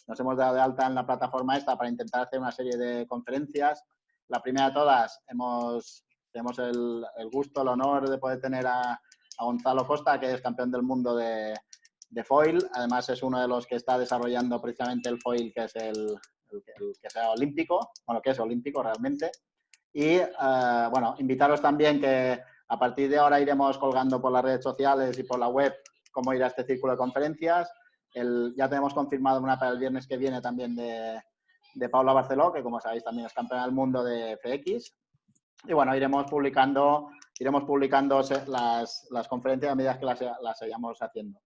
Nos hemos dado de alta en la plataforma esta para intentar hacer una serie de conferencias. La primera de todas, tenemos el gusto, el honor de poder tener a Gonzalo Costa, que es campeón del mundo de foil. Además, es uno de los que está desarrollando precisamente el foil, que es el que sea olímpico, bueno, que es olímpico realmente. Y, bueno, invitaros también que a partir de ahora iremos colgando por las redes sociales y por la web cómo irá este círculo de conferencias. Ya tenemos confirmado una para el viernes que viene también de Paula Barceló, que como sabéis también es campeona del mundo de FX. Y bueno, iremos publicando las conferencias a medida que las vayamos haciendo.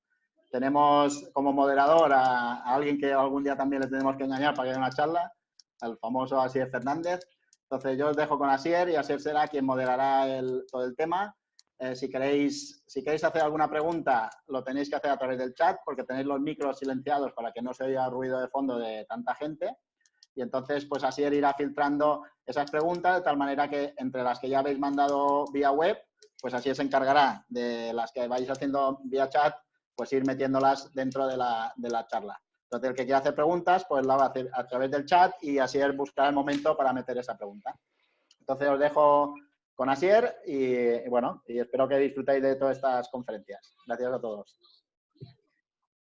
Tenemos como moderador a alguien que algún día también le tenemos que engañar para que dé una charla, al famoso Asier Fernández. Entonces yo os dejo con Asier y Asier será quien moderará todo el tema. Si queréis hacer alguna pregunta, lo tenéis que hacer a través del chat, porque tenéis los micros silenciados para que no se oiga ruido de fondo de tanta gente. Y entonces, pues Asier irá filtrando esas preguntas de tal manera que entre las que ya habéis mandado vía web, pues Asier se encargará de las que vais haciendo vía chat, pues ir metiéndolas dentro de la charla. Entonces, el que quiera hacer preguntas, pues la va a hacer a través del chat y Asier buscará el momento para meter esa pregunta. Entonces, os dejo con Asier y bueno, y espero que disfrutéis de todas estas conferencias. Gracias a todos.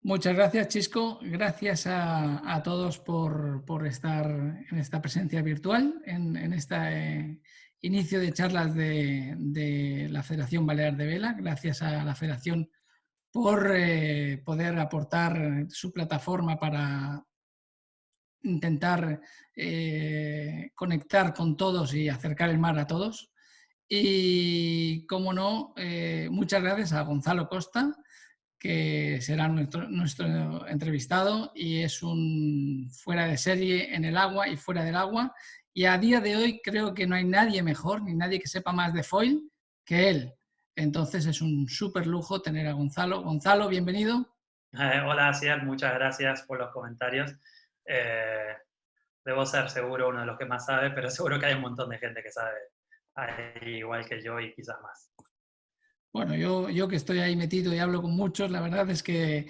Muchas gracias, Chisco. Gracias a todos por estar en esta presencia virtual, en este inicio de charlas de la Federación Balear de Vela. Gracias a la Federación por poder aportar su plataforma para intentar conectar con todos y acercar el mar a todos. Y, como no, muchas gracias a Gonzalo Costa, que será nuestro entrevistado y es un fuera de serie en el agua y fuera del agua. Y a día de hoy creo que no hay nadie mejor, ni nadie que sepa más de foil que él. Entonces es un súper lujo tener a Gonzalo. Gonzalo, bienvenido. Hola, Asier, muchas gracias por los comentarios. Debo ser seguro uno de los que más sabe, pero seguro que hay un montón de gente que sabe igual que yo y quizás más. Bueno, yo que estoy ahí metido y hablo con muchos, la verdad es que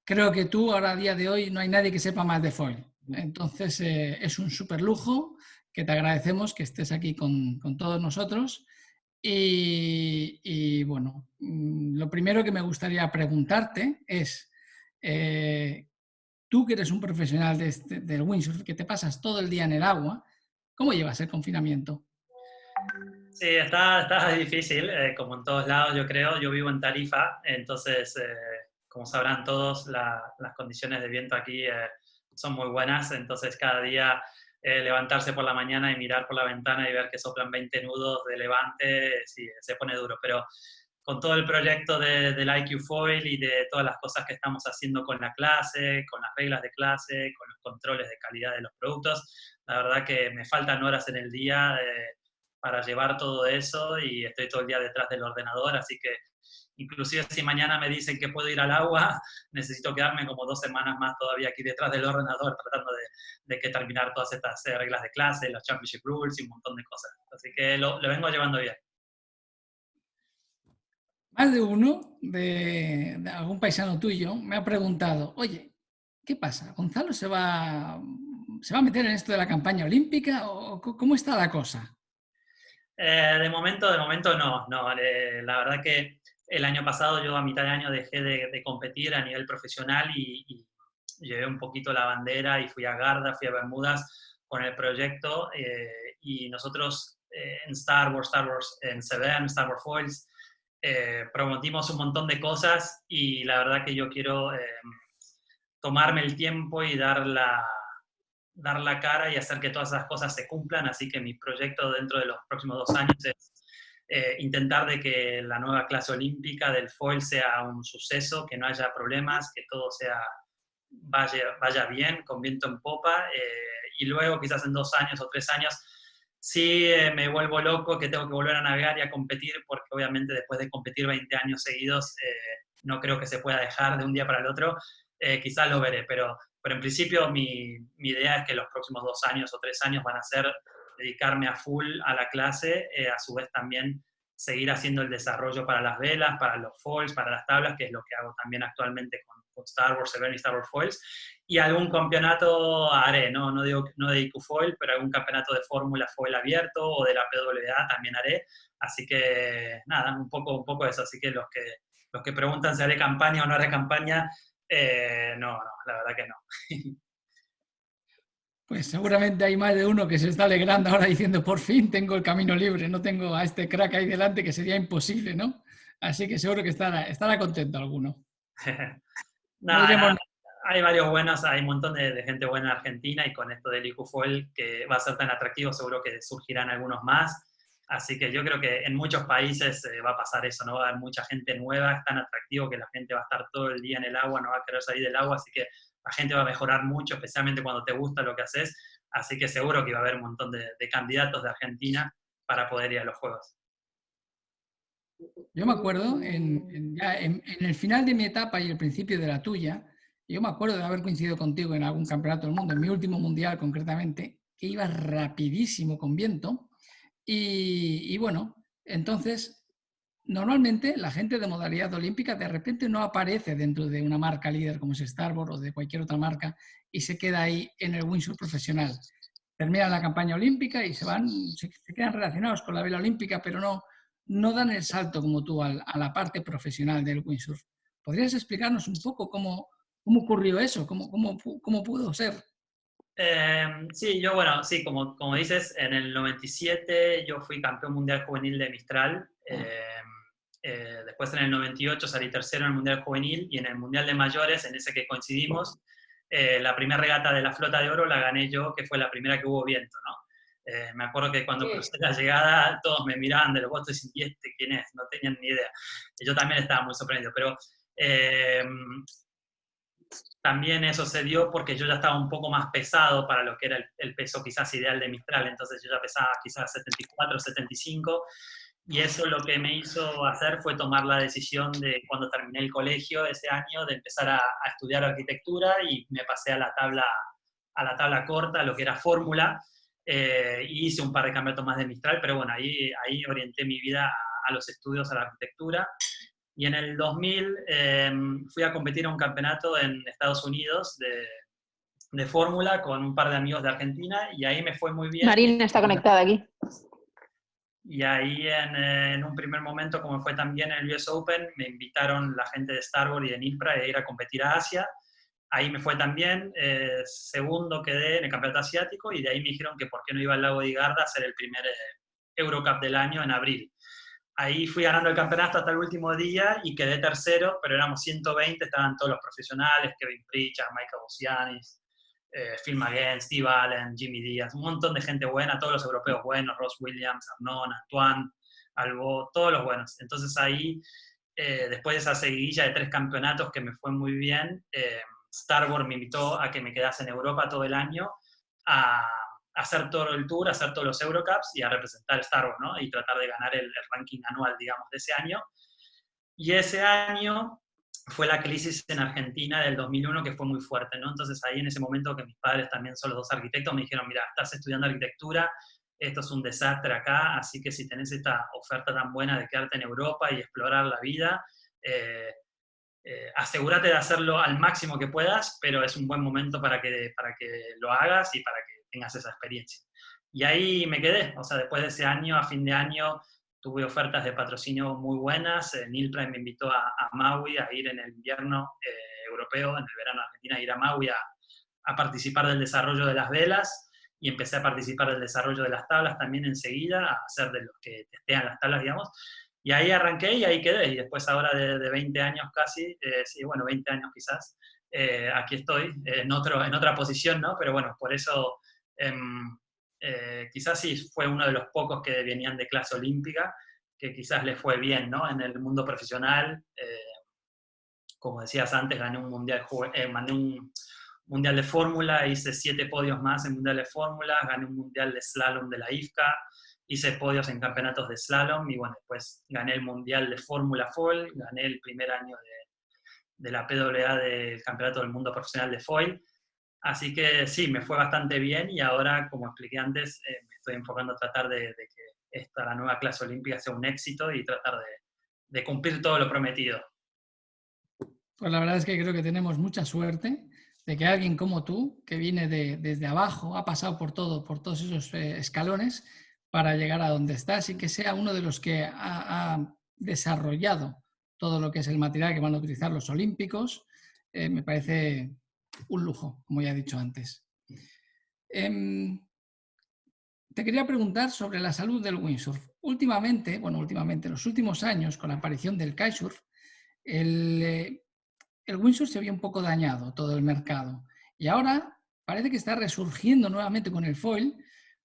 creo que tú ahora a día de hoy no hay nadie que sepa más de foil. Entonces es un súper lujo que te agradecemos que estés aquí con todos nosotros. Y bueno, lo primero que me gustaría preguntarte es, tú que eres un profesional del windsurf, que te pasas todo el día en el agua, ¿cómo llevas el confinamiento? Sí, está difícil, como en todos lados, yo creo. Yo vivo en Tarifa, entonces, como sabrán todos, las condiciones de viento aquí son muy buenas, entonces cada día levantarse por la mañana y mirar por la ventana y ver que soplan 20 nudos de levante, sí, se pone duro, pero con todo el proyecto del IQ Foil y de todas las cosas que estamos haciendo con la clase, con las reglas de clase, con los controles de calidad de los productos, la verdad que me faltan horas en el día para llevar todo eso y estoy todo el día detrás del ordenador, así que inclusive si mañana me dicen que puedo ir al agua, necesito quedarme como 2 semanas más todavía aquí detrás del ordenador tratando de que terminar todas estas reglas de clase, los championship rules y un montón de cosas. Así que lo vengo llevando bien. Más de uno de algún paisano tuyo me ha preguntado, oye, ¿qué pasa? ¿Gonzalo se va a meter en esto de la campaña olímpica o cómo está la cosa? De momento no. La verdad que el año pasado yo a mitad de año dejé de competir a nivel profesional y llevé un poquito la bandera y fui a Garda, fui a Bermudas con el proyecto y nosotros en Star Wars, en Severn, Star Wars Foils, prometimos un montón de cosas y la verdad que yo quiero tomarme el tiempo y dar la cara y hacer que todas esas cosas se cumplan, así que mi proyecto dentro de los próximos 2 años es intentar de que la nueva clase olímpica del foil sea un suceso, que no haya problemas, que todo vaya bien, con viento en popa, y luego quizás en 2 años o 3 años sí me vuelvo loco que tengo que volver a navegar y a competir, porque obviamente después de competir 20 años seguidos no creo que se pueda dejar de un día para el otro, quizás lo veré, pero en principio mi idea es que los próximos 2 años o 3 años van a ser dedicarme a full a la clase, a su vez también seguir haciendo el desarrollo para las velas, para los foils, para las tablas, que es lo que hago también actualmente con Star Wars Event y Star Wars Foils. Y algún campeonato haré, no de IQ Foil, pero algún campeonato de Fórmula Foil abierto o de la PWA también haré. Así que nada, un poco eso. Así que los que preguntan si haré campaña o no haré campaña, no, la verdad que no. Pues seguramente hay más de uno que se está alegrando ahora diciendo, por fin tengo el camino libre, no tengo a este crack ahí delante, que sería imposible, ¿no? Así que seguro que estará contento alguno. No diremos Nada, hay varios buenos, hay un montón de gente buena en Argentina, y con esto del IQ Foil, que va a ser tan atractivo, seguro que surgirán algunos más. Así que yo creo que en muchos países va a pasar eso, ¿no? Va a haber mucha gente nueva, es tan atractivo que la gente va a estar todo el día en el agua, no va a querer salir del agua, así que la gente va a mejorar mucho, especialmente cuando te gusta lo que haces. Así que seguro que va a haber un montón de candidatos de Argentina para poder ir a los Juegos. Yo me acuerdo, ya en el final de mi etapa y el principio de la tuya, yo me acuerdo de haber coincidido contigo en algún campeonato del mundo, en mi último mundial concretamente, que iba rapidísimo con viento. Y bueno, entonces, normalmente la gente de modalidad olímpica de repente no aparece dentro de una marca líder como es Starboard o de cualquier otra marca y se queda ahí en el windsurf profesional. Terminan la campaña olímpica y se quedan relacionados con la vela olímpica, pero no dan el salto como tú a la parte profesional del windsurf. ¿Podrías explicarnos un poco cómo ocurrió eso? ¿Cómo pudo ser? Sí, bueno, sí, como dices, en el 97 yo fui campeón mundial juvenil de Mistral. Después en el 98 salí tercero en el mundial juvenil, y en el mundial de mayores, en ese que coincidimos, la primera regata de la flota de oro la gané yo, que fue la primera que hubo viento, ¿no? Me acuerdo que cuando crucé la llegada todos me miraban de los bostos y este quién es, no tenían ni idea. Yo también estaba muy sorprendido, pero también eso se dio porque yo ya estaba un poco más pesado para lo que era el peso quizás ideal de Mistral, entonces yo ya pesaba quizás 74, 75, y eso lo que me hizo hacer fue tomar la decisión de, cuando terminé el colegio ese año, de empezar a estudiar arquitectura, y me pasé a la tabla corta, lo que era fórmula, y hice un par de campeonatos más de Mistral, pero bueno, ahí orienté mi vida a los estudios, a la arquitectura. Y en el 2000 fui a competir a un campeonato en Estados Unidos de fórmula con un par de amigos de Argentina, y ahí me fue muy bien. Marina está conectada aquí. Y ahí en un primer momento, como fue también en el US Open, me invitaron la gente de Starboard y de Nipra a ir a competir a Asia. Ahí me fue también, segundo quedé en el campeonato asiático, y de ahí me dijeron que por qué no iba al lago de Garda a hacer el primer Eurocup del año en abril. Ahí fui ganando el campeonato hasta el último día y quedé tercero, pero éramos 120, estaban todos los profesionales, Kevin Pritchard, Michael Oceanis, Phil McGann, Steve Allen, Jimmy Díaz, un montón de gente buena, todos los europeos buenos, Ross Williams, Arnon, Antoine, Albo, todos los buenos. Entonces ahí, después de esa seguidilla de 3 campeonatos que me fue muy bien, Starboard me invitó a que me quedase en Europa todo el año, a hacer todo el tour, a hacer todos los Eurocups y a representar Starboard, ¿no? Y tratar de ganar el ranking anual, digamos, de ese año. Y ese año fue la crisis en Argentina del 2001, que fue muy fuerte, ¿no? Entonces ahí en ese momento, que mis padres también son los 2 arquitectos, me dijeron, mira, estás estudiando arquitectura, esto es un desastre acá, así que si tenés esta oferta tan buena de quedarte en Europa y explorar la vida, asegúrate de hacerlo al máximo que puedas, pero es un buen momento para que lo hagas y para que tengas esa experiencia. Y ahí me quedé, o sea, después de ese año, a fin de año, tuve ofertas de patrocinio muy buenas. Nilpra me invitó a Maui a ir en el invierno europeo, en el verano Argentina, a ir a Maui a participar del desarrollo de las velas, y empecé a participar del desarrollo de las tablas también enseguida, a ser de los que testean las tablas, digamos. Y ahí arranqué y ahí quedé, y después ahora de 20 años casi, sí, bueno, 20 años quizás, aquí estoy, en otra posición, ¿no? Pero bueno, por eso quizás sí fue uno de los pocos que venían de clase olímpica, que quizás le fue bien, ¿no? En el mundo profesional, como decías antes, gané un mundial, mandé un mundial de fórmula, hice 7 podios más en mundial de fórmula, gané un mundial de slalom de la IFCA, hice podios en campeonatos de slalom, y bueno, después gané el mundial de fórmula foil, gané el primer año de la PWA del Campeonato del Mundo Profesional de Foil. Así que sí, me fue bastante bien, y ahora, como expliqué antes, me estoy enfocando a tratar de que la nueva clase olímpica sea un éxito y tratar de cumplir todo lo prometido. Pues la verdad es que creo que tenemos mucha suerte de que alguien como tú, que viene desde abajo, ha pasado por todos esos escalones para llegar a donde estás, y que sea uno de los que ha desarrollado todo lo que es el material que van a utilizar los olímpicos. Me parece un lujo, como ya he dicho antes. Te quería preguntar sobre la salud del windsurf. Últimamente, en los últimos años, con la aparición del kitesurf, el windsurf se había un poco dañado, todo el mercado. Y ahora parece que está resurgiendo nuevamente con el foil.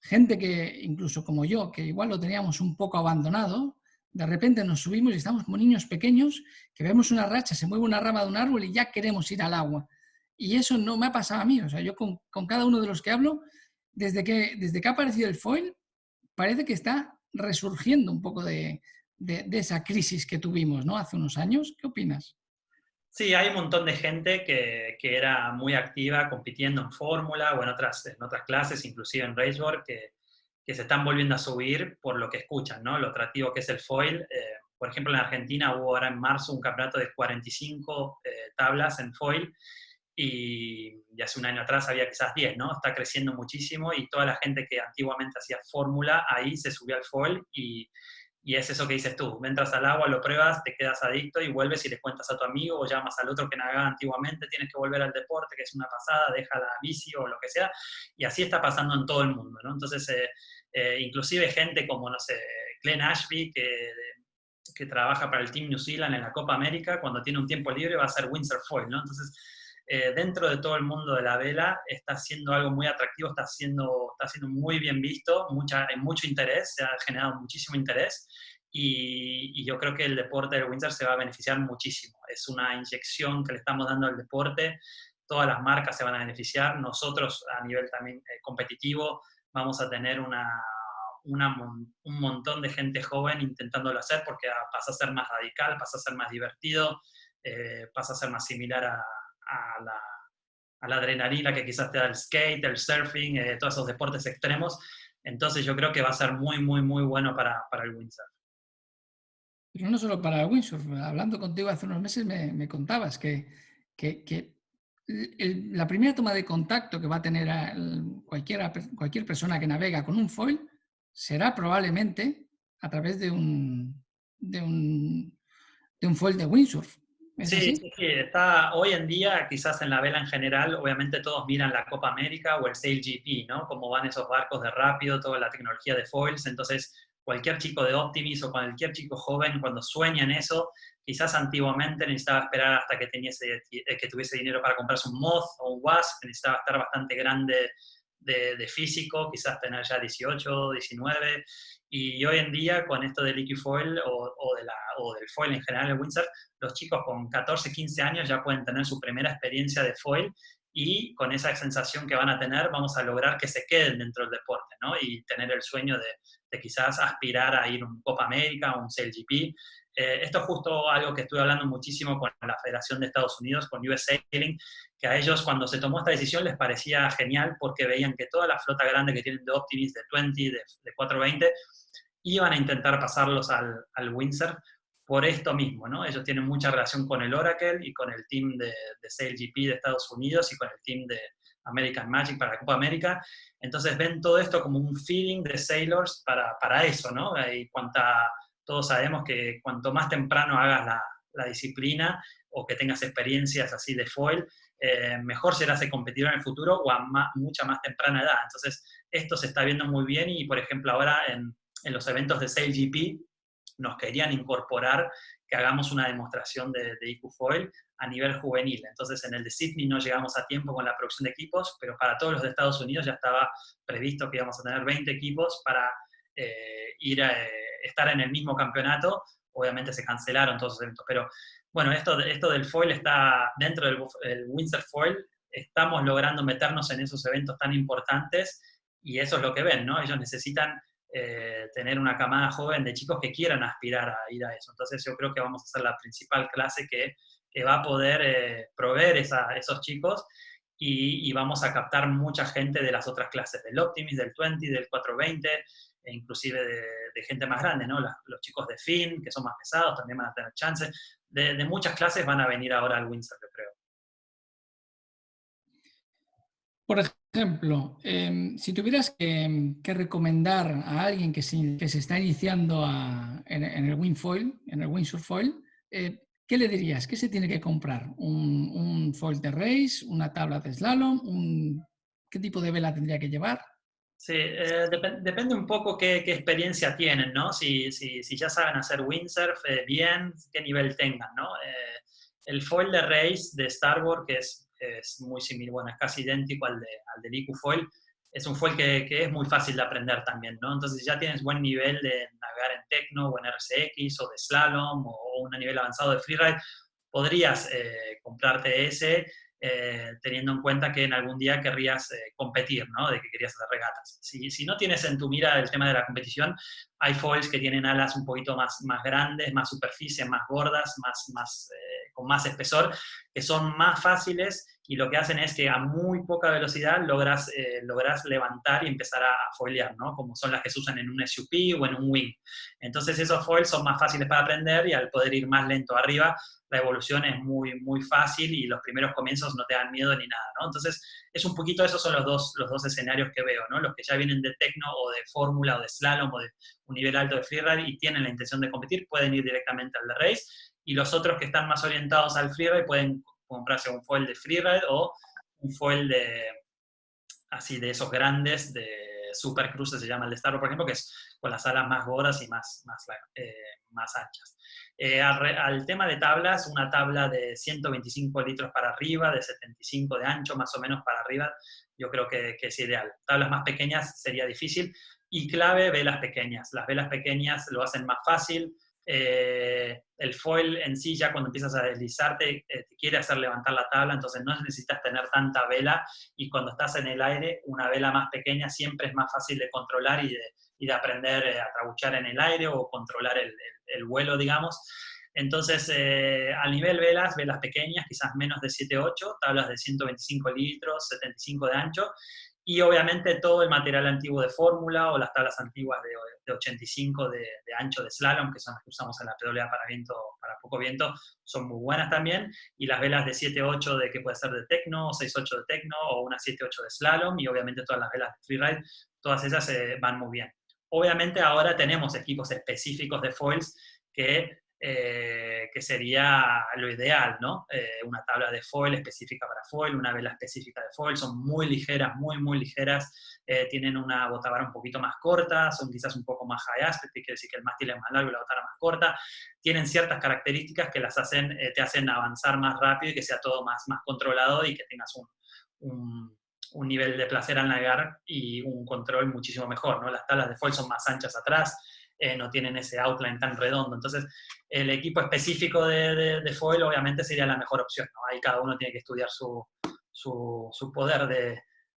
Gente que, incluso como yo, que igual lo teníamos un poco abandonado, de repente nos subimos y estamos como niños pequeños, que vemos una racha, se mueve una rama de un árbol y ya queremos ir al agua. Y eso no me ha pasado a mí. O sea, yo con cada uno de los que hablo, desde que ha aparecido el foil, parece que está resurgiendo un poco de esa crisis que tuvimos, ¿no? Hace unos años. ¿Qué opinas? Sí, hay un montón de gente que era muy activa compitiendo en fórmula o en otras clases, inclusive en raceboard, que se están volviendo a subir por lo que escuchan, ¿no? Lo atractivo que es el foil. Por ejemplo, en Argentina hubo ahora en marzo un campeonato de 45 tablas en foil, y hace un año atrás había quizás 10, ¿no? Está creciendo muchísimo, y toda la gente que antiguamente hacía fórmula ahí se subió al foil, y es eso que dices tú, entras al agua, lo pruebas, te quedas adicto y vuelves y le cuentas a tu amigo o llamas al otro que navegaba antiguamente, tienes que volver al deporte, que es una pasada, deja la bici o lo que sea, y así está pasando en todo el mundo, ¿no? Entonces, inclusive gente como, no sé, Glenn Ashby, que trabaja para el Team New Zealand en la Copa América, cuando tiene un tiempo libre va a hacer windsurf foil, ¿no? Entonces, dentro de todo el mundo de la vela está siendo algo muy atractivo, está siendo muy bien visto, hay mucho interés, se ha generado muchísimo interés, y yo creo que el deporte del windsurf se va a beneficiar muchísimo. Es una inyección que le estamos dando al deporte, todas las marcas se van a beneficiar, nosotros a nivel también competitivo vamos a tener un montón de gente joven intentándolo hacer, porque pasa a ser más radical, pasa a ser más divertido, pasa a ser más similar a la adrenalina que quizás te da el skate, el surfing, todos esos deportes extremos. Entonces yo creo que va a ser muy, muy, muy bueno para el windsurf. Pero no solo para el windsurf. Hablando contigo hace unos meses me contabas que la primera toma de contacto que va a tener cualquier persona que navega con un foil será probablemente a través de un foil de windsurf. ¿Es Sí, así? sí, sí. Hoy en día, quizás en la vela en general, obviamente todos miran la Copa América o el SailGP, ¿no? Cómo van esos barcos de rápido, toda la tecnología de foils. Entonces, cualquier chico de Optimis o cualquier chico joven, cuando sueña en eso, quizás antiguamente necesitaba esperar hasta que tuviese dinero para comprarse un Moth o un Wasp, necesitaba estar bastante grande de físico, quizás tener ya 18, 19, y hoy en día con esto del Liquifoil o del foil en general, el windsurf, los chicos con 14, 15 años ya pueden tener su primera experiencia de foil, y con esa sensación que van a tener vamos a lograr que se queden dentro del deporte, ¿no? Y tener el sueño de quizás aspirar a ir a un Copa América o un SailGP. Esto es justo algo que estuve hablando muchísimo con la Federación de Estados Unidos, con US Sailing, que a ellos cuando se tomó esta decisión les parecía genial, porque veían que toda la flota grande que tienen de Optimis, de 20, de 420, iban a intentar pasarlos al windsurf por esto mismo, ¿no? Ellos tienen mucha relación con el Oracle y con el team de SailGP de Estados Unidos y con el team de American Magic para la Copa América. Entonces ven todo esto como un feeding de sailors para eso, ¿no? Y todos sabemos que cuanto más temprano hagas la disciplina o que tengas experiencias así de foil, mejor serás el competidor en el futuro o a mucha más temprana edad. Entonces, esto se está viendo muy bien, y por ejemplo ahora en los eventos de SailGP nos querían incorporar que hagamos una demostración de IQ Foil a nivel juvenil. Entonces, en el de Sydney no llegamos a tiempo con la producción de equipos, pero para todos los de Estados Unidos ya estaba previsto que íbamos a tener 20 equipos para estar en el mismo campeonato. Obviamente se cancelaron todos los eventos, pero bueno, esto del foil está dentro del windsurf foil. Estamos logrando meternos en esos eventos tan importantes, y eso es lo que ven, ¿no? Ellos necesitan tener una camada joven de chicos que quieran aspirar a ir a eso. Entonces yo creo que vamos a ser la principal clase que va a poder proveer esos chicos, y vamos a captar mucha gente de las otras clases, del Optimis, del 20, del 420, e inclusive de gente más grande, ¿no? Los chicos de fin, que son más pesados, también van a tener chance. De muchas clases van a venir ahora al windsurf, yo creo. Por ejemplo, si tuvieras que recomendar a alguien que se está iniciando en el windfoil, en el windsurf foil, ¿qué le dirías? ¿Qué se tiene que comprar? ¿Un foil de race? ¿Una tabla de slalom? ¿Qué tipo de vela tendría que llevar? Sí, depende un poco qué experiencia tienen, ¿no? Si ya saben hacer windsurf, bien, qué nivel tengan, ¿no? El foil de race de Starboard, que es muy similar, bueno, es casi idéntico al del IQ Foil, es un foil que es muy fácil de aprender también, ¿no? Entonces, si ya tienes buen nivel de navegar en Tecno o en RCX o de slalom o un nivel avanzado de freeride, podrías comprarte ese, teniendo en cuenta que en algún día querrías competir, ¿no? De que querías hacer regatas. Si no tienes en tu mira el tema de la competición, hay foils que tienen alas un poquito más grandes, más superficie, más gordas, con más espesor, que son más fáciles y lo que hacen es que a muy poca velocidad logras levantar y empezar a foilear, ¿no? Como son las que se usan en un SUP o en un wing. Entonces esos foils son más fáciles para aprender y al poder ir más lento arriba, la evolución es muy fácil y los primeros comienzos no te dan miedo ni nada, ¿no? Entonces, es un poquito, esos son los dos escenarios que veo, ¿no? Los que ya vienen de Tecno o de Fórmula o de Slalom o de un nivel alto de freeride y tienen la intención de competir, pueden ir directamente al de Race, y los otros que están más orientados al freeride pueden comprarse un foil de freeride o un foil así de esos grandes, de Super Cruise se llama el de Star Wars, por ejemplo, que es con las alas más gordas y más anchas. Al tema de tablas, una tabla de 125 litros para arriba, de 75 de ancho más o menos para arriba, yo creo que es ideal. Tablas más pequeñas sería difícil. Y clave, velas pequeñas. Las velas pequeñas lo hacen más fácil. El foil en sí, ya cuando empiezas a deslizarte, te quiere hacer levantar la tabla, entonces no necesitas tener tanta vela, y cuando estás en el aire, una vela más pequeña siempre es más fácil de controlar y de aprender a trabuchar en el aire o controlar el vuelo, digamos. Entonces, a nivel velas pequeñas, quizás menos de 7-8, tablas de 125 litros, 75 de ancho, y obviamente todo el material antiguo de Fórmula o las tablas antiguas de 85 de ancho de slalom, que son las que usamos en la PWA para poco viento, son muy buenas también, y las velas de 7-8 que puede ser de Tecno, o 6-8 de Tecno, o una 7-8 de slalom, y obviamente todas las velas de freeride, todas esas van muy bien. Obviamente ahora tenemos equipos específicos de foils que sería lo ideal, ¿no? Una tabla de foil específica para foil, una vela específica de foil, son muy ligeras, muy ligeras, tienen una botavara un poquito más corta, son quizás un poco más high aspect, que quiere decir que el mástil es más largo y la botavara más corta, tienen ciertas características que te hacen avanzar más rápido y que sea todo más controlado y que tengas un nivel de placer al navegar y un control muchísimo mejor, ¿no? Las tablas de foil son más anchas atrás, no tienen ese outline tan redondo. Entonces, el equipo específico de foil obviamente sería la mejor opción, ¿no? Ahí cada uno tiene que estudiar su poder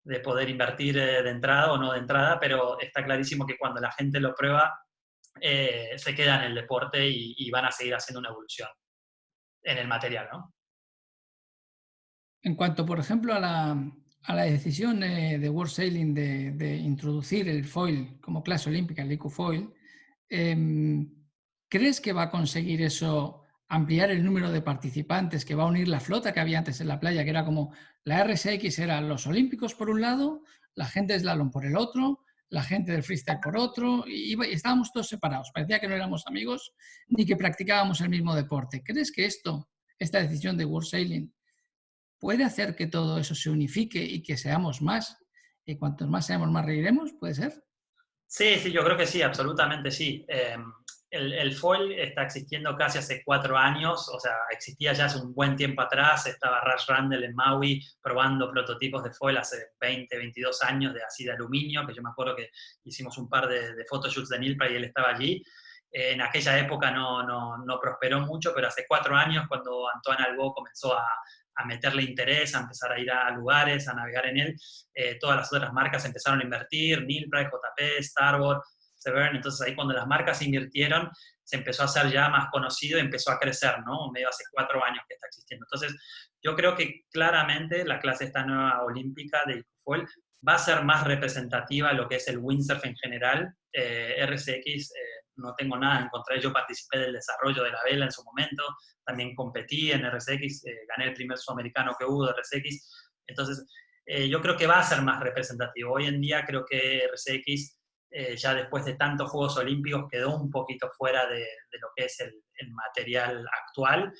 de poder invertir de entrada o no de entrada, pero está clarísimo que cuando la gente lo prueba, se queda en el deporte y van a seguir haciendo una evolución en el material, ¿no? En cuanto, por ejemplo, a la decisión de World Sailing de introducir el foil como clase olímpica, el IQ Foil, ¿crees que va a conseguir eso, ampliar el número de participantes, que va a unir la flota que había antes en la playa, que era como la RSX eran los olímpicos por un lado, la gente de slalom por el otro, la gente del freestyle por otro, y estábamos todos separados, parecía que no éramos amigos ni que practicábamos el mismo deporte? ¿Crees que esta decisión de World Sailing puede hacer que todo eso se unifique y que seamos más? Y cuantos más seamos, más reiremos, ¿puede ser? Sí, yo creo que sí, absolutamente sí. El foil está existiendo casi hace 4 años, o sea, existía ya hace un buen tiempo atrás, estaba Rush Randall en Maui probando prototipos de foil hace 20, 22 años así de aluminio, que yo me acuerdo que hicimos un par de photoshoots de Nilpra y él estaba allí. En aquella época no prosperó mucho, pero hace 4 años, cuando Antoine Albo comenzó a meterle interés, a empezar a ir a lugares, a navegar en él, todas las otras marcas empezaron a invertir, Nilpra, JP, Starboard, Severn. Entonces ahí cuando las marcas invirtieron, se empezó a hacer ya más conocido y empezó a crecer, ¿no? Medio hace 4 años que está existiendo. Entonces yo creo que claramente la clase esta nueva olímpica de IQFoil va a ser más representativa lo que es el windsurf en general. RCX, no tengo nada en contra de ello, participé del desarrollo de la vela en su momento, también competí en RCX, gané el primer sudamericano que hubo de RCX, entonces yo creo que va a ser más representativo. Hoy en día creo que RCX, ya después de tantos Juegos Olímpicos, quedó un poquito fuera de lo que es el material actual.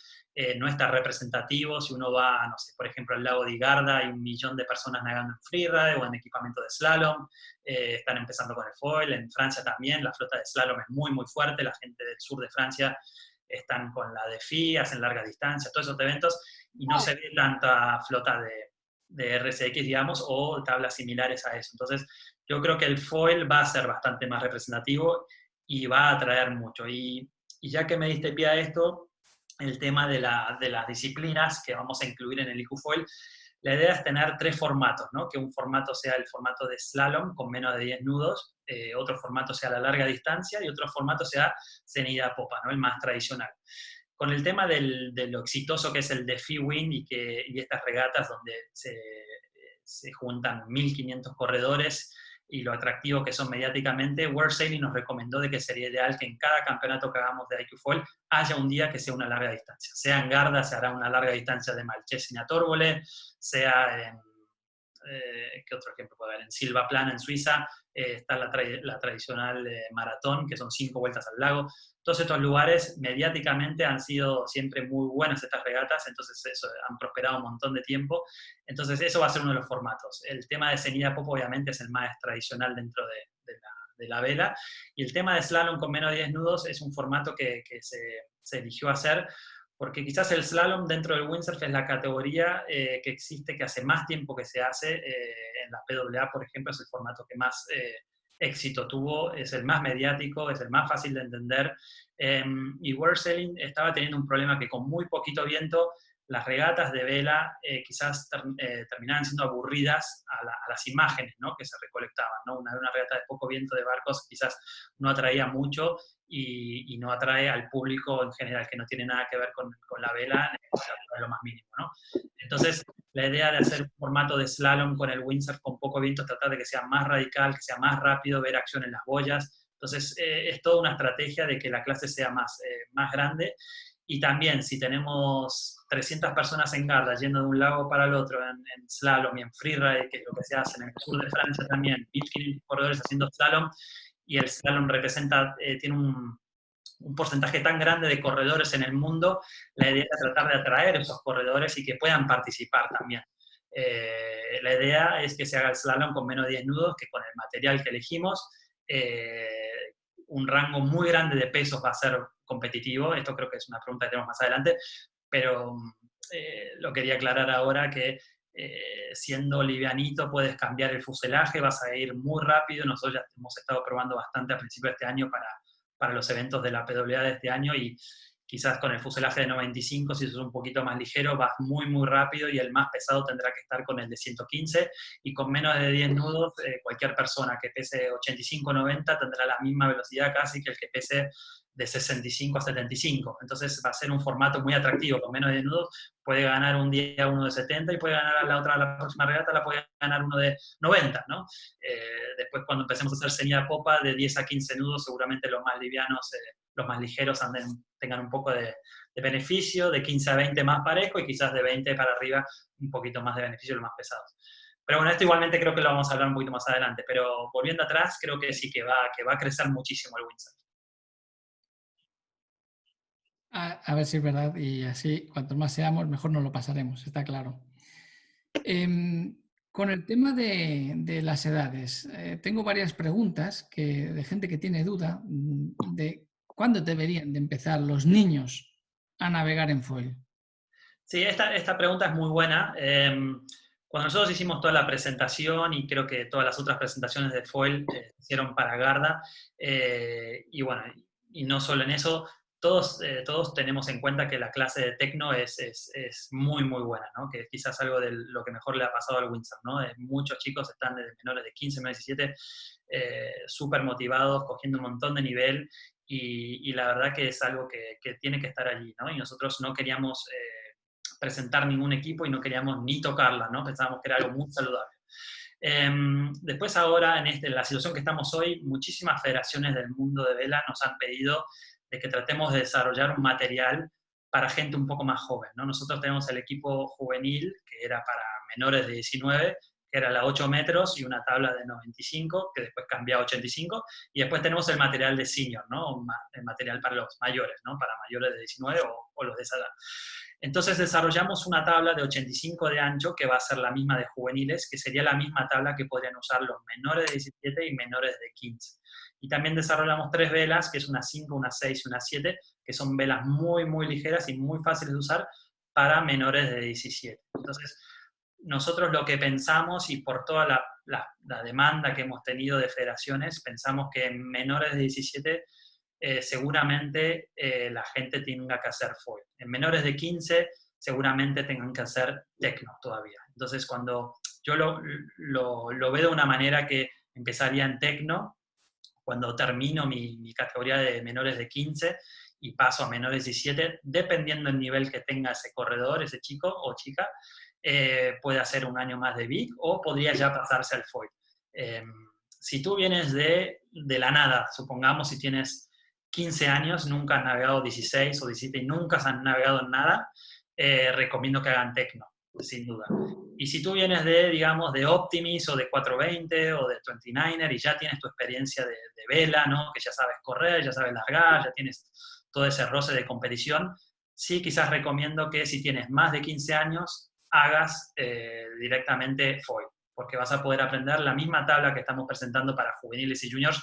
No está representativo. Si uno va, no sé, por ejemplo, al lago de Garda, hay 1 millón de personas nadando en freeride o en equipamiento de slalom. Están empezando con el foil. En Francia también, la flota de slalom es muy, muy fuerte. La gente del sur de Francia están con la de FI, hacen largas distancias, todos esos eventos, y no se ve tanta flota de RCX, digamos, o tablas similares a eso. Entonces, yo creo que el foil va a ser bastante más representativo y va a atraer mucho. Y ya que me diste pie a esto, el tema de las disciplinas que vamos a incluir en el IQ Foil, la idea es tener 3 formatos, ¿no? Que un formato sea el formato de slalom con menos de 10 nudos, otro formato sea la larga distancia y otro formato sea cenida popa, ¿no? El más tradicional. Con el tema de lo exitoso que es el de FIWIN y estas regatas donde se juntan 1.500 corredores y lo atractivo que son mediáticamente, World Sailing nos recomendó de que sería ideal que en cada campeonato que hagamos de IQ Foil haya un día que sea una larga distancia. Sea en Garda, se hará una larga distancia de Malcesine a Torbole, sea en, ¿qué otro ejemplo puede haber? En Silvaplana, en Suiza, está la tradicional maratón, que son 5 vueltas al lago. Todos estos lugares mediáticamente han sido siempre muy buenas estas regatas, entonces eso, han prosperado un montón de tiempo. Entonces eso va a ser uno de los formatos. El tema de cenida pop obviamente es el más tradicional dentro de la vela, y el tema de slalom con menos de 10 nudos es un formato que se eligió hacer porque quizás el slalom dentro del windsurf es la categoría que existe, que hace más tiempo que se hace. En la PWA, por ejemplo, es el formato que más éxito tuvo, es el más mediático, es el más fácil de entender. Y World Sailing estaba teniendo un problema que con muy poquito viento, las regatas de vela quizás terminaban siendo aburridas a las imágenes, ¿no? Que se recolectaban, ¿no? Una regata de poco viento de barcos quizás no atraía mucho y no atrae al público en general, que no tiene nada que ver con la vela, lo más mínimo, ¿no? Entonces, la idea de hacer un formato de slalom con el windsurf con poco viento es tratar de que sea más radical, que sea más rápido, ver acción en las boyas. Entonces, es toda una estrategia de que la clase sea más grande. Y también, si tenemos 300 personas en Garda yendo de un lago para el otro en slalom y en freeride, que es lo que se hace en el sur de Francia también, 1.500 corredores haciendo slalom, y el slalom tiene un porcentaje tan grande de corredores en el mundo, la idea es tratar de atraer esos corredores y que puedan participar también. La idea es que se haga el slalom con menos de 10 nudos, que con el material que elegimos, un rango muy grande de pesos va a ser competitivo. Esto creo que es una pregunta que tenemos más adelante, pero lo quería aclarar ahora que siendo livianito puedes cambiar el fuselaje, vas a ir muy rápido. Nosotros ya hemos estado probando bastante a principios de este año para los eventos de la PWA de este año, y quizás con el fuselaje de 95, si sos un poquito más ligero, vas muy, muy rápido, y el más pesado tendrá que estar con el de 115, y con menos de 10 nudos, cualquier persona que pese 85-90 tendrá la misma velocidad casi que el que pese de 65 a 75. Entonces va a ser un formato muy atractivo. Con menos de 10 nudos puede ganar un día uno de 70 y puede ganar la próxima regata la puede ganar uno de 90, ¿no? Después cuando empecemos a hacer cenida popa de 10 a 15 nudos, seguramente los más livianos, los más ligeros tengan un poco de beneficio, de 15 a 20 más parejo, y quizás de 20 para arriba un poquito más de beneficio los más pesados. Pero bueno, esto igualmente creo que lo vamos a hablar un poquito más adelante, pero volviendo atrás, creo que sí que va a crecer muchísimo el windsurf. A ver si es verdad, y así, cuanto más seamos, mejor nos lo pasaremos, está claro. Con el tema de las edades, tengo varias preguntas de gente que tiene duda de cuándo deberían de empezar los niños a navegar en foil. Sí, esta pregunta es muy buena. Cuando nosotros hicimos toda la presentación, y creo que todas las otras presentaciones de foil se hicieron para Garda, y bueno, y no solo en eso, todos tenemos en cuenta que la clase de Tecno es muy, muy buena, ¿no? Que es quizás algo de lo que mejor le ha pasado al windsurf, ¿no? Muchos chicos están desde menores de 15, menores de 17, súper motivados, cogiendo un montón de nivel, y la verdad que es algo que tiene que estar allí, ¿no? Y nosotros no queríamos presentar ningún equipo y no queríamos ni tocarla, ¿no? Pensábamos que era algo muy saludable. Después ahora, en la situación que estamos hoy, muchísimas federaciones del mundo de vela nos han pedido de que tratemos de desarrollar un material para gente un poco más joven, ¿no? Nosotros tenemos el equipo juvenil, que era para menores de 19, que era la 8 metros y una tabla de 95, que después cambió a 85, y después tenemos el material de senior, ¿no? El material para los mayores, ¿no? Para mayores de 19 o los de esa edad. Entonces desarrollamos una tabla de 85 de ancho que va a ser la misma de juveniles, que sería la misma tabla que podrían usar los menores de 17 y menores de 15. Y también desarrollamos 3 velas, que es una 5, una 6 y una 7, que son velas muy, muy ligeras y muy fáciles de usar para menores de 17. Entonces, nosotros lo que pensamos, y por toda la demanda que hemos tenido de federaciones, pensamos que en menores de 17 seguramente la gente tenga que hacer foil. En menores de 15 seguramente tengan que hacer tecno todavía. Entonces, cuando yo lo veo de una manera que empezaría en tecno, cuando termino mi categoría de menores de 15 y paso a menores de 17, dependiendo del nivel que tenga ese corredor, ese chico o chica, puede hacer un año más de big o podría ya pasarse al foil. Si tú vienes de la nada, supongamos si tienes 15 años, nunca has navegado 16 o 17 y nunca has navegado en nada, recomiendo que hagan tecno, sin duda. Y si tú vienes digamos, de Optimis o de 420 o de 29er y ya tienes tu experiencia de vela, ¿no? Que ya sabes correr, ya sabes largar, ya tienes todo ese roce de competición, sí quizás recomiendo que si tienes más de 15 años, hagas directamente foil, porque vas a poder aprender la misma tabla que estamos presentando para juveniles y juniors.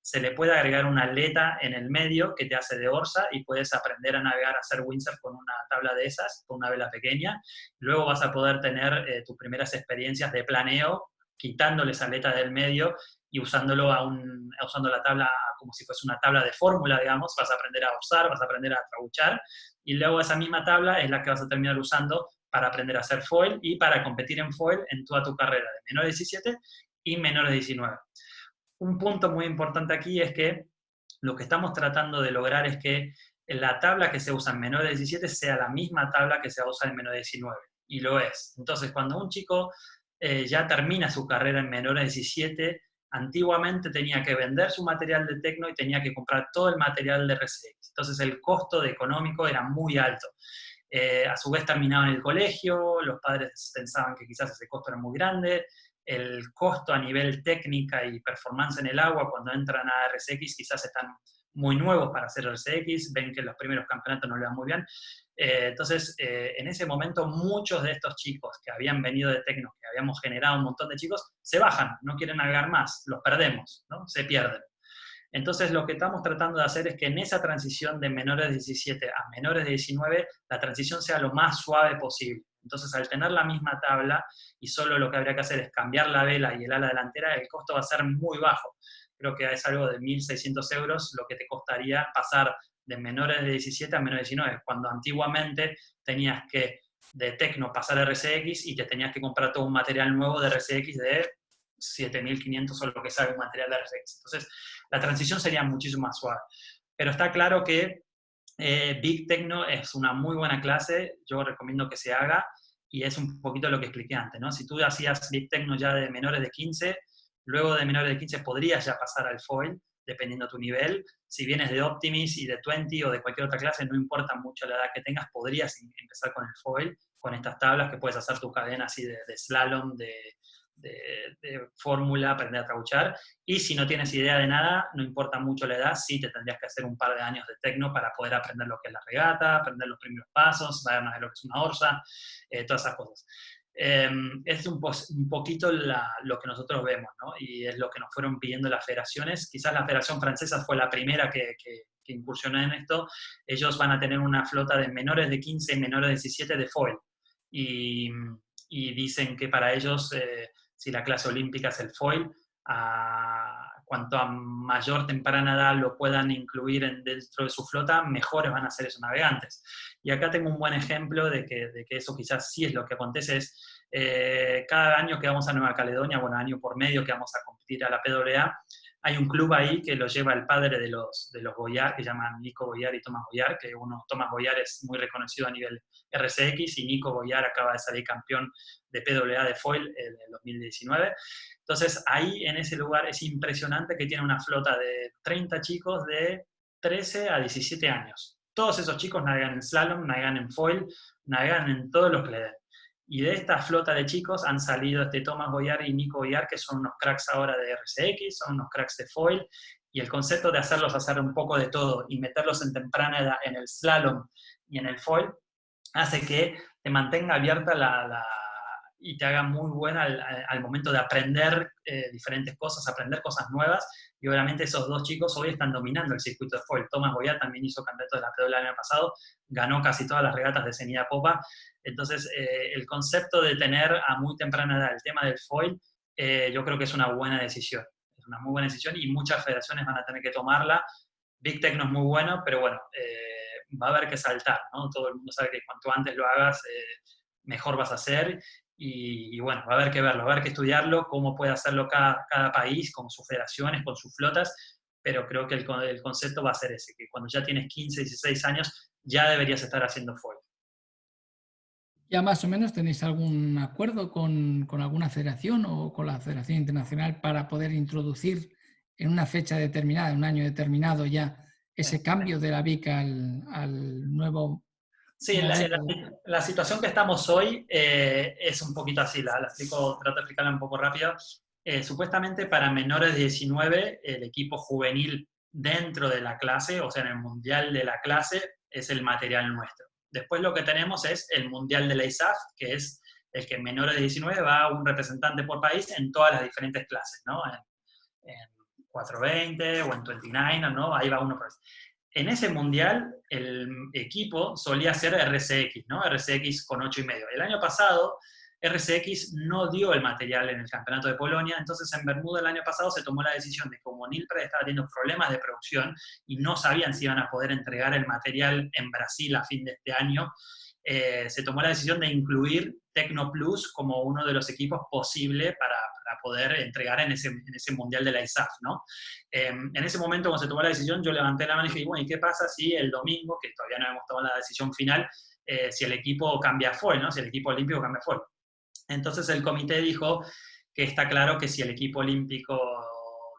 Se le puede agregar una aleta en el medio que te hace de orza y puedes aprender a navegar, a hacer windsurf con una tabla de esas, con una vela pequeña. Luego vas a poder tener tus primeras experiencias de planeo, quitándole esa aleta del medio y usando la tabla como si fuese una tabla de fórmula, digamos. Vas a aprender a orzar, vas a aprender a trabuchar, y luego esa misma tabla es la que vas a terminar usando para aprender a hacer foil y para competir en foil en toda tu carrera de menores de 17 y menores de 19. Un punto muy importante aquí es que lo que estamos tratando de lograr es que la tabla que se usa en menores de 17 sea la misma tabla que se va a usar en menores de 19, y lo es. Entonces, cuando un chico ya termina su carrera en menores de 17, antiguamente tenía que vender su material de tecno y tenía que comprar todo el material de RCX. Entonces, el costo económico era muy alto. A su vez terminaban el colegio, los padres pensaban que quizás ese costo era muy grande, el costo a nivel técnica y performance en el agua cuando entran a RCX quizás están muy nuevos para hacer RCX, ven que los primeros campeonatos no le van muy bien. Entonces, en ese momento muchos de estos chicos que habían venido de Tecno, que habíamos generado un montón de chicos, se bajan, no quieren navegar más, los perdemos, ¿no? Se pierden. Entonces, lo que estamos tratando de hacer es que en esa transición de menores de 17 a menores de 19, la transición sea lo más suave posible. Entonces, al tener la misma tabla y solo lo que habría que hacer es cambiar la vela y el ala delantera, el costo va a ser muy bajo. Creo que es algo de 1.600 euros lo que te costaría pasar de menores de 17 a menores de 19, cuando antiguamente tenías que de Tecno pasar a RCX y te tenías que comprar todo un material nuevo de RCX de 7.500 o lo que sale un material de RCX. Entonces, la transición sería muchísimo más suave. Pero está claro que Big Tecno es una muy buena clase, yo recomiendo que se haga, y es un poquito lo que expliqué antes, ¿no? Si tú hacías Big Tecno ya de menores de 15, luego de menores de 15 podrías ya pasar al foil, dependiendo de tu nivel. Si vienes de Optimis y de 20 o de cualquier otra clase, no importa mucho la edad que tengas, podrías empezar con el foil, con estas tablas que puedes hacer tu cadena así de slalom, de fórmula, aprender a trabuchar. Y si no tienes idea de nada, no importa mucho la edad, sí te tendrías que hacer un par de años de tecno para poder aprender lo que es la regata, aprender los primeros pasos, saber más de lo que es una orza, todas esas cosas. Es un poquito lo que nosotros vemos, ¿no? Y es lo que nos fueron pidiendo las federaciones. Quizás la Federación Francesa fue la primera que incursionó en esto. Ellos van a tener una flota de menores de 15 y menores de 17 de foil. Y dicen que para ellos, si la clase olímpica es el foil, cuanto a mayor temprana edad lo puedan incluir dentro de su flota, mejores van a ser esos navegantes. Y acá tengo un buen ejemplo de que eso quizás sí es lo que acontece. Cada año que vamos a Nueva Caledonia, bueno, año por medio que vamos a competir a la PWA, hay un club ahí que lo lleva el padre de los Goyard, que se llaman Nico Goyard y Tomás Goyard, que Tomás Goyard es muy reconocido a nivel RCX y Nico Goyard acaba de salir campeón de PWA de foil en el 2019. Entonces ahí en ese lugar es impresionante que tiene una flota de 30 chicos de 13 a 17 años. Todos esos chicos navegan en slalom, navegan en foil, navegan en todos los que le den. Y de esta flota de chicos han salido Tomás Goyard y Nico Goyard, que son unos cracks ahora de RCX, son unos cracks de foil, y el concepto de hacerlos hacer un poco de todo y meterlos en temprana edad en el slalom y en el foil, hace que te mantenga abierta y te haga muy buena al momento de aprender diferentes cosas, aprender cosas nuevas, y obviamente esos dos chicos hoy están dominando el circuito de foil. Tomás Goyard también hizo campeonato de la PWA el año pasado, ganó casi todas las regatas de Cenida Popa. Entonces, el concepto de tener a muy temprana edad el tema del foil, yo creo que es una buena decisión. Es una muy buena decisión y muchas federaciones van a tener que tomarla. Big Tech no es muy bueno, pero bueno, va a haber que saltar, ¿no? Todo el mundo sabe que cuanto antes lo hagas, mejor vas a hacer. Y bueno, va a haber que verlo, va a haber que estudiarlo, cómo puede hacerlo cada país, con sus federaciones, con sus flotas, pero creo que el concepto va a ser ese, que cuando ya tienes 15, 16 años, ya deberías estar haciendo foil. ¿Ya más o menos tenéis algún acuerdo con alguna federación o con la Federación Internacional para poder introducir en una fecha determinada, en un año determinado ya, ese cambio de la BIC al nuevo? Sí, la situación que estamos hoy es un poquito así, la explico, trato de explicarla un poco rápido. Supuestamente para menores de 19, el equipo juvenil dentro de la clase, o sea, en el mundial de la clase, es el material nuestro. Después lo que tenemos es el mundial de la ISAF, que es el que en menores de 19 va un representante por país en todas las diferentes clases, ¿no? En 420 o en 29, ¿no? Ahí va uno por país. En ese mundial, el equipo solía ser RCX, ¿no? RCX con 8,5. El año pasado, RCX no dio el material en el Campeonato de Polonia, entonces en Bermuda el año pasado se tomó la decisión de, como Nilpred estaba teniendo problemas de producción y no sabían si iban a poder entregar el material en Brasil a fin de este año, se tomó la decisión de incluir Tecnoplus como uno de los equipos posible para poder entregar en ese mundial de la ISAF, ¿no? En ese momento, cuando se tomó la decisión, yo levanté la mano y dije, bueno, ¿y qué pasa si el domingo, que todavía no hemos tomado la decisión final, si el equipo cambia foil, ¿no? Si el equipo olímpico cambia foil. Entonces el comité dijo que está claro que si el equipo olímpico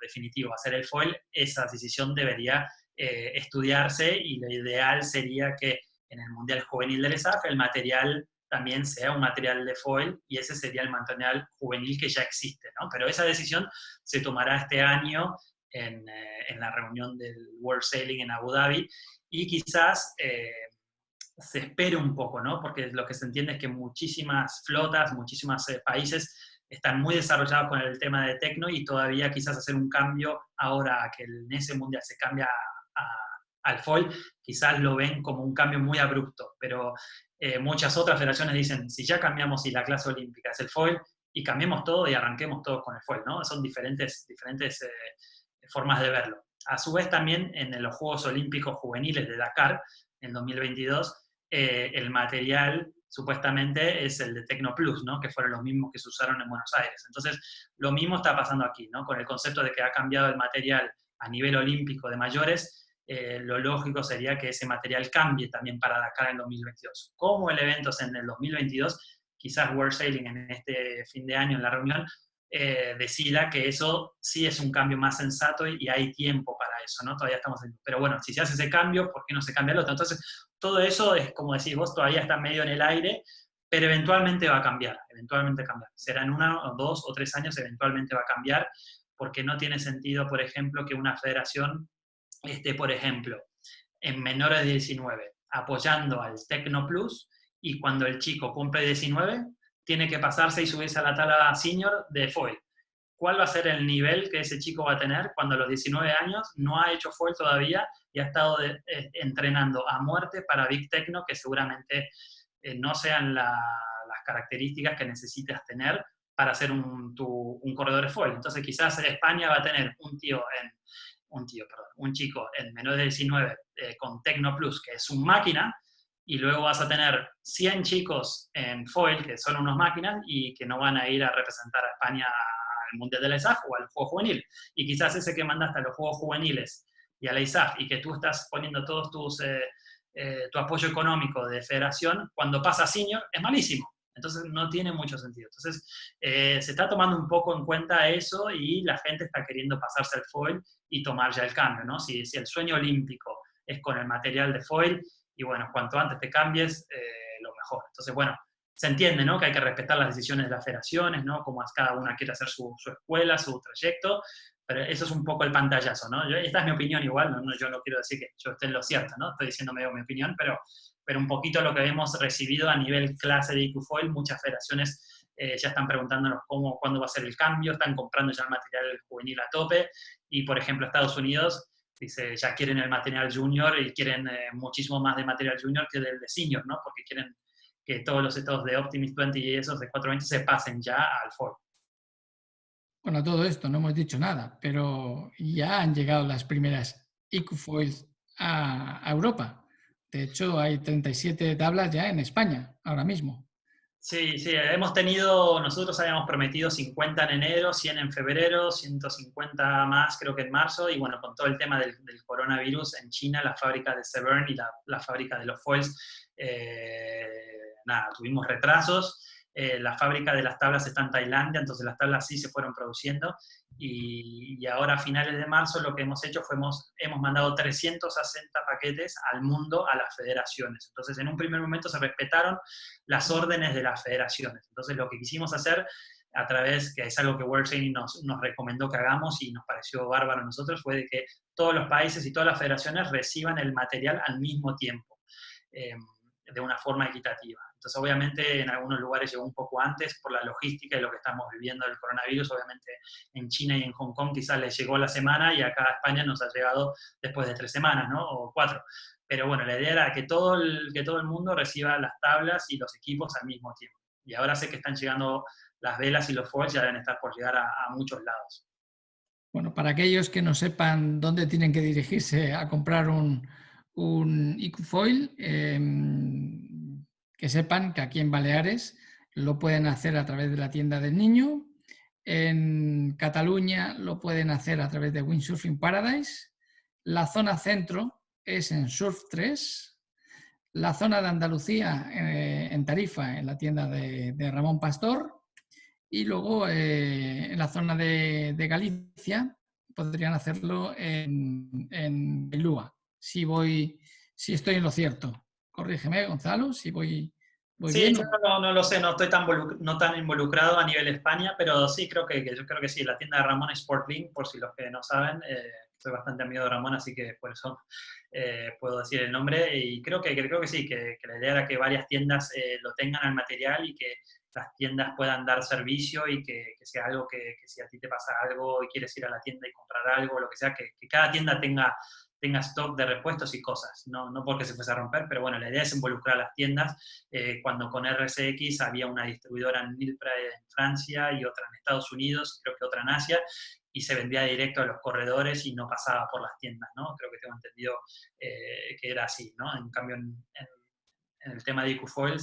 definitivo va a ser el foil, esa decisión debería estudiarse, y lo ideal sería que en el Mundial Juvenil del ESAF el material también sea un material de foil, y ese sería el material juvenil que ya existe, ¿no? Pero esa decisión se tomará este año en la reunión del World Sailing en Abu Dhabi, y quizás se espere un poco, ¿no? Porque lo que se entiende es que muchísimas flotas, muchísimos países están muy desarrollados con el tema de tecno, y todavía quizás hacer un cambio ahora que en ese mundial se cambia al foil, quizás lo ven como un cambio muy abrupto, pero muchas otras federaciones dicen, si ya cambiamos y la clase olímpica es el foil, y cambiemos todo y arranquemos todos con el foil, ¿no? Son diferentes formas de verlo. A su vez también en los Juegos Olímpicos Juveniles de Dakar, en 2022, el material supuestamente es el de Tecnoplus, ¿no? Que fueron los mismos que se usaron en Buenos Aires. Entonces, lo mismo está pasando aquí, ¿no? Con el concepto de que ha cambiado el material a nivel olímpico de mayores, lo lógico sería que ese material cambie también para Dakar en 2022. Como el evento es en el 2022, quizás World Sailing en este fin de año en la reunión decida que eso sí es un cambio más sensato y hay tiempo para eso, ¿no? Todavía estamos en... Pero bueno, si se hace ese cambio, ¿por qué no se cambia el otro? Entonces, todo eso es, como decís vos, todavía está medio en el aire, pero eventualmente va a cambiar, Será en 1 o 2 o 3 años, eventualmente va a cambiar, porque no tiene sentido, por ejemplo, que una federación esté, por ejemplo, en menores de 19, apoyando al Tecnoplus, y cuando el chico cumple 19, tiene que pasarse y subirse a la tabla senior de foil. ¿Cuál va a ser el nivel que ese chico va a tener cuando a los 19 años no ha hecho foil todavía y ha estado entrenando a muerte para Big Tecno, que seguramente no sean las características que necesitas tener para ser un corredor de foil? Entonces quizás España va a tener un chico en menor de 19 con Tecnoplus, que es un máquina, y luego vas a tener 100 chicos en foil, que son unos máquinas, y que no van a ir a representar a España al al Mundial de la ISAF o al Juego Juvenil. Y quizás ese que mandaste a los Juegos Juveniles y a la ISAF y que tú estás poniendo todos tu apoyo económico de federación, cuando pasa a senior es malísimo. Entonces no tiene mucho sentido. Entonces se está tomando un poco en cuenta eso y la gente está queriendo pasarse al foil y tomar ya el cambio, ¿no? Si el sueño olímpico es con el material de foil, y bueno, cuanto antes te cambies, lo mejor. Entonces, bueno, se entiende, ¿no? Que hay que respetar las decisiones de las federaciones, ¿no? Como cada una quiere hacer su escuela, su trayecto, pero eso es un poco el pantallazo, ¿no? Esta es mi opinión igual, ¿no? Yo no quiero decir que yo esté en lo cierto, ¿no? Estoy diciendo medio mi opinión, pero un poquito lo que hemos recibido a nivel clase de IQ Foil, muchas federaciones ya están preguntándonos cuándo va a ser el cambio, están comprando ya el material juvenil a tope, y por ejemplo Estados Unidos dice, ya quieren el material junior y quieren muchísimo más de material junior que del de senior, ¿no? Porque quieren que todos los estados de Optimist 20 y esos de 420 se pasen ya al foil. Bueno, todo esto no hemos dicho nada, pero ya han llegado las primeras IQ Foils a Europa. De hecho, hay 37 tablas ya en España, ahora mismo. Sí, nosotros habíamos prometido 50 en enero, 100 en febrero, 150 más creo que en marzo, y bueno, con todo el tema del coronavirus en China, la fábrica de Severn y la fábrica de los foils, tuvimos retrasos. La fábrica de las tablas está en Tailandia, entonces las tablas sí se fueron produciendo, y ahora a finales de marzo lo que hemos hecho hemos mandado 360 paquetes al mundo a las federaciones. Entonces en un primer momento se respetaron las órdenes de las federaciones. Entonces lo que quisimos hacer a través, que es algo que World Sailing nos recomendó que hagamos y nos pareció bárbaro a nosotros, fue de que todos los países y todas las federaciones reciban el material al mismo tiempo, de una forma equitativa. Entonces, obviamente, en algunos lugares llegó un poco antes por la logística y lo que estamos viviendo del coronavirus. Obviamente, en China y en Hong Kong quizás les llegó la semana, y acá a España nos ha llegado después de 3 semanas, ¿no? O 4. Pero bueno, la idea era que todo el mundo reciba las tablas y los equipos al mismo tiempo. Y ahora sé que están llegando las velas y los foils, ya deben estar por llegar a muchos lados. Bueno, para aquellos que no sepan dónde tienen que dirigirse a comprar un IQ Foil, que sepan que aquí en Baleares lo pueden hacer a través de la tienda del niño. En Cataluña lo pueden hacer a través de Windsurfing Paradise. La zona centro es en Surf 3. La zona de Andalucía en Tarifa, en la tienda de Ramón Pastor. Y luego en la zona de Galicia podrían hacerlo en Lúa. Si estoy en lo cierto. Corrígeme, Gonzalo, si voy Sí, bien. yo no lo sé, no estoy no tan involucrado a nivel España, pero sí, yo creo que sí, la tienda de Ramón es Sportlink, por si los que no saben, soy bastante amigo de Ramón, así que por eso puedo decir el nombre, y creo que sí, que la idea era que varias tiendas lo tengan al material y que las tiendas puedan dar servicio, y que sea algo que si a ti te pasa algo y quieres ir a la tienda y comprar algo, lo que sea, que cada tienda tenga stock de repuestos y cosas, no porque se fuese a romper, pero bueno, la idea es involucrar a las tiendas. Cuando con RCX había una distribuidora en Milpra en Francia y otra en Estados Unidos, creo que otra en Asia, y se vendía directo a los corredores y no pasaba por las tiendas, ¿no? Creo que tengo entendido que era así, ¿no? En cambio, en el tema de IQ Foil,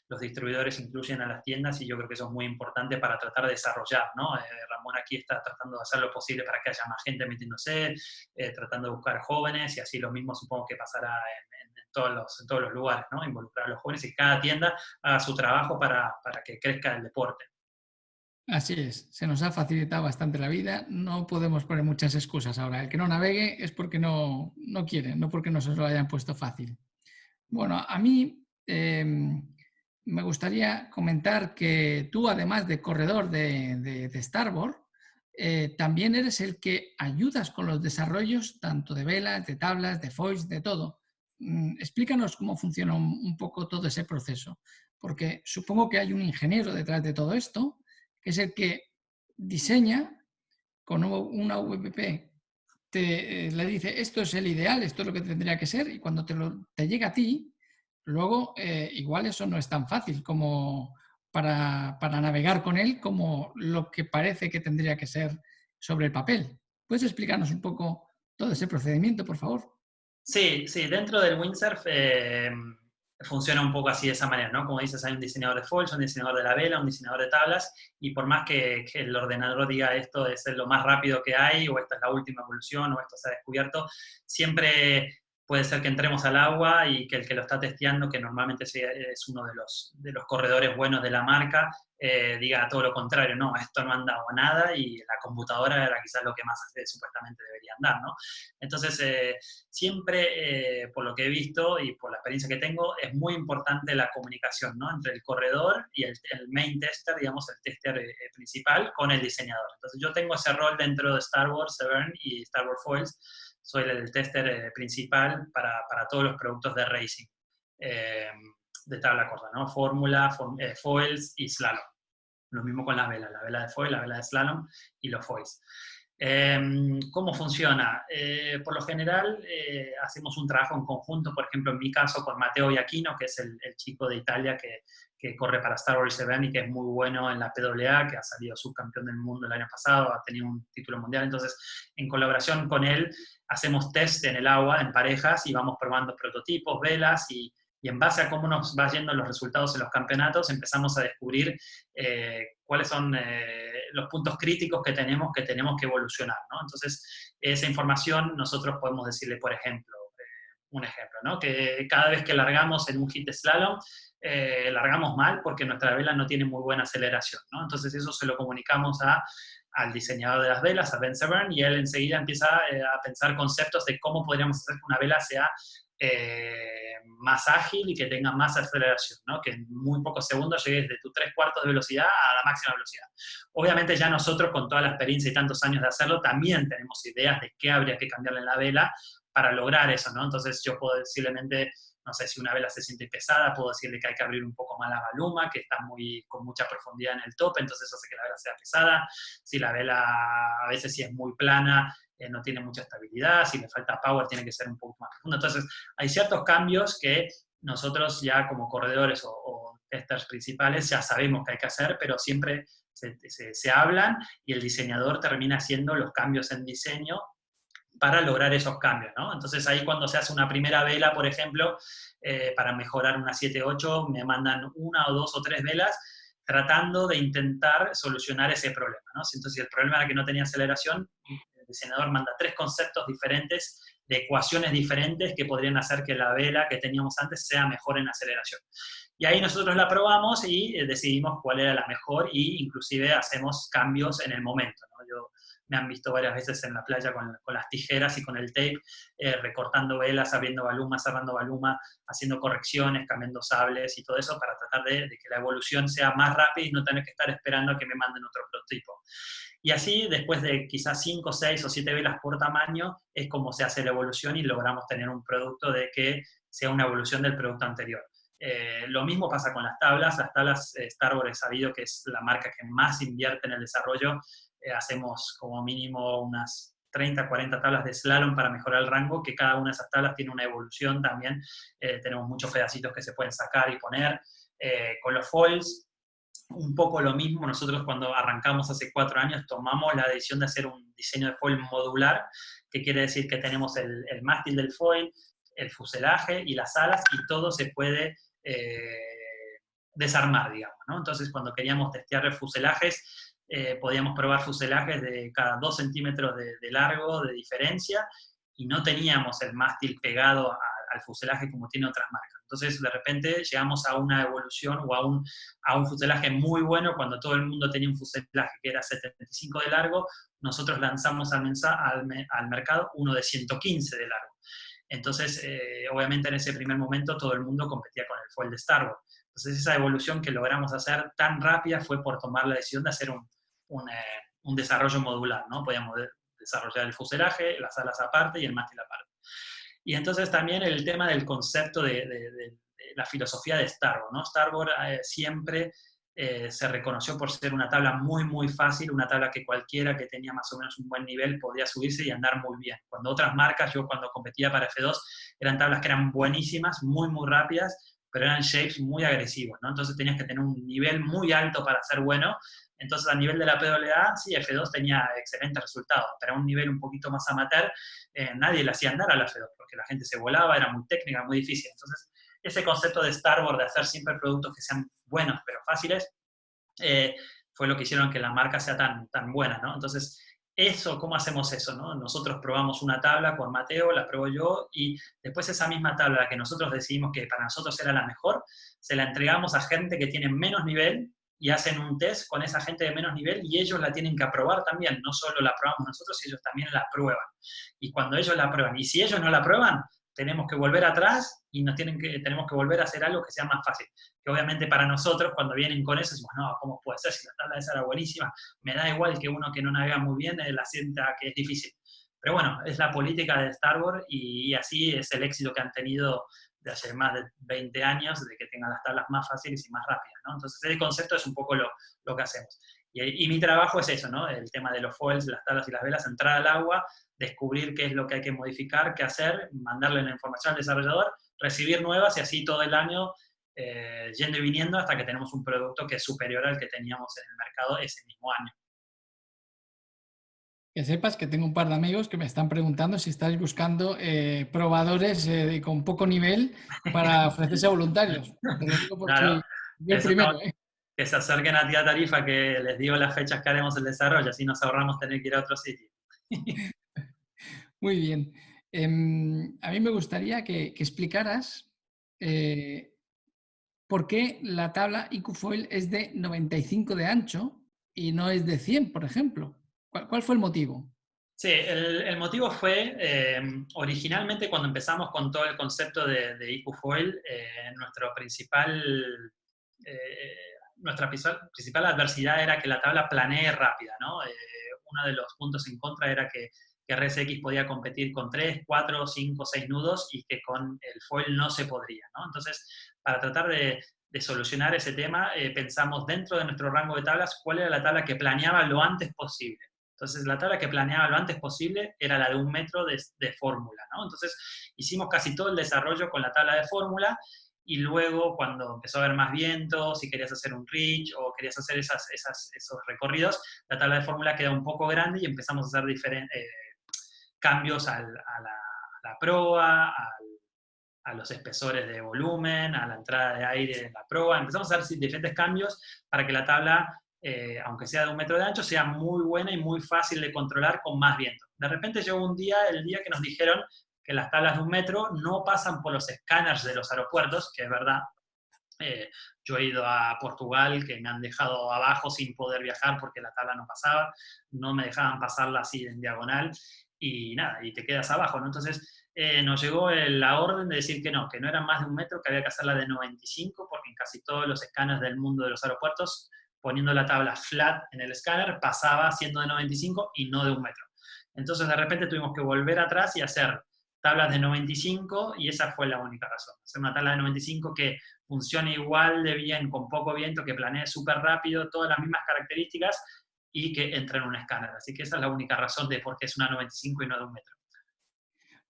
los distribuidores incluyen a las tiendas, y yo creo que eso es muy importante para tratar de desarrollar, ¿no? Ramón aquí está tratando de hacer lo posible para que haya más gente metiéndose, tratando de buscar jóvenes, y así lo mismo supongo que pasará en todos los lugares, ¿no? Involucrar a los jóvenes y que cada tienda haga su trabajo para que crezca el deporte. Así es, se nos ha facilitado bastante la vida, no podemos poner muchas excusas ahora. El que no navegue es porque no quiere, no porque no se lo hayan puesto fácil. Bueno, a mí me gustaría comentar que tú, además de corredor de Starboard, también eres el que ayudas con los desarrollos tanto de velas, de tablas, de foils, de todo. Explícanos cómo funciona un poco todo ese proceso, porque supongo que hay un ingeniero detrás de todo esto, que es el que diseña con una VPP, le dice esto es el ideal, esto es lo que tendría que ser, y cuando te llega a ti, luego igual eso no es tan fácil como para navegar con él como lo que parece que tendría que ser sobre el papel. ¿Puedes explicarnos un poco todo ese procedimiento, por favor? Sí, dentro del windsurf funciona un poco así de esa manera, ¿no? Como dices, hay un diseñador de foils, un diseñador de la vela, un diseñador de tablas, y por más que el ordenador diga esto es lo más rápido que hay, o esta es la última evolución, o esto se ha descubierto, siempre puede ser que entremos al agua y que el que lo está testeando, que normalmente es uno de los corredores buenos de la marca, diga todo lo contrario, no, esto no ha andado nada y la computadora era quizás lo que más supuestamente debería andar, ¿no? Entonces, siempre, por lo que he visto y por la experiencia que tengo, es muy importante la comunicación, ¿no? Entre el corredor y el main tester, digamos, el tester principal, con el diseñador. Entonces, yo tengo ese rol dentro de Star Wars Severn y Star Wars Foils. Soy el tester principal para todos los productos de racing, de tabla corta, ¿no? Fórmula, foils y slalom. Lo mismo con las velas, la vela de foil, la vela de slalom y los foils. ¿Cómo funciona? Por lo general, hacemos un trabajo en conjunto, por ejemplo, en mi caso, con Matteo Iachino, que es el chico de Italia que corre para Star Wars Event y que es muy bueno en la PWA, que ha salido subcampeón del mundo el año pasado, ha tenido un título mundial. Entonces, en colaboración con él, hacemos test en el agua, en parejas, y vamos probando prototipos, velas, y en base a cómo nos va yendo los resultados en los campeonatos, empezamos a descubrir cuáles son los puntos críticos que tenemos que evolucionar, ¿no? Entonces, esa información nosotros podemos decirle, por ejemplo, un ejemplo, ¿no? Que cada vez que largamos en un hit de slalom, largamos mal porque nuestra vela no tiene muy buena aceleración, ¿no? Entonces, eso se lo comunicamos al diseñador de las velas, a Ben Severn, y él enseguida empieza a pensar conceptos de cómo podríamos hacer que una vela sea más ágil y que tenga más aceleración, ¿no? Que en muy pocos segundos llegues de tu 3/4 de velocidad a la máxima velocidad. Obviamente ya nosotros, con toda la experiencia y tantos años de hacerlo, también tenemos ideas de qué habría que cambiarle en la vela para lograr eso, ¿no? Entonces yo puedo posiblemente, no sé, si una vela se siente pesada, puedo decirle que hay que abrir un poco más la baluma, que está con mucha profundidad en el top, entonces eso hace que la vela sea pesada. Si la vela a veces si es muy plana, no tiene mucha estabilidad, si le falta power tiene que ser un poco más profundo. Entonces hay ciertos cambios que nosotros ya como corredores o testers principales ya sabemos que hay que hacer, pero siempre se hablan y el diseñador termina haciendo los cambios en diseño para lograr esos cambios, ¿no? Entonces ahí cuando se hace una primera vela, por ejemplo, para mejorar una 7-8, me mandan una o dos o tres velas tratando de intentar solucionar ese problema, ¿no? Entonces, si el problema era que no tenía aceleración, el diseñador manda 3 conceptos diferentes de ecuaciones diferentes que podrían hacer que la vela que teníamos antes sea mejor en aceleración. Y ahí nosotros la probamos y decidimos cuál era la mejor, y inclusive hacemos cambios en el momento, ¿no? Me han visto varias veces en la playa con las tijeras y con el tape, recortando velas, abriendo baluma, cerrando baluma, haciendo correcciones, cambiando sables y todo eso para tratar de que la evolución sea más rápida y no tener que estar esperando a que me manden otro prototipo. Y así, después de quizás 5, 6 o 7 velas por tamaño, es como se hace la evolución y logramos tener un producto de que sea una evolución del producto anterior. Lo mismo pasa con las tablas. Las tablas, Star Wars es sabido que es la marca que más invierte en el desarrollo. Hacemos como mínimo unas 30, 40 tablas de slalom para mejorar el rango, que cada una de esas tablas tiene una evolución también. Tenemos muchos pedacitos que se pueden sacar y poner. Con los foils, un poco lo mismo. Nosotros cuando arrancamos hace 4 años tomamos la decisión de hacer un diseño de foil modular, que quiere decir que tenemos el mástil del foil, el fuselaje y las alas, y todo se puede desarmar, digamos, ¿no? Entonces, cuando queríamos testear fuselajes, podíamos probar fuselajes de cada 2 centímetros de largo de diferencia, y no teníamos el mástil pegado al fuselaje como tiene otras marcas. Entonces, de repente, llegamos a una evolución o a un fuselaje muy bueno. Cuando todo el mundo tenía un fuselaje que era 75 de largo, nosotros lanzamos al mercado uno de 115 de largo. Entonces, obviamente en ese primer momento todo el mundo competía con el foil de Star Wars. Entonces, esa evolución que logramos hacer tan rápida fue por tomar la decisión de hacer un desarrollo modular, ¿no? Podíamos desarrollar el fuselaje, las alas aparte y el mástil aparte. Y entonces también el tema del concepto de la filosofía de Star Wars, ¿no? Star Wars siempre se reconoció por ser una tabla muy, muy fácil, una tabla que cualquiera que tenía más o menos un buen nivel podía subirse y andar muy bien. Cuando otras marcas, yo cuando competía para F2, eran tablas que eran buenísimas, muy, muy rápidas, pero eran shapes muy agresivos, ¿no? Entonces tenías que tener un nivel muy alto para ser bueno. Entonces, a nivel de la PWA, sí, F2 tenía excelentes resultados, pero a un nivel un poquito más amateur, nadie le hacía andar a la F2, porque la gente se volaba, era muy técnica, muy difícil. Entonces, ese concepto de Starboard, de hacer siempre productos que sean buenos pero fáciles, fue lo que hicieron que la marca sea tan buena, ¿no? Entonces, ¿cómo hacemos eso, no? Nosotros probamos una tabla con Mateo, la probó yo, y después esa misma tabla que nosotros decidimos que para nosotros era la mejor, se la entregamos a gente que tiene menos nivel, y hacen un test con esa gente de menos nivel, y ellos la tienen que aprobar también, no solo la aprobamos nosotros, ellos también la aprueban. Y cuando ellos la aprueban, y si ellos no la aprueban, tenemos que volver atrás y tenemos que volver a hacer algo que sea más fácil. Que obviamente para nosotros, cuando vienen con eso, decimos, no, ¿cómo puede ser? Si la tabla esa era buenísima, me da igual que uno que no navega muy bien la sienta que es difícil. Pero bueno, es la política de Starboard, y así es el éxito que han tenido de hace más de 20 años, de que tengan las tablas más fáciles y más rápidas, ¿no? Entonces, ese concepto es un poco lo que hacemos. Y mi trabajo es eso, ¿no? El tema de los foils, las tablas y las velas, entrar al agua, descubrir qué es lo que hay que modificar, qué hacer, mandarle la información al desarrollador, recibir nuevas, y así todo el año yendo y viniendo hasta que tenemos un producto que es superior al que teníamos en el mercado ese mismo año. Que sepas que tengo un par de amigos que me están preguntando si estáis buscando probadores con poco nivel para ofrecerse a voluntarios. Te lo digo porque Claro, yo el primero, ¿eh? Que se acerquen a Tía Tarifa, que les digo las fechas que haremos el desarrollo, así nos ahorramos tener que ir a otro sitio. Muy bien. A mí me gustaría que explicaras por qué la tabla IQ-Foil es de 95 de ancho y no es de 100, por ejemplo. ¿Cuál fue el motivo? Sí, el motivo fue, originalmente cuando empezamos con todo el concepto de IQ-Foil, nuestra principal adversidad era que la tabla planee rápida, ¿no? Uno de los puntos en contra era que RSX podía competir con 3, 4, 5, 6 nudos, y que con el foil no se podría, ¿no? Entonces, para tratar de solucionar ese tema, pensamos dentro de nuestro rango de tablas cuál era la tabla que planeaba lo antes posible. Entonces, la tabla que planeaba lo antes posible era la de 1 metro de fórmula, ¿no? Entonces, hicimos casi todo el desarrollo con la tabla de fórmula, y luego, cuando empezó a haber más viento, si querías hacer un reach o querías hacer esos recorridos, la tabla de fórmula queda un poco grande, y empezamos a hacer cambios a la proa, a los espesores de volumen, a la entrada de aire en la proa. Empezamos a hacer diferentes cambios para que la tabla, aunque sea de 1 metro de ancho, sea muy buena y muy fácil de controlar con más viento. De repente llegó el día que nos dijeron que las tablas de 1 metro no pasan por los escáneres de los aeropuertos, que es verdad. Yo he ido a Portugal, que me han dejado abajo sin poder viajar porque la tabla no pasaba, no me dejaban pasarla así en diagonal, y nada, y te quedas abajo, ¿no? Entonces nos llegó la orden de decir que no era más de 1 metro, que había que hacerla de 95, porque en casi todos los escáneres del mundo de los aeropuertos, poniendo la tabla flat en el escáner, pasaba siendo de 95 y no de 1 metro. Entonces de repente tuvimos que volver atrás y hacer tablas de 95, y esa fue la única razón. Hacer una tabla de 95 que funcione igual de bien, con poco viento, que planee súper rápido, todas las mismas características, y que entre en un escáner. Así que esa es la única razón de por qué es una 95 y no de 1 metro.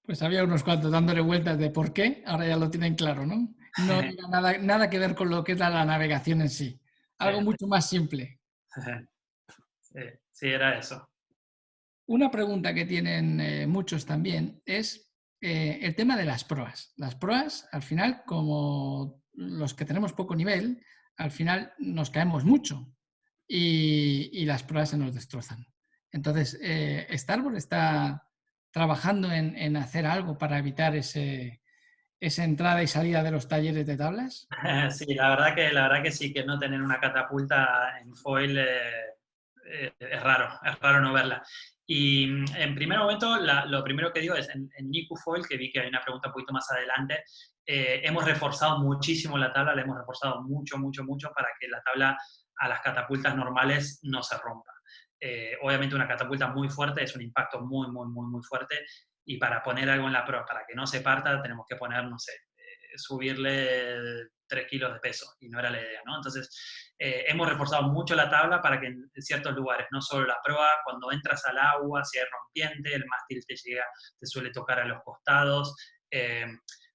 Pues había unos cuantos dándole vueltas de por qué, ahora ya lo tienen claro, ¿no? No tiene nada que ver con lo que es la navegación en sí. Algo mucho más simple. Sí, era eso. Una pregunta que tienen muchos también es el tema de las proas. Las proas, al final, como los que tenemos poco nivel, al final nos caemos mucho y las proas se nos destrozan. Entonces, Starboard está trabajando en hacer algo para evitar esa entrada y salida de los talleres de tablas. Sí, la verdad que sí, que no tener una catapulta en foil es raro no verla. Y en primer momento, lo primero que digo es, en Niku Foil, que vi que hay una pregunta un poquito más adelante, hemos reforzado muchísimo la tabla, la hemos reforzado mucho para que la tabla a las catapultas normales no se rompa. Obviamente una catapulta muy fuerte es un impacto muy fuerte, y para poner algo en la proa, para que no se parta, tenemos que poner, no sé, subirle 3 kilos de peso, y no era la idea, ¿no? Entonces, hemos reforzado mucho la tabla para que en ciertos lugares, no solo la proa, cuando entras al agua, si hay rompiente, el mástil te suele tocar a los costados,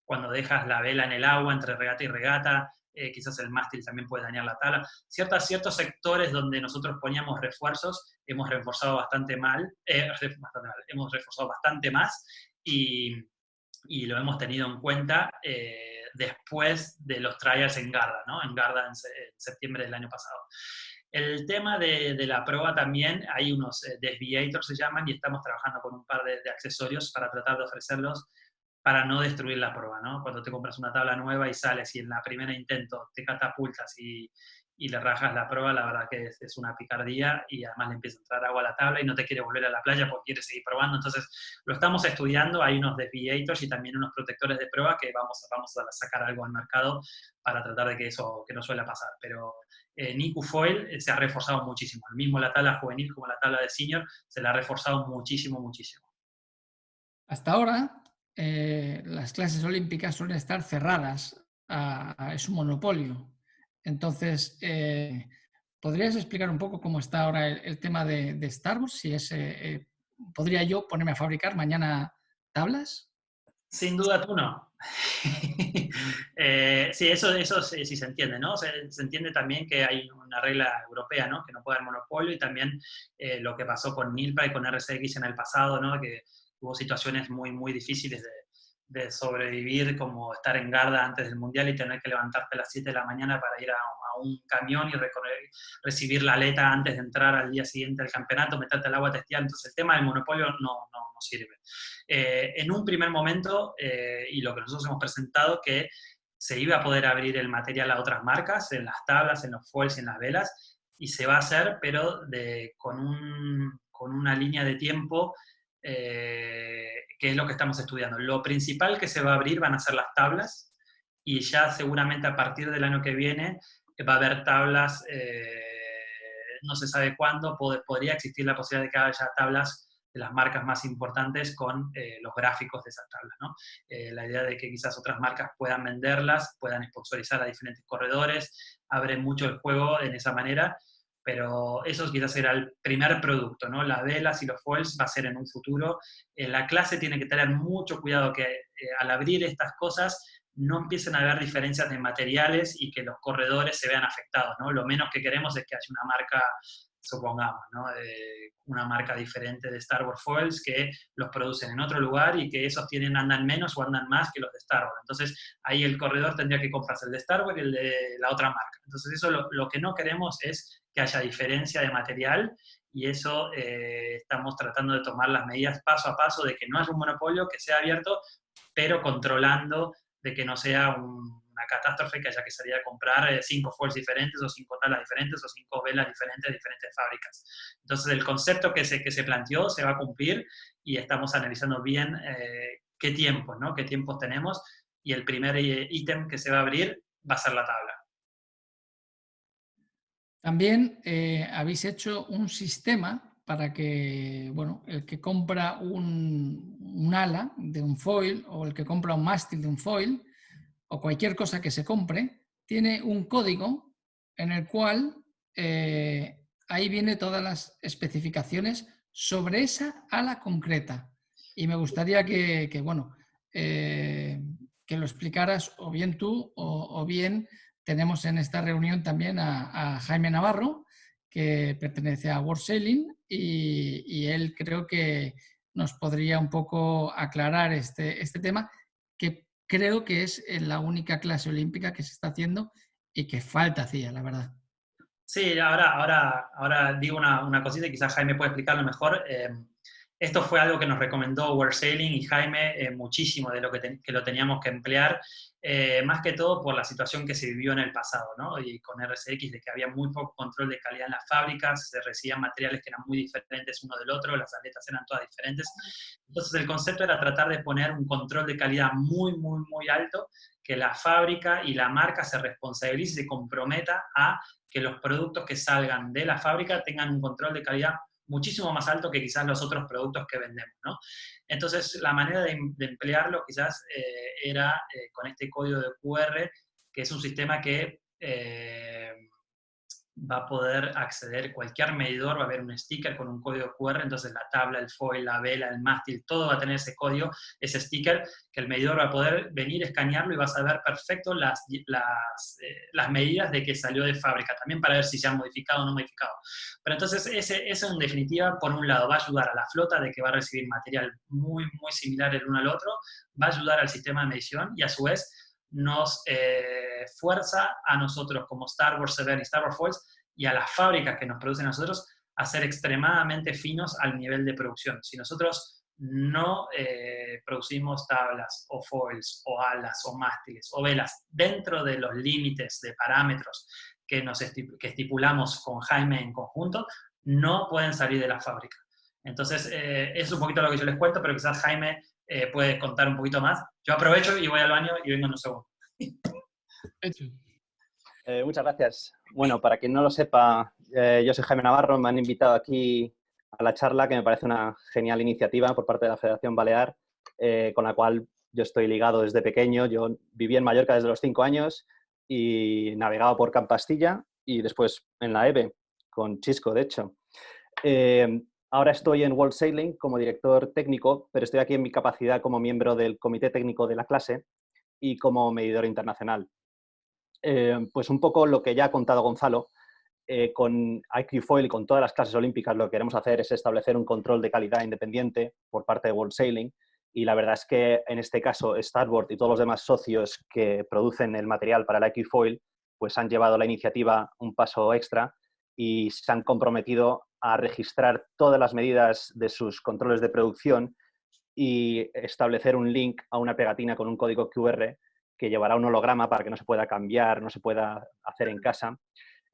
cuando dejas la vela en el agua, entre regata y regata, quizás el mástil también puede dañar la tabla. Ciertos sectores donde nosotros poníamos refuerzos, hemos reforzado bastante hemos reforzado bastante más, y lo hemos tenido en cuenta después de los trials en Garda, ¿no? En Garda en septiembre del año pasado. El tema de la proa también, hay unos desviators se llaman, y estamos trabajando con un par de accesorios para tratar de ofrecerlos para no destruir la proa, ¿no? Cuando te compras una tabla nueva y sales y en la primera intento te catapultas y le rajas la proa, la verdad que es una picardía, y además le empieza a entrar agua a la tabla y no te quiere volver a la playa porque quiere seguir probando. Entonces lo estamos estudiando, hay unos desviators y también unos protectores de proa que vamos a sacar algo al mercado para tratar de que eso que no suele pasar. Pero Niku Foil se ha reforzado muchísimo, el mismo la tabla juvenil como la tabla de senior se la ha reforzado muchísimo, muchísimo. Hasta ahora, las clases olímpicas suelen estar cerradas, es un monopolio. Entonces, ¿podrías explicar un poco cómo está ahora el tema de Star Wars? Si ¿podría yo ponerme a fabricar mañana tablas? Sin duda tú no. Sí, eso sí se entiende, ¿no? Se entiende también que hay una regla europea, ¿no? Que no puede haber monopolio, y también lo que pasó con Milpa y con RCX en el pasado, ¿no? Que hubo situaciones muy, muy difíciles de sobrevivir, como estar en Garda antes del Mundial y tener que levantarte a las 7 de la mañana para ir a un camión y recibir la aleta antes de entrar al día siguiente al campeonato, meterte al agua testial. Entonces el tema del monopolio no sirve. En un primer momento, y lo que nosotros hemos presentado, que se iba a poder abrir el material a otras marcas, en las tablas, en los foils, en las velas, y se va a hacer, pero con una línea de tiempo que es lo que estamos estudiando. Lo principal que se va a abrir van a ser las tablas, y ya seguramente a partir del año que viene va a haber tablas, no se sabe cuándo, podría existir la posibilidad de que haya tablas de las marcas más importantes con los gráficos de esas tablas, ¿no? La idea de que quizás otras marcas puedan venderlas, puedan sponsorizar a diferentes corredores, abre mucho el juego en esa manera, pero eso quizás será el primer producto, ¿no? Las velas y los foils va a ser en un futuro. La clase tiene que tener mucho cuidado que al abrir estas cosas no empiecen a haber diferencias de materiales y que los corredores se vean afectados, ¿no? Lo menos que queremos es que haya una marca, supongamos, ¿no? Una marca diferente de Star Wars Foils que los producen en otro lugar y que esos andan menos o andan más que los de Star Wars. Entonces ahí el corredor tendría que comprarse el de Star Wars y el de la otra marca. Entonces eso lo que no queremos es que haya diferencia de material, y eso estamos tratando de tomar las medidas paso a paso de que no haya un monopolio, que sea abierto, pero controlando de que no sea una catástrofe que haya que salir a comprar 5 foils diferentes o 5 tablas diferentes o 5 velas diferentes de diferentes fábricas. Entonces el concepto que se planteó se va a cumplir, y estamos analizando bien qué tiempos, ¿no? Qué tiempos tenemos, y el primer ítem que se va a abrir va a ser la tabla. También habéis hecho un sistema para que, bueno, el que compra un ala de un foil, o el que compra un mástil de un foil, o cualquier cosa que se compre, tiene un código en el cual ahí viene todas las especificaciones sobre esa ala concreta. Y me gustaría que lo explicaras o bien tú o bien tenemos en esta reunión también a Jaime Navarro, que pertenece a World Sailing, y él creo que nos podría un poco aclarar este tema, que creo que es la única clase olímpica que se está haciendo y que falta hacía, la verdad. Sí, ahora digo una cosita y quizás Jaime puede explicarlo mejor. Esto fue algo que nos recomendó World Sailing y Jaime muchísimo de lo que lo teníamos que emplear, más que todo por la situación que se vivió en el pasado, ¿no? Y con RCX, de que había muy poco control de calidad en las fábricas, se recibían materiales que eran muy diferentes uno del otro, las aletas eran todas diferentes. Entonces el concepto era tratar de poner un control de calidad muy, muy, muy alto, que la fábrica y la marca se responsabilice y se comprometa a que los productos que salgan de la fábrica tengan un control de calidad muchísimo más alto que quizás los otros productos que vendemos, ¿no? Entonces, la manera de emplearlo quizás era con este código de QR, que es un sistema que va a poder acceder cualquier medidor, va a haber un sticker con un código QR, entonces la tabla, el foil, la vela, el mástil, todo va a tener ese código, ese sticker, que el medidor va a poder venir, escanearlo y va a saber perfecto las medidas de que salió de fábrica, también para ver si se han modificado o no modificado. Pero entonces eso en definitiva, por un lado, va a ayudar a la flota de que va a recibir material muy, muy similar el uno al otro, va a ayudar al sistema de medición y a su vez nos fuerza a nosotros como Starboard Severn y Starboard Foils y a las fábricas que nos producen a nosotros a ser extremadamente finos al nivel de producción. Si nosotros no producimos tablas o foils o alas o mástiles o velas dentro de los límites de parámetros que estipulamos con Jaime en conjunto, no pueden salir de la fábrica. Entonces, es un poquito lo que yo les cuento, pero quizás Jaime puede contar un poquito más. Yo aprovecho y voy al baño y vengo en un segundo. Hecho. Muchas gracias. Bueno, para quien no lo sepa, yo soy Jaime Navarro, me han invitado aquí a la charla, que me parece una genial iniciativa por parte de la Federación Balear, con la cual yo estoy ligado desde pequeño. Yo viví en Mallorca desde los 5 años y navegaba por Campastilla y después en la EVE, con Chisco, de hecho. Ahora estoy en World Sailing como director técnico, pero estoy aquí en mi capacidad como miembro del comité técnico de la clase y como medidor internacional. Pues un poco lo que ya ha contado Gonzalo, con IQ Foil y con todas las clases olímpicas lo que queremos hacer es establecer un control de calidad independiente por parte de World Sailing, y la verdad es que en este caso Starboard y todos los demás socios que producen el material para el IQ Foil pues han llevado la iniciativa un paso extra y se han comprometido a registrar todas las medidas de sus controles de producción y establecer un link a una pegatina con un código QR que llevará un holograma para que no se pueda cambiar, no se pueda hacer en casa,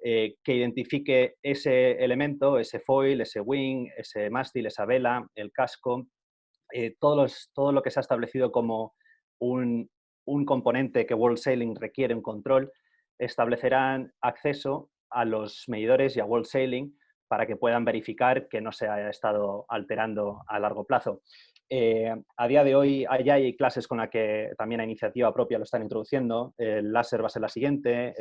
que identifique ese elemento, ese foil, ese wing, ese mástil, esa vela, el casco, todo lo que se ha establecido como un componente que World Sailing requiere un control, establecerán acceso a los medidores y a World Sailing para que puedan verificar que no se haya estado alterando a largo plazo. A día de hoy ya hay clases con las que también a iniciativa propia lo están introduciendo. El láser va a ser la siguiente,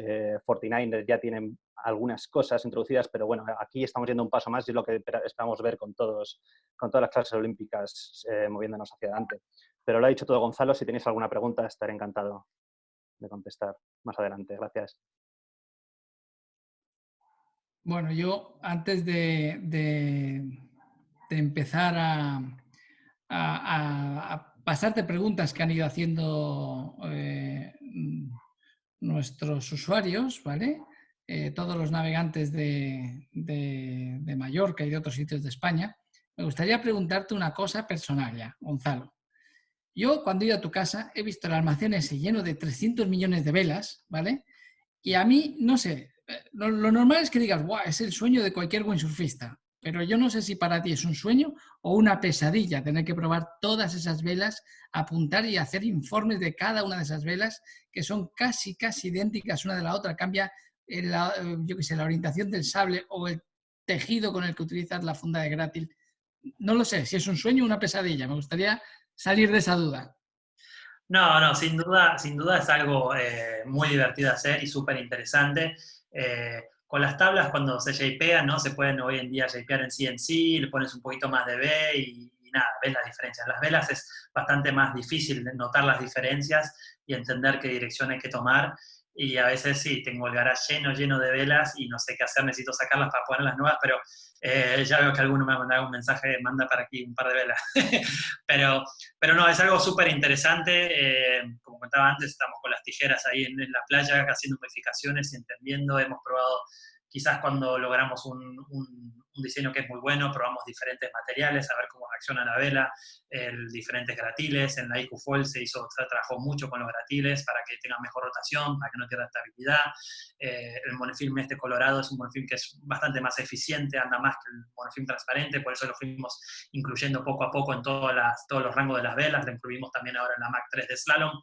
49ers ya tienen algunas cosas introducidas, pero bueno, aquí estamos yendo un paso más y es lo que esperamos ver con todas las clases olímpicas moviéndonos hacia adelante. Pero lo ha dicho todo Gonzalo, si tenéis alguna pregunta estaré encantado de contestar más adelante. Gracias. Bueno, yo antes de empezar a pasarte preguntas que han ido haciendo nuestros usuarios, ¿vale? Todos los navegantes de Mallorca y de otros sitios de España, me gustaría preguntarte una cosa personal ya, Gonzalo. Yo cuando he ido a tu casa he visto el almacén ese lleno de 300 millones de velas, ¿vale? Y a mí, no sé, lo normal es que digas, ¡guau! Es el sueño de cualquier windsurfista. Pero yo no sé si para ti es un sueño o una pesadilla tener que probar todas esas velas, apuntar y hacer informes de cada una de esas velas, que son casi idénticas una de la otra. Cambia yo qué sé, la orientación del sable o el tejido con el que utilizas la funda de grátil. No lo sé si es un sueño o una pesadilla. Me gustaría salir de esa duda. No, sin duda es algo muy divertido de hacer y súper interesante. Con las tablas, cuando se shapean, ¿no? Se pueden hoy en día shapear en CNC, le pones un poquito más de B y nada, ves las diferencias. Las velas es bastante más difícil notar las diferencias y entender qué dirección hay que tomar. Y a veces sí, tengo el garage lleno de velas y no sé qué hacer, necesito sacarlas para poner las nuevas, pero ya veo que alguno me ha mandado un mensaje, manda para aquí un par de velas. pero no, es algo súper interesante. Como contaba antes, estamos con las tijeras ahí en la playa haciendo modificaciones y entendiendo. Hemos probado, quizás cuando logramos un diseño que es muy bueno, probamos diferentes materiales, a ver cómo reacciona la vela, diferentes gratiles. En la IQ Foil se trabajó mucho con los gratiles para que tenga mejor rotación, para que no pierda estabilidad. El monofilm este colorado es un monofilm que es bastante más eficiente, anda más que el monofilm transparente, por eso lo fuimos incluyendo poco a poco en todos los rangos de las velas. Lo incluimos también ahora en la Mac 3 de Slalom,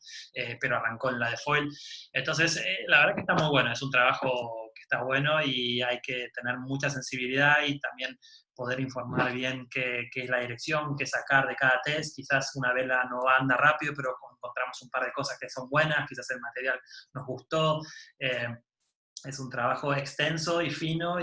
pero arrancó en la de Foil. Entonces, la verdad que está muy bueno, es un trabajo que está bueno y hay que tener mucha sensibilidad y también poder informar bien qué es la dirección, qué sacar de cada test. Quizás una vela no anda rápido, pero encontramos un par de cosas que son buenas, quizás el material nos gustó. Es un trabajo extenso y fino,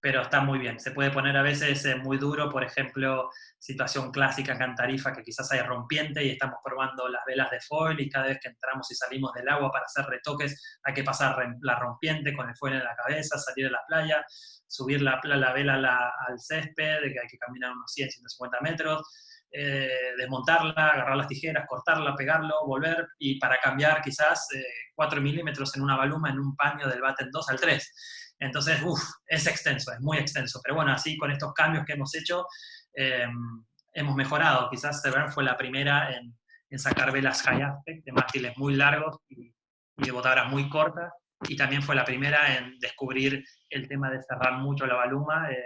pero está muy bien. Se puede poner a veces muy duro, por ejemplo, situación clásica acá en Tarifa, que quizás hay rompiente y estamos probando las velas de foil y cada vez que entramos y salimos del agua para hacer retoques hay que pasar la rompiente con el foil en la cabeza, salir de la playa, subir la vela al césped, de que hay que caminar unos 100, 150 metros. desmontarla, agarrar las tijeras, cortarla, pegarlo, volver, y para cambiar quizás 4 milímetros en una baluma en un paño del batten 2 al 3. Entonces, es extenso, es muy extenso. Pero bueno, así con estos cambios que hemos hecho, hemos mejorado. Quizás Severn fue la primera en sacar velas high aspect, de mástiles muy largos y de botadoras muy cortas. Y también fue la primera en descubrir el tema de cerrar mucho la baluma, de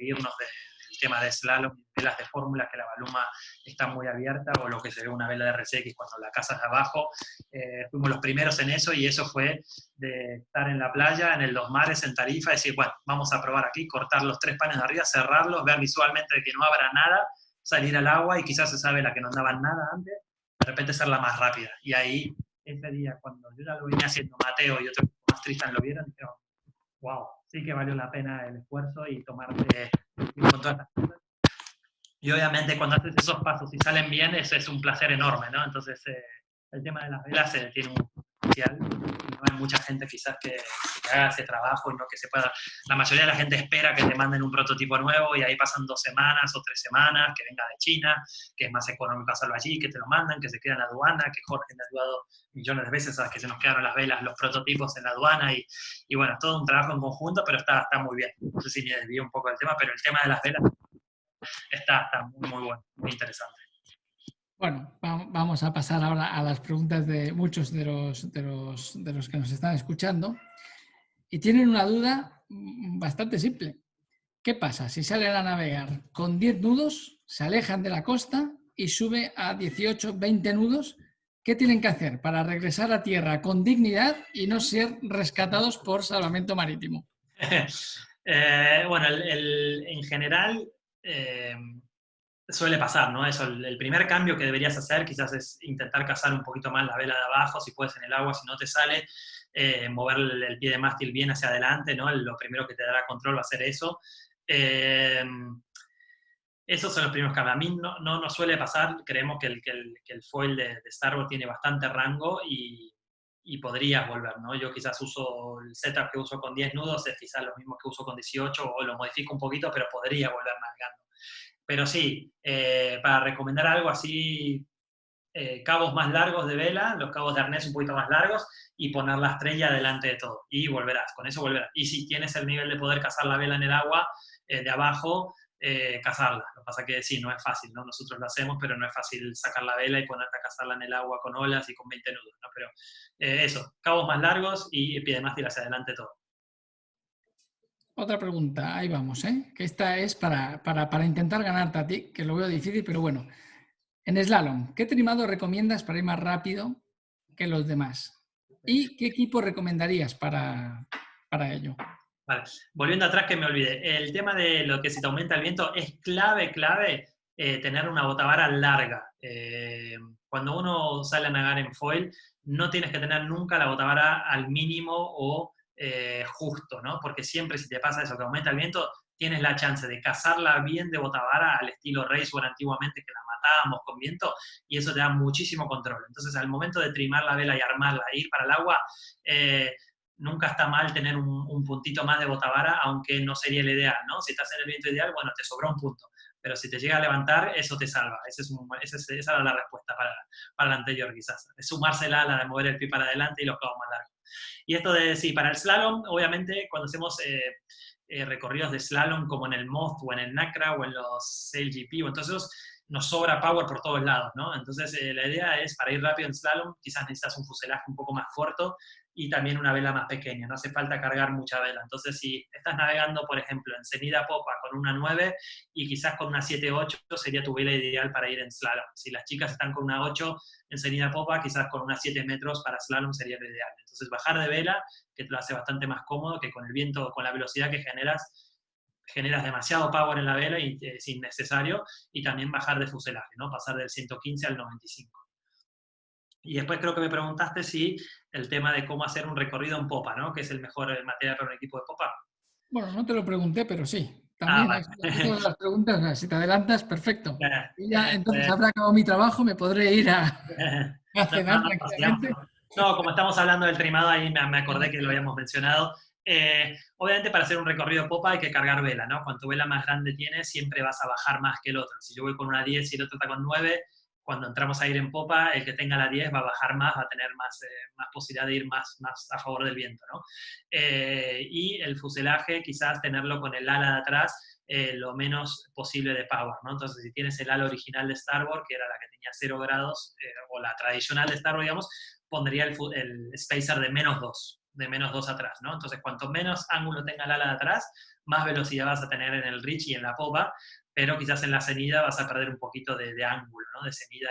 irnos del tema de slalom, velas de fórmula, que la baluma está muy abierta, o lo que se ve una vela de RCX cuando la cazas de abajo. Fuimos los primeros en eso, y eso fue de estar en la playa, en el Dos Mares, en Tarifa, y decir, bueno, vamos a probar aquí, cortar los 3 panes de arriba, cerrarlos, ver visualmente que no abra nada, salir al agua, y quizás esa vela que no andaba nada antes, de repente ser la más rápida. Y ahí, ese día, cuando yo ya lo venía haciendo, Mateo y otros más Tristan lo vieron, dijeron, wow, sí que valió la pena el esfuerzo y tomarte con todas estas cosas. Y obviamente cuando haces esos pasos y salen bien, es un placer enorme, ¿no? Entonces, el tema de las velas tiene un potencial, y no hay mucha gente quizás que haga ese trabajo, y no que se pueda. La mayoría de la gente espera que te manden un prototipo nuevo, y ahí pasan 2 semanas o 3 semanas, que venga de China, que es más económico hacerlo allí, que te lo mandan, que se queda en la aduana, que Jorge me ha ayudado millones de veces a que se nos quedaron las velas, los prototipos en la aduana, y bueno, todo un trabajo en conjunto, pero está muy bien. No sé si me desvío un poco del tema, pero el tema de las velas está muy bueno, muy interesante. Bueno, vamos a pasar ahora a las preguntas de muchos de los que nos están escuchando, y tienen una duda bastante simple. ¿Qué pasa si salen a navegar con 10 nudos, se alejan de la costa y sube a 18, 20 nudos? ¿Qué tienen que hacer para regresar a tierra con dignidad y no ser rescatados por salvamento marítimo? Bueno, en general suele pasar, ¿no? Eso, el primer cambio que deberías hacer quizás es intentar cazar un poquito más la vela de abajo, si puedes en el agua, si no te sale, mover el pie de mástil bien hacia adelante, ¿no? Lo primero que te dará control va a ser eso. Esos son los primeros cambios. A mí no nos suele pasar, creemos que el foil de Starboard tiene bastante rango y podrías volver, ¿no? Yo quizás uso el setup que uso con 10 nudos, es quizás lo mismo que uso con 18, o lo modifico un poquito, pero podría volver navegando. Pero sí, para recomendar algo así, cabos más largos de vela, los cabos de arnés un poquito más largos, y poner la estrella delante de todo, y volverás, con eso volverás. Y si tienes el nivel de poder cazar la vela en el agua, de abajo, cazarla. Lo que pasa que sí, no es fácil, ¿no? Nosotros lo hacemos, pero no es fácil sacar la vela y ponerte a cazarla en el agua con olas y con 20 nudos, ¿no? Pero eso, cabos más largos y pie de mástil hacia adelante todo. Otra pregunta, ahí vamos, que esta es para intentar ganarte a ti, que lo veo difícil, pero bueno. En slalom, ¿qué trimado recomiendas para ir más rápido que los demás? ¿Y qué equipo recomendarías para ello? Vale, volviendo atrás que me olvidé, el tema de lo que si te aumenta el viento es clave tener una botavara larga. Cuando uno sale a navegar en foil, no tienes que tener nunca la botavara al mínimo o justo, ¿no? Porque siempre si te pasa eso, que aumenta el viento, tienes la chance de cazarla bien de botavara al estilo Racewar antiguamente, que la matábamos con viento, y eso te da muchísimo control. Entonces, al momento de trimar la vela y armarla e ir para el agua, nunca está mal tener un puntito más de botavara, aunque no sería el ideal, ¿no? Si estás en el viento ideal, bueno, te sobró un punto. Pero si te llega a levantar, eso te salva. Esa era la respuesta para la anterior, quizás. Es sumársela a la de mover el pie para adelante y los cabos más largos. Y esto de, sí, para el slalom, obviamente, cuando hacemos recorridos de slalom, como en el Moth, o en el NACRA, o en los SailGP, o entonces nos sobra power por todos lados, ¿no? Entonces, la idea es, para ir rápido en slalom, quizás necesitas un fuselaje un poco más corto, y también una vela más pequeña, no hace falta cargar mucha vela. Entonces, si estás navegando, por ejemplo, en Cenida Popa con una 9 y quizás con una 7-8, sería tu vela ideal para ir en slalom. Si las chicas están con una 8 en Cenida Popa, quizás con una 7 metros para slalom sería lo ideal. Entonces, bajar de vela, que te lo hace bastante más cómodo, que con el viento, con la velocidad que generas demasiado power en la vela y es innecesario, y también bajar de fuselaje, ¿no? Pasar del 115 al 95. Y después creo que me preguntaste si el tema de cómo hacer un recorrido en popa, ¿no? Que es el mejor material para un equipo de popa. Bueno, no te lo pregunté, pero sí. También vale. todas las preguntas, si te adelantas, perfecto. Y ya, entonces habrá acabado mi trabajo, me podré ir a cenar tranquilamente. No, como estamos hablando del trimado, ahí me acordé que lo habíamos mencionado. Obviamente para hacer un recorrido popa hay que cargar vela, ¿no? Cuanto vela más grande tienes, siempre vas a bajar más que el otro. Si yo voy con una 10 y el otro está con 9, cuando entramos a ir en popa, el que tenga la 10 va a bajar más, va a tener más posibilidad de ir más a favor del viento, ¿no? Y el fuselaje, quizás tenerlo con el ala de atrás, lo menos posible de power, ¿no? Entonces, si tienes el ala original de Starboard, que era la que tenía 0 grados, o la tradicional de Starboard, digamos, pondría el spacer de -2 atrás, ¿no? Entonces, cuanto menos ángulo tenga el ala de atrás, más velocidad vas a tener en el reach y en la popa, pero quizás en la ceñida vas a perder un poquito de ángulo, ¿no? De ceñida,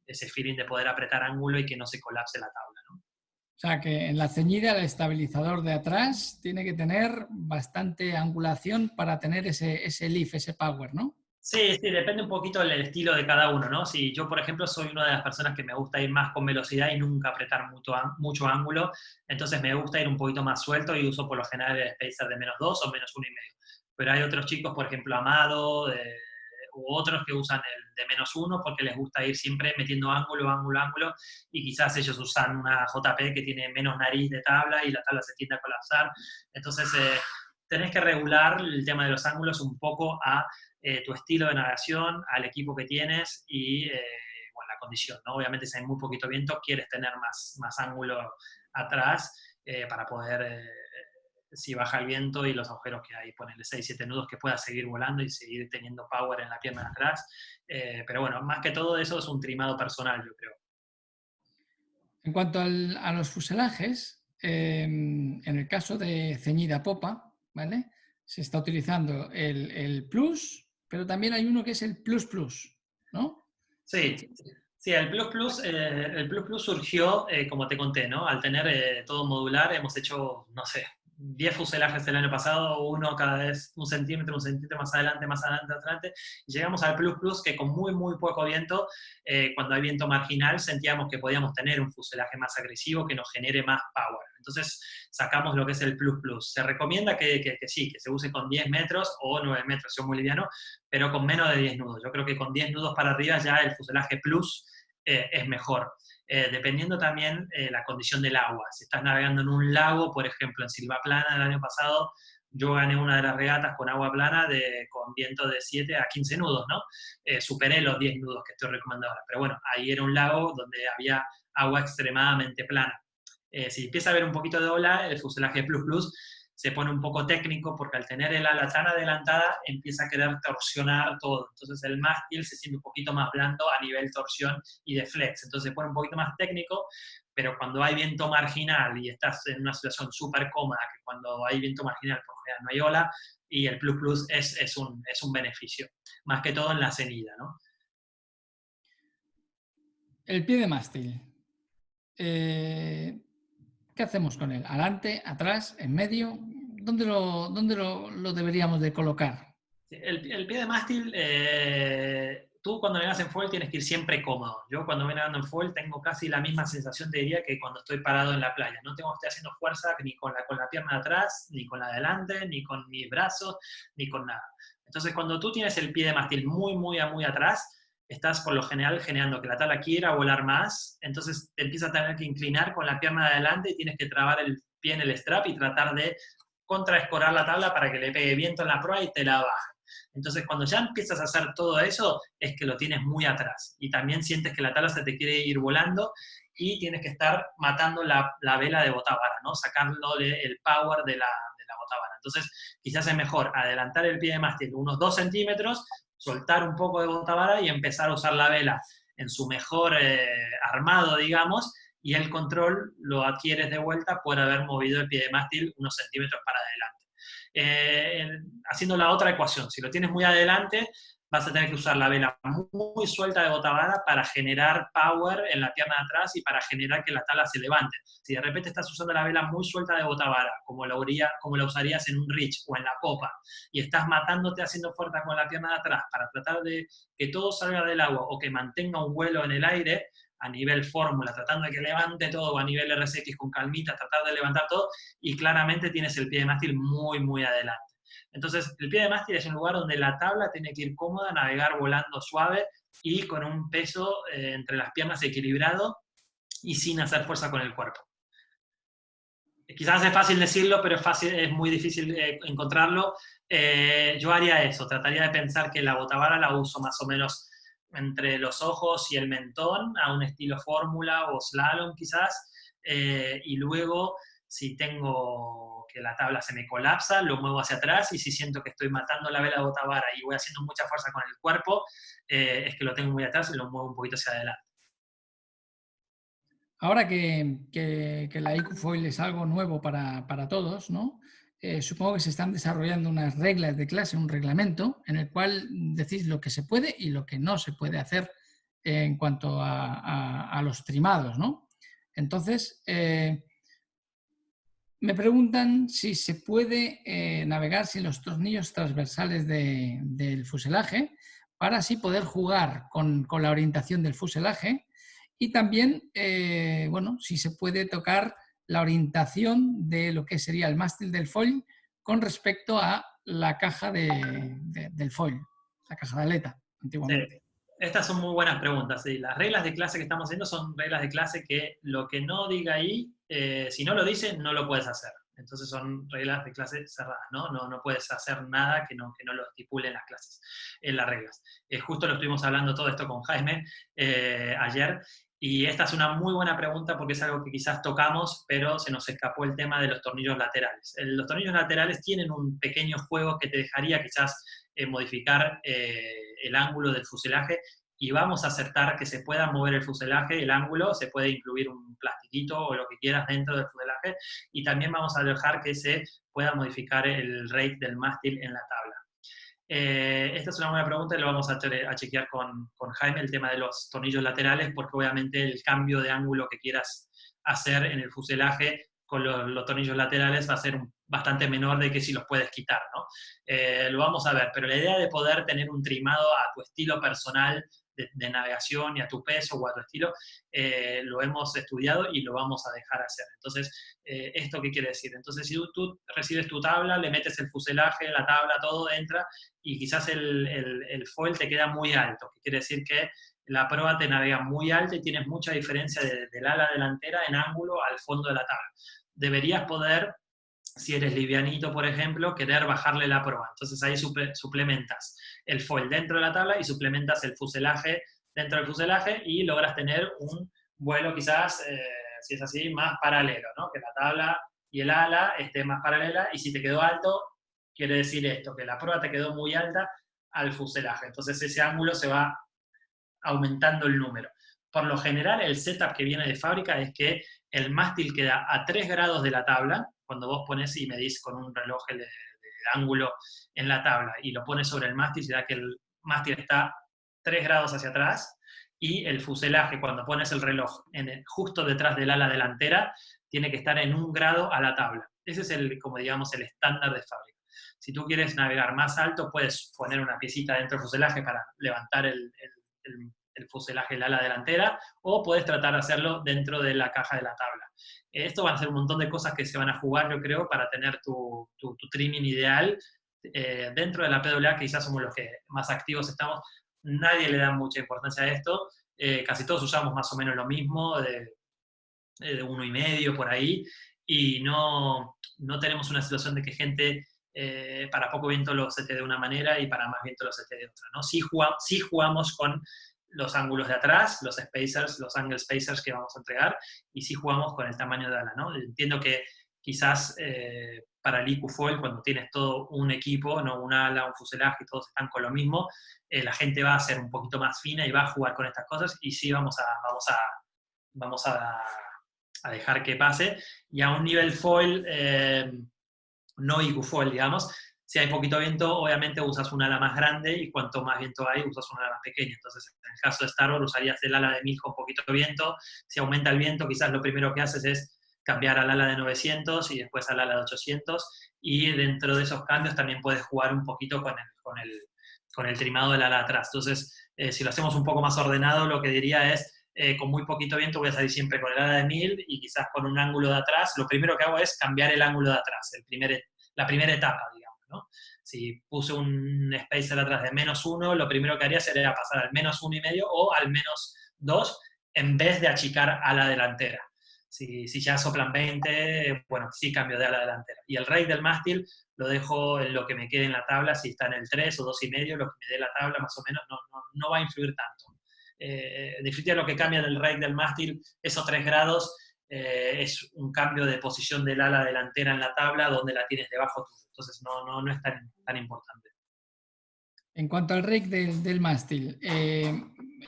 ese feeling de poder apretar ángulo y que no se colapse la tabla, ¿no? O sea que en la ceñida el estabilizador de atrás tiene que tener bastante angulación para tener ese lift, ese power, ¿no? Sí, depende un poquito del estilo de cada uno, ¿no? Si yo, por ejemplo, soy una de las personas que me gusta ir más con velocidad y nunca apretar mucho ángulo, entonces me gusta ir un poquito más suelto y uso por lo general el spacer de -2 o -1,5. Pero hay otros chicos, por ejemplo, Amado, u otros que usan el de -1 porque les gusta ir siempre metiendo ángulo, y quizás ellos usan una JP que tiene menos nariz de tabla y la tabla se tiende a colapsar. Entonces, tenés que regular el tema de los ángulos un poco a tu estilo de navegación, al equipo que tienes y bueno, la condición, ¿no? Obviamente si hay muy poquito viento, quieres tener más ángulo atrás para poder, si baja el viento y los agujeros que hay, ponerle 6, 7 nudos, que pueda seguir volando y seguir teniendo power en la pierna de atrás. Pero bueno, más que todo eso es un trimado personal, yo creo. En cuanto a los fuselajes, en el caso de ceñida popa, ¿vale? Se está utilizando el Plus, pero también hay uno que es el Plus Plus, ¿no? Sí, el Plus Plus surgió, como te conté, ¿no? Al tener todo modular, hemos hecho, no sé, 10 fuselajes el año pasado, uno cada vez un centímetro más adelante, y llegamos al Plus Plus que con muy poco viento, cuando hay viento marginal, sentíamos que podíamos tener un fuselaje más agresivo que nos genere más power. Entonces sacamos lo que es el Plus Plus. Se recomienda que sí, que se use con 10 metros o 9 metros, yo muy liviano, pero con menos de 10 nudos. Yo creo que con 10 nudos para arriba ya el fuselaje Plus es mejor. Dependiendo también la condición del agua. Si estás navegando en un lago, por ejemplo, en Silvaplana el año pasado, yo gané una de las regatas con agua plana con viento de 7 a 15 nudos, ¿no? Superé los 10 nudos que estoy recomendando ahora. Pero bueno, ahí era un lago donde había agua extremadamente plana. Si empieza a haber un poquito de ola, el fuselaje Plus Plus se pone un poco técnico porque al tener el ala tan adelantada empieza a querer torsionar todo. Entonces el mástil se siente un poquito más blando a nivel torsión y de flex. Entonces se pone un poquito más técnico, pero cuando hay viento marginal y estás en una situación súper cómoda, que cuando hay viento marginal por general no hay ola, y el Plus Plus es un beneficio, más que todo en la ceñida, ¿no? El pie de mástil. ¿Qué hacemos con él? ¿Adelante, atrás, en medio? ¿Dónde lo deberíamos de colocar? El pie de mástil, tú cuando navegas en foil tienes que ir siempre cómodo. Yo cuando voy navegando en foil tengo casi la misma sensación, te diría, que cuando estoy parado en la playa. No tengo que estar haciendo fuerza ni con la pierna de atrás, ni con la de adelante, ni con mis brazos, ni con nada. Entonces cuando tú tienes el pie de mástil muy atrás, estás por lo general generando que la tabla quiera volar más, entonces te empiezas a tener que inclinar con la pierna de adelante y tienes que trabar el pie en el strap y tratar de contraescorar la tabla para que le pegue viento en la proa y te la baje. Entonces, cuando ya empiezas a hacer todo eso, es que lo tienes muy atrás. Y también sientes que la tabla se te quiere ir volando y tienes que estar matando la vela de botavara, ¿no? Sacándole el power de la botavara. Entonces, quizás es mejor adelantar el pie de mástil unos 2 centímetros, soltar un poco de botavara y empezar a usar la vela en su mejor armado, digamos, y el control lo adquieres de vuelta por haber movido el pie de mástil unos centímetros para adelante. Haciendo la otra ecuación, si lo tienes muy adelante, vas a tener que usar la vela muy suelta de botavara para generar power en la pierna de atrás y para generar que la tabla se levante. Si de repente estás usando la vela muy suelta de botavara, como la usarías en un reach o en la popa, y estás matándote haciendo fuerza con la pierna de atrás para tratar de que todo salga del agua o que mantenga un vuelo en el aire, a nivel fórmula, tratando de que levante todo, o a nivel RSX con calmita, tratar de levantar todo, y claramente tienes el pie de mástil muy adelante. Entonces, el pie de mástil es un lugar donde la tabla tiene que ir cómoda, navegar volando suave y con un peso entre las piernas equilibrado y sin hacer fuerza con el cuerpo. quizás es fácil decirlo, pero es muy difícil encontrarlo. Yo haría eso, trataría de pensar que la botavara la uso más o menos entre los ojos y el mentón, a un estilo fórmula o slalom quizás, y luego si tengo que la tabla se me colapsa, lo muevo hacia atrás, y si siento que estoy matando la vela botavara y voy haciendo mucha fuerza con el cuerpo, es que lo tengo muy atrás y lo muevo un poquito hacia adelante. Ahora que la IQ Foil es algo nuevo para todos, ¿no? Supongo que se están desarrollando unas reglas de clase, un reglamento, en el cual decís lo que se puede y lo que no se puede hacer en cuanto a los trimados, ¿no? Entonces, me preguntan si se puede navegar sin los tornillos transversales del fuselaje, para así poder jugar con la orientación del fuselaje. Y también, bueno, si se puede tocar la orientación de lo que sería el mástil del foil con respecto a la caja del foil, la caja de aleta, antiguamente. Sí. Estas son muy buenas preguntas. Sí. Las reglas de clase que estamos haciendo son reglas de clase que lo que no diga ahí, si no lo dice, no lo puedes hacer. Entonces son reglas de clase cerradas, ¿no? No puedes hacer nada que no lo estipule en las clases, en las reglas. Justo lo estuvimos hablando todo esto con Jaime ayer, y esta es una muy buena pregunta porque es algo que quizás tocamos, pero se nos escapó el tema de los tornillos laterales. Los tornillos laterales tienen un pequeño juego que te dejaría quizás modificar el ángulo del fuselaje, y vamos a aceptar que se pueda mover el fuselaje, el ángulo, se puede incluir un plastiquito o lo que quieras dentro del fuselaje, y también vamos a dejar que se pueda modificar el rate del mástil en la tabla. Esta es una buena pregunta y lo vamos a chequear con Jaime, el tema de los tornillos laterales, porque obviamente el cambio de ángulo que quieras hacer en el fuselaje con los tornillos laterales va a ser bastante menor de que si los puedes quitar, ¿no? Lo vamos a ver, pero la idea de poder tener un trimado a tu estilo personal de navegación y a tu peso o a tu estilo, lo hemos estudiado y lo vamos a dejar hacer. Entonces, ¿esto qué quiere decir? Entonces, si tú recibes tu tabla, le metes el fuselaje, la tabla, todo entra, y quizás el foil te queda muy alto, que quiere decir que la proa te navega muy alta y tienes mucha diferencia del ala delantera en ángulo al fondo de la tabla. Deberías poder, si eres livianito, por ejemplo, querer bajarle la proa. Entonces ahí suplementas el foil dentro de la tabla y suplementas el fuselaje dentro del fuselaje, y logras tener un vuelo quizás, si es así, más paralelo, ¿no? Que la tabla y el ala esté más paralela, y si te quedó alto, quiere decir esto, que la proa te quedó muy alta al fuselaje. Entonces ese ángulo se va aumentando el número. Por lo general, el setup que viene de fábrica es que el mástil queda a 3 grados de la tabla. Cuando vos pones y medís con un reloj el ángulo en la tabla y lo pones sobre el mástil, se da que el mástil está 3 grados hacia atrás, y el fuselaje, cuando pones el reloj justo detrás del ala delantera, tiene que estar en 1 grado a la tabla. Ese es como digamos, el estándar de fábrica. Si tú quieres navegar más alto, puedes poner una piecita dentro del fuselaje para levantar el fuselaje, el ala delantera, o puedes tratar de hacerlo dentro de la caja de la tabla. Esto van a ser un montón de cosas que se van a jugar, yo creo, para tener tu trimming ideal. Dentro de la PWA, que quizás somos los que más activos estamos, nadie le da mucha importancia a esto. Casi todos usamos más o menos lo mismo, de 1,5 por ahí, y no tenemos una situación de que gente para poco viento lo sete de una manera y para más viento lo sete de otra, ¿no? Sí jugamos con los ángulos de atrás, los spacers, los angle spacers que vamos a entregar, y sí jugamos con el tamaño de ala, ¿no? Entiendo que quizás para el IQ Foil, cuando tienes todo un equipo, ¿no? Un ala, un fuselaje, y todos están con lo mismo, la gente va a ser un poquito más fina y va a jugar con estas cosas, y sí vamos a dejar que pase. Y a un nivel foil, no IQ Foil, digamos, si hay poquito viento, obviamente usas un ala más grande, y cuanto más viento hay, usas un ala más pequeña. Entonces, en el caso de Star Wars, usarías el ala de 1000 con poquito viento. Si aumenta el viento, quizás lo primero que haces es cambiar al ala de 900 y después al ala de 800, y dentro de esos cambios también puedes jugar un poquito con el trimado del ala atrás. Entonces, si lo hacemos un poco más ordenado, lo que diría es, con muy poquito viento voy a salir siempre con el ala de 1000, y quizás con un ángulo de atrás, lo primero que hago es cambiar el ángulo de atrás, la primera etapa, digamos, ¿no? Si puse un spacer atrás de -1, lo primero que haría sería pasar al -1,5 o al -2, en vez de achicar a la delantera. Si ya soplan 20, bueno, sí cambio de ala delantera. Y el rake del mástil lo dejo en lo que me quede en la tabla, si está en el 3 o 2,5, lo que me dé la tabla más o menos no va a influir tanto. Definitivamente lo que cambia del rake del mástil, esos 3 grados, es un cambio de posición del ala delantera en la tabla donde la tienes debajo tú. Entonces no es tan importante. En cuanto al rake del mástil,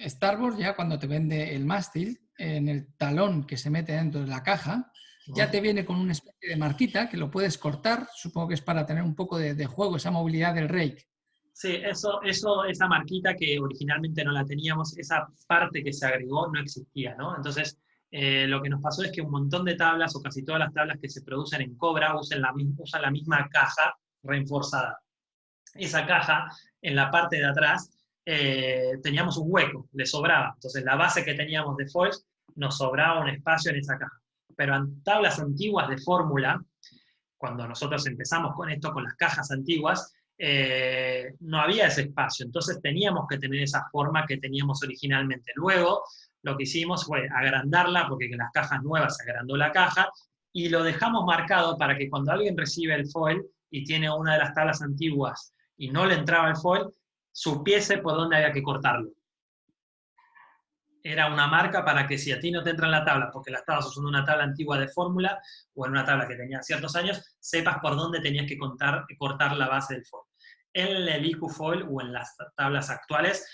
Starboard ya cuando te vende el mástil, en el talón que se mete dentro de la caja, ya te viene con una especie de marquita que lo puedes cortar, supongo que es para tener un poco de juego, esa movilidad del rake. Sí, esa marquita que originalmente no la teníamos, esa parte que se agregó no existía, ¿no? Entonces, lo que nos pasó es que un montón de tablas, o casi todas las tablas que se producen en Cobra, usan la misma caja reforzada. Esa caja, en la parte de atrás, teníamos un hueco, le sobraba. Entonces, la base que teníamos de foils, nos sobraba un espacio en esa caja. Pero en tablas antiguas de fórmula, cuando nosotros empezamos con esto, con las cajas antiguas, no había ese espacio, entonces teníamos que tener esa forma que teníamos originalmente. Luego, lo que hicimos fue agrandarla, porque en las cajas nuevas se agrandó la caja, y lo dejamos marcado para que cuando alguien recibe el foil y tiene una de las tablas antiguas y no le entraba el foil, supiese por dónde había que cortarlo. Era una marca para que si a ti no te entra en la tabla, porque la estabas usando una tabla antigua de fórmula o en una tabla que tenía ciertos años, sepas por dónde tenías que cortar la base del foil. En el IQ foil o en las tablas actuales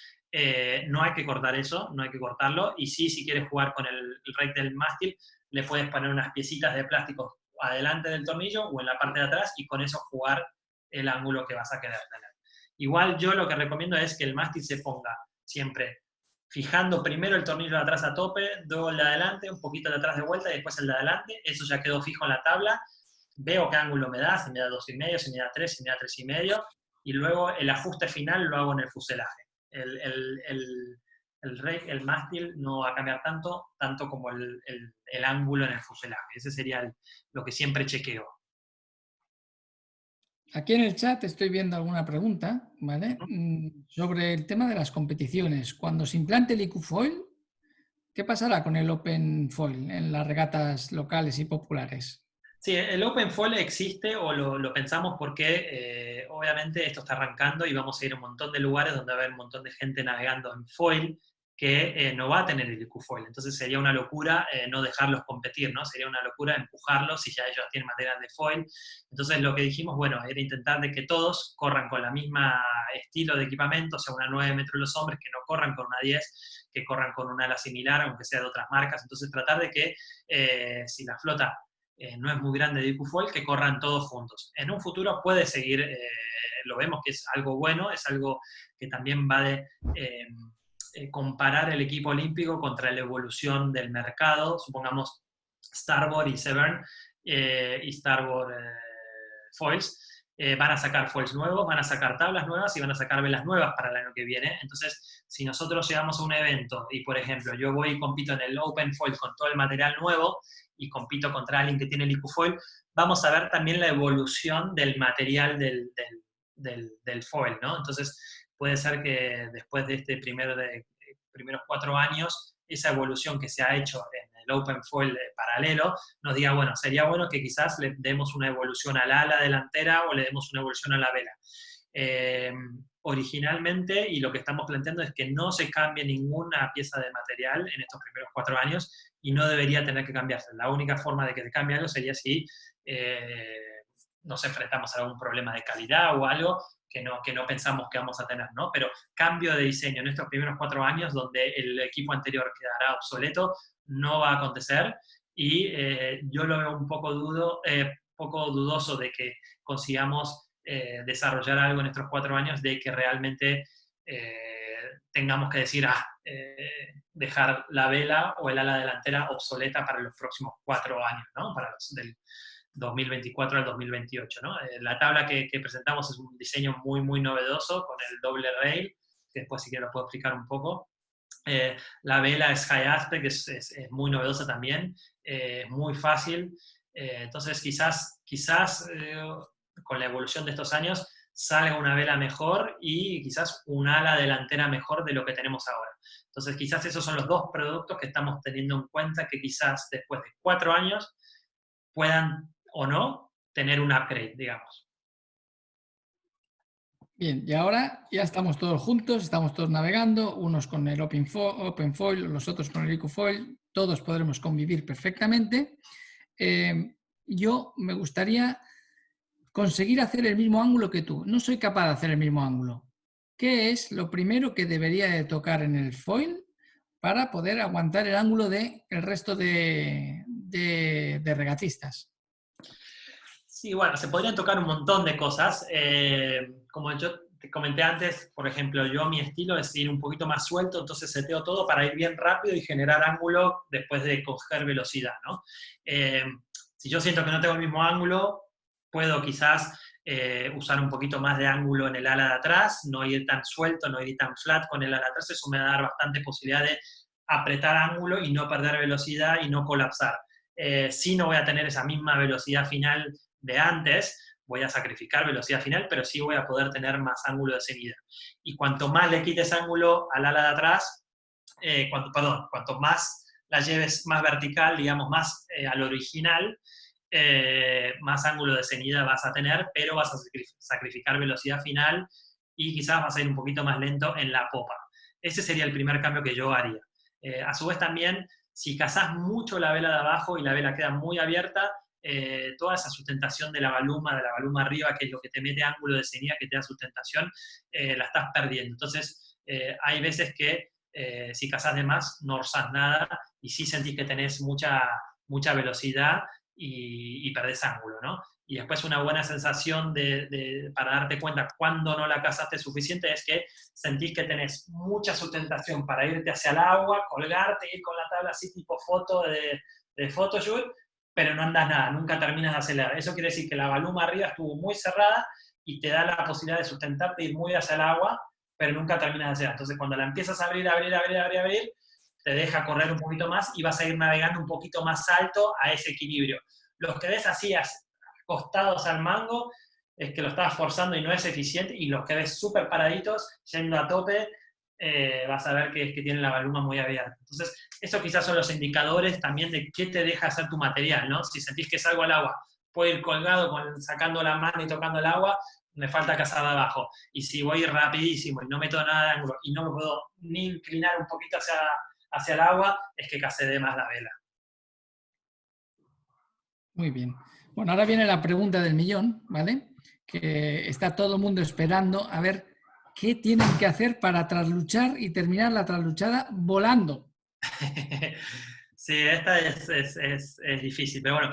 no hay que cortar eso, no hay que cortarlo, y sí, si quieres jugar con el rake del mástil, le puedes poner unas piecitas de plástico adelante del tornillo o en la parte de atrás y con eso jugar el ángulo que vas a querer tener. Igual yo lo que recomiendo es que el mástil se ponga siempre fijando primero el tornillo de atrás a tope, luego el de adelante, un poquito de atrás de vuelta y después el de adelante. Eso ya quedó fijo en la tabla. Veo qué ángulo me da, si me da 2,5, si me da 3, si me da 3,5. Y luego el ajuste final lo hago en el fuselaje. El mástil no va a cambiar tanto como el ángulo en el fuselaje. Ese sería lo que siempre chequeo. Aquí en el chat estoy viendo alguna pregunta, ¿vale? Sobre el tema de las competiciones. Cuando se implante el IQ Foil, ¿qué pasará con el Open Foil en las regatas locales y populares? Sí, el Open Foil existe o lo pensamos porque obviamente esto está arrancando y vamos a ir a un montón de lugares donde va a haber un montón de gente navegando en foil que no va a tener el IQ Foil. Entonces sería una locura no dejarlos competir, ¿no? Sería una locura empujarlos si ya ellos tienen material de foil. Entonces lo que dijimos, bueno, era intentar de que todos corran con la misma estilo de equipamiento, o sea, una 9 metros los hombres, que no corran con una 10, que corran con una ala similar, aunque sea de otras marcas. Entonces tratar de que si la flota no es muy grande de IQ Foil, que corran todos juntos. En un futuro puede seguir, lo vemos que es algo bueno, es algo que también va de comparar el equipo olímpico contra la evolución del mercado. Supongamos Starboard y Severn y Starboard Foils van a sacar foils nuevos, van a sacar tablas nuevas y van a sacar velas nuevas para el año que viene. Entonces, si nosotros llegamos a un evento y, por ejemplo, yo voy y compito en el Open Foil con todo el material nuevo y compito contra alguien que tiene el IQ Foil, vamos a ver también la evolución del material del foil, ¿no? Entonces, puede ser que después de este primeros 4 años, esa evolución que se ha hecho en el Open Foil paralelo, nos diga, bueno, sería bueno que quizás le demos una evolución al ala delantera o le demos una evolución a la vela. Originalmente, y lo que estamos planteando es que no se cambie ninguna pieza de material en estos primeros 4 años y no debería tener que cambiarse. La única forma de que se cambie algo sería si nos enfrentamos a algún problema de calidad o algo que no pensamos que vamos a tener, ¿no? Pero cambio de diseño en estos primeros 4 años donde el equipo anterior quedará obsoleto, no va a acontecer y yo lo veo un poco dudoso de que consigamos desarrollar algo en estos 4 años de que realmente tengamos que decir, dejar la vela o el ala delantera obsoleta para los próximos 4 años, ¿no? Para los del 2024 al 2028, ¿no? La tabla que presentamos es un diseño muy, muy novedoso con el doble rail, que después sí que lo puedo explicar un poco. La vela es high aspect, es muy novedosa también, muy fácil. Entonces quizás con la evolución de estos años salga una vela mejor y quizás un ala delantera mejor de lo que tenemos ahora. Entonces quizás esos son los dos productos que estamos teniendo en cuenta que quizás después de 4 años puedan o no tener un upgrade, digamos. Bien, y ahora ya estamos todos juntos, estamos todos navegando, unos con el OpenFoil, los otros con el IQFoil, todos podremos convivir perfectamente. Yo me gustaría conseguir hacer el mismo ángulo que tú. No soy capaz de hacer el mismo ángulo. ¿Qué es lo primero que debería de tocar en el foil para poder aguantar el ángulo del resto de regatistas? Sí, bueno, se podrían tocar un montón de cosas. Como yo te comenté antes, por ejemplo, yo mi estilo es ir un poquito más suelto, entonces seteo todo para ir bien rápido y generar ángulo después de coger velocidad, ¿no? Si yo siento que no tengo el mismo ángulo, puedo quizás usar un poquito más de ángulo en el ala de atrás, no ir tan suelto, no ir tan flat con el ala de atrás, eso me va a dar bastante posibilidad de apretar ángulo y no perder velocidad y no colapsar. Sí, no voy a tener esa misma velocidad final de antes, voy a sacrificar velocidad final, pero sí voy a poder tener más ángulo de seguida. Y cuanto más le quites ángulo al ala de atrás, cuanto más la lleves más vertical, digamos, más al original, más ángulo de seguida vas a tener, pero vas a sacrificar velocidad final y quizás vas a ir un poquito más lento en la popa. Ese sería el primer cambio que yo haría. A su vez también, si cazás mucho la vela de abajo y la vela queda muy abierta, toda esa sustentación de la baluma arriba, que es lo que te mete ángulo de seguida, que te da sustentación, la estás perdiendo. Entonces, hay veces que si cazás de más, no orzás nada y sí sentís que tenés mucha velocidad y perdés ángulo, ¿no? Y después una buena sensación para darte cuenta cuando no la cazaste suficiente es que sentís que tenés mucha sustentación para irte hacia el agua, colgarte, ir con la tabla así tipo foto de photoshoot, pero no andas nada, nunca terminas de acelerar. Eso quiere decir que la baluma arriba estuvo muy cerrada y te da la posibilidad de sustentarte y ir muy hacia el agua, pero nunca terminas de acelerar. Entonces cuando la empiezas a abrir, te deja correr un poquito más y vas a ir navegando un poquito más alto a ese equilibrio. Los que ves así acostados al mango es que lo estás forzando y no es eficiente, y los que ves súper paraditos, yendo a tope, vas a ver que tienen la baluma muy abierta. Entonces, eso quizás son los indicadores también de qué te deja hacer tu material, ¿no? Si sentís que salgo al agua, puedo ir colgado sacando la mano y tocando el agua, me falta cazar de abajo. Y si voy rapidísimo y no meto nada de ángulo y no me puedo ni inclinar un poquito hacia el agua, es que casé de más la vela. Muy bien. Bueno, ahora viene la pregunta del millón, ¿vale? Que está todo el mundo esperando a ver qué tienen que hacer para trasluchar y terminar la trasluchada volando. Sí, esta es difícil, pero bueno,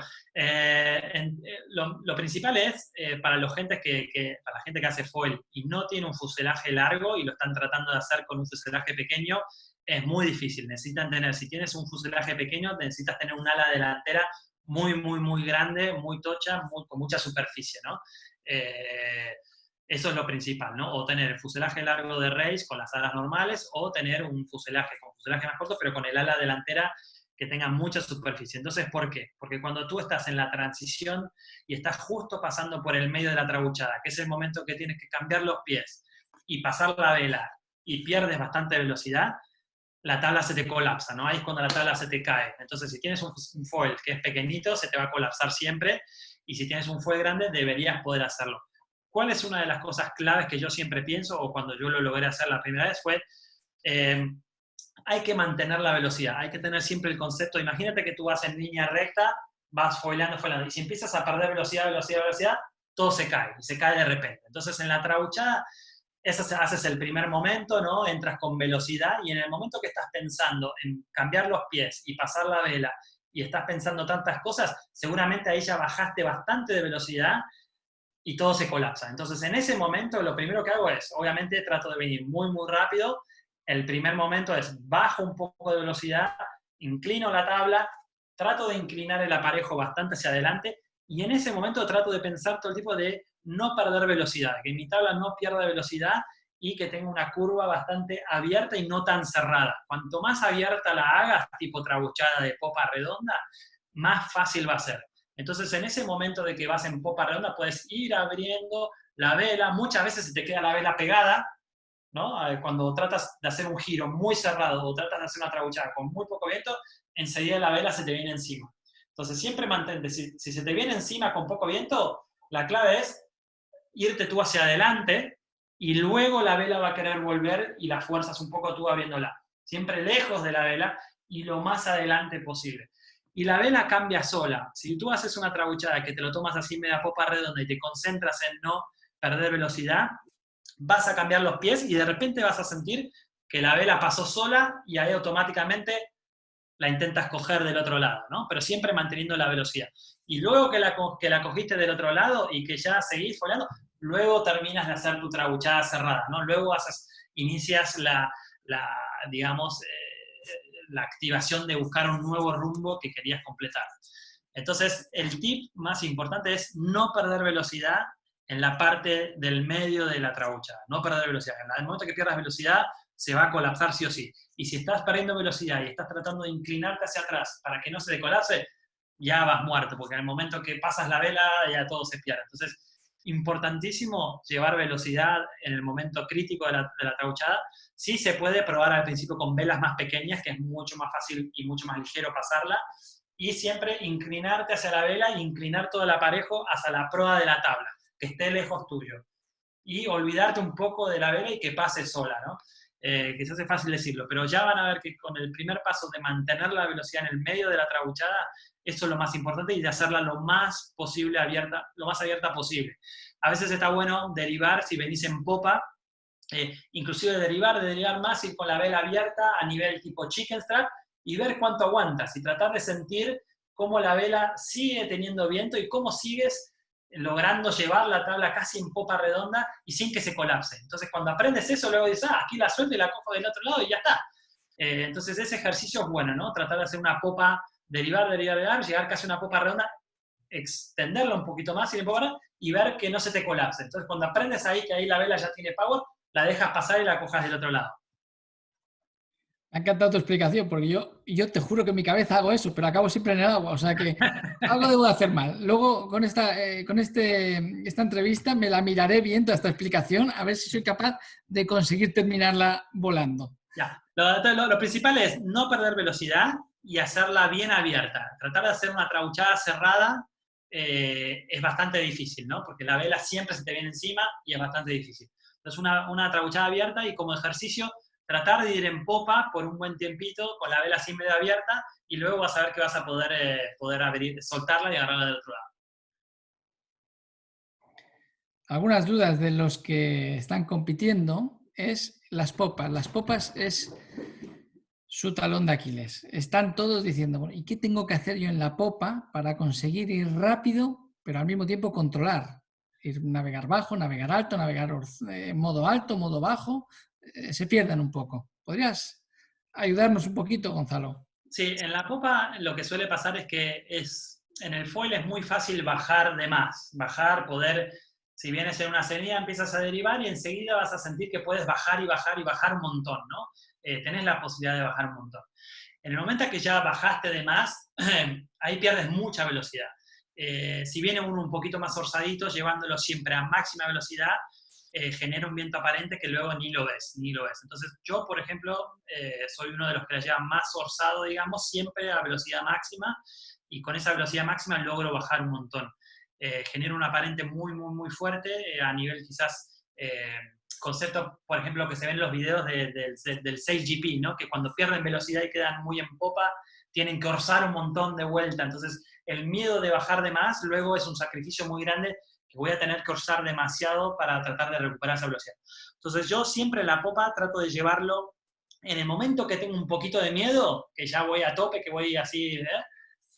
lo principal es para la gente que hace foil y no tiene un fuselaje largo y lo están tratando de hacer con un fuselaje pequeño, es muy difícil. Si tienes un fuselaje pequeño, necesitas tener un ala delantera muy, muy, muy grande, muy tocha, con mucha superficie, ¿no? Eso es lo principal, ¿no? O tener el fuselaje largo de race con las alas normales, o tener un fuselaje más corto, pero con el ala delantera que tenga mucha superficie. Entonces, ¿por qué? Porque cuando tú estás en la transición y estás justo pasando por el medio de la trabuchada, que es el momento que tienes que cambiar los pies y pasar la vela y pierdes bastante velocidad, la tabla se te colapsa, ¿no? Ahí es cuando la tabla se te cae. Entonces, si tienes un foil que es pequeñito, se te va a colapsar siempre, y si tienes un foil grande, deberías poder hacerlo. ¿Cuál es una de las cosas claves que yo siempre pienso, o cuando yo lo logré hacer la primera vez, fue hay que mantener la velocidad, hay que tener siempre el concepto. Imagínate que tú vas en línea recta, vas foilando, y si empiezas a perder velocidad, todo se cae, y se cae de repente. Entonces, en la trabuchada, haces el primer momento, ¿no? Entras con velocidad, y en el momento que estás pensando en cambiar los pies y pasar la vela, y estás pensando tantas cosas, seguramente ahí ya bajaste bastante de velocidad, y todo se colapsa. Entonces, en ese momento, lo primero que hago es, obviamente, trato de venir muy, muy rápido. El primer momento es, bajo un poco de velocidad, inclino la tabla, trato de inclinar el aparejo bastante hacia adelante, y en ese momento trato de pensar todo el tipo de no perder velocidad, que mi tabla no pierda velocidad y que tenga una curva bastante abierta y no tan cerrada. Cuanto más abierta la hagas, tipo trabuchada de popa redonda, más fácil va a ser. Entonces, en ese momento de que vas en popa redonda, puedes ir abriendo la vela. Muchas veces se te queda la vela pegada, ¿no? Cuando tratas de hacer un giro muy cerrado o tratas de hacer una trabuchada con muy poco viento, enseguida la vela se te viene encima. Entonces siempre mantente, si se te viene encima con poco viento, la clave es irte tú hacia adelante y luego la vela va a querer volver y la fuerzas un poco tú abriéndola. Siempre lejos de la vela y lo más adelante posible. Y la vela cambia sola. Si tú haces una trabuchada que te lo tomas así media popa redonda y te concentras en no perder velocidad, vas a cambiar los pies y de repente vas a sentir que la vela pasó sola y ahí automáticamente la intentas coger del otro lado, ¿no? Pero siempre manteniendo la velocidad. Y luego que la cogiste del otro lado y que ya seguís foleando, luego terminas de hacer tu trabuchada cerrada, ¿no? Luego inicias digamos, la activación de buscar un nuevo rumbo que querías completar. Entonces, el tip más importante es no perder velocidad en la parte del medio de la trabuchada, no perder velocidad. En el momento que pierdas velocidad, se va a colapsar sí o sí. Y si estás perdiendo velocidad y estás tratando de inclinarte hacia atrás para que no se te colapse, ya vas muerto, porque en el momento que pasas la vela ya todo se pierde. Entonces, importantísimo llevar velocidad en el momento crítico de la trabuchada. Sí se puede probar al principio con velas más pequeñas, que es mucho más fácil y mucho más ligero pasarla, y siempre inclinarte hacia la vela e inclinar todo el aparejo hacia la proa de la tabla, que esté lejos tuyo. Y olvidarte un poco de la vela y que pase sola, ¿no? Quizás es fácil decirlo, pero ya van a ver que con el primer paso de mantener la velocidad en el medio de la trabuchada, eso es lo más importante y de hacerla lo más posible abierta, lo más abierta posible. A veces está bueno derivar, si venís en popa, inclusive derivar más, ir con la vela abierta a nivel tipo chicken strap y ver cuánto aguantas y tratar de sentir cómo la vela sigue teniendo viento y cómo sigues logrando llevar la tabla casi en popa redonda y sin que se colapse. Entonces, cuando aprendes eso, luego dices, aquí la suelto y la cojo del otro lado y ya está. Entonces, ese ejercicio es bueno, ¿no? Tratar de hacer una popa, derivar, llegar casi a una popa redonda, extenderla un poquito más y ver que no se te colapse. Entonces, cuando aprendes ahí que ahí la vela ya tiene power, la dejas pasar y la cojas del otro lado. Me ha encantado tu explicación, porque yo te juro que en mi cabeza hago eso, pero acabo siempre en el agua, o sea que algo debo de hacer mal. Luego, con esta entrevista me la miraré bien, toda esta explicación, a ver si soy capaz de conseguir terminarla volando. Ya. Lo principal es no perder velocidad y hacerla bien abierta. Tratar de hacer una trabuchada cerrada es bastante difícil, ¿no? Porque la vela siempre se te viene encima y es bastante difícil. Entonces, una trabuchada abierta y como ejercicio, tratar de ir en popa por un buen tiempito con la vela así medio abierta y luego vas a ver que vas a poder abrir, soltarla y agarrarla del otro lado. Algunas dudas de los que están compitiendo es las popas. Las popas es su talón de Aquiles. Están todos diciendo, bueno, ¿y qué tengo que hacer yo en la popa para conseguir ir rápido, pero al mismo tiempo controlar? Ir navegar bajo, navegar alto, navegar modo alto, modo bajo. Se pierden un poco. ¿Podrías ayudarnos un poquito, Gonzalo? Sí, en la popa lo que suele pasar es que en el foil es muy fácil bajar de más. Si vienes en una avenida empiezas a derivar y enseguida vas a sentir que puedes bajar y bajar y bajar un montón, ¿no? Tenés la posibilidad de bajar un montón. En el momento que ya bajaste de más, ahí pierdes mucha velocidad. Si viene uno un poquito más orzadito, llevándolo siempre a máxima velocidad, genera un viento aparente que luego ni lo ves. Entonces yo, por ejemplo, soy uno de los que la lleva más orzado, digamos, siempre a velocidad máxima, y con esa velocidad máxima logro bajar un montón. Genera un aparente muy, muy, muy fuerte a nivel quizás concepto, por ejemplo, que se ven en los videos del 6GP, ¿no? Que cuando pierden velocidad y quedan muy en popa, tienen que orzar un montón de vuelta. Entonces, el miedo de bajar de más luego es un sacrificio muy grande que voy a tener que orzar demasiado para tratar de recuperar esa velocidad. Entonces, yo siempre en la popa trato de llevarlo en el momento que tengo un poquito de miedo, que ya voy a tope, que voy así,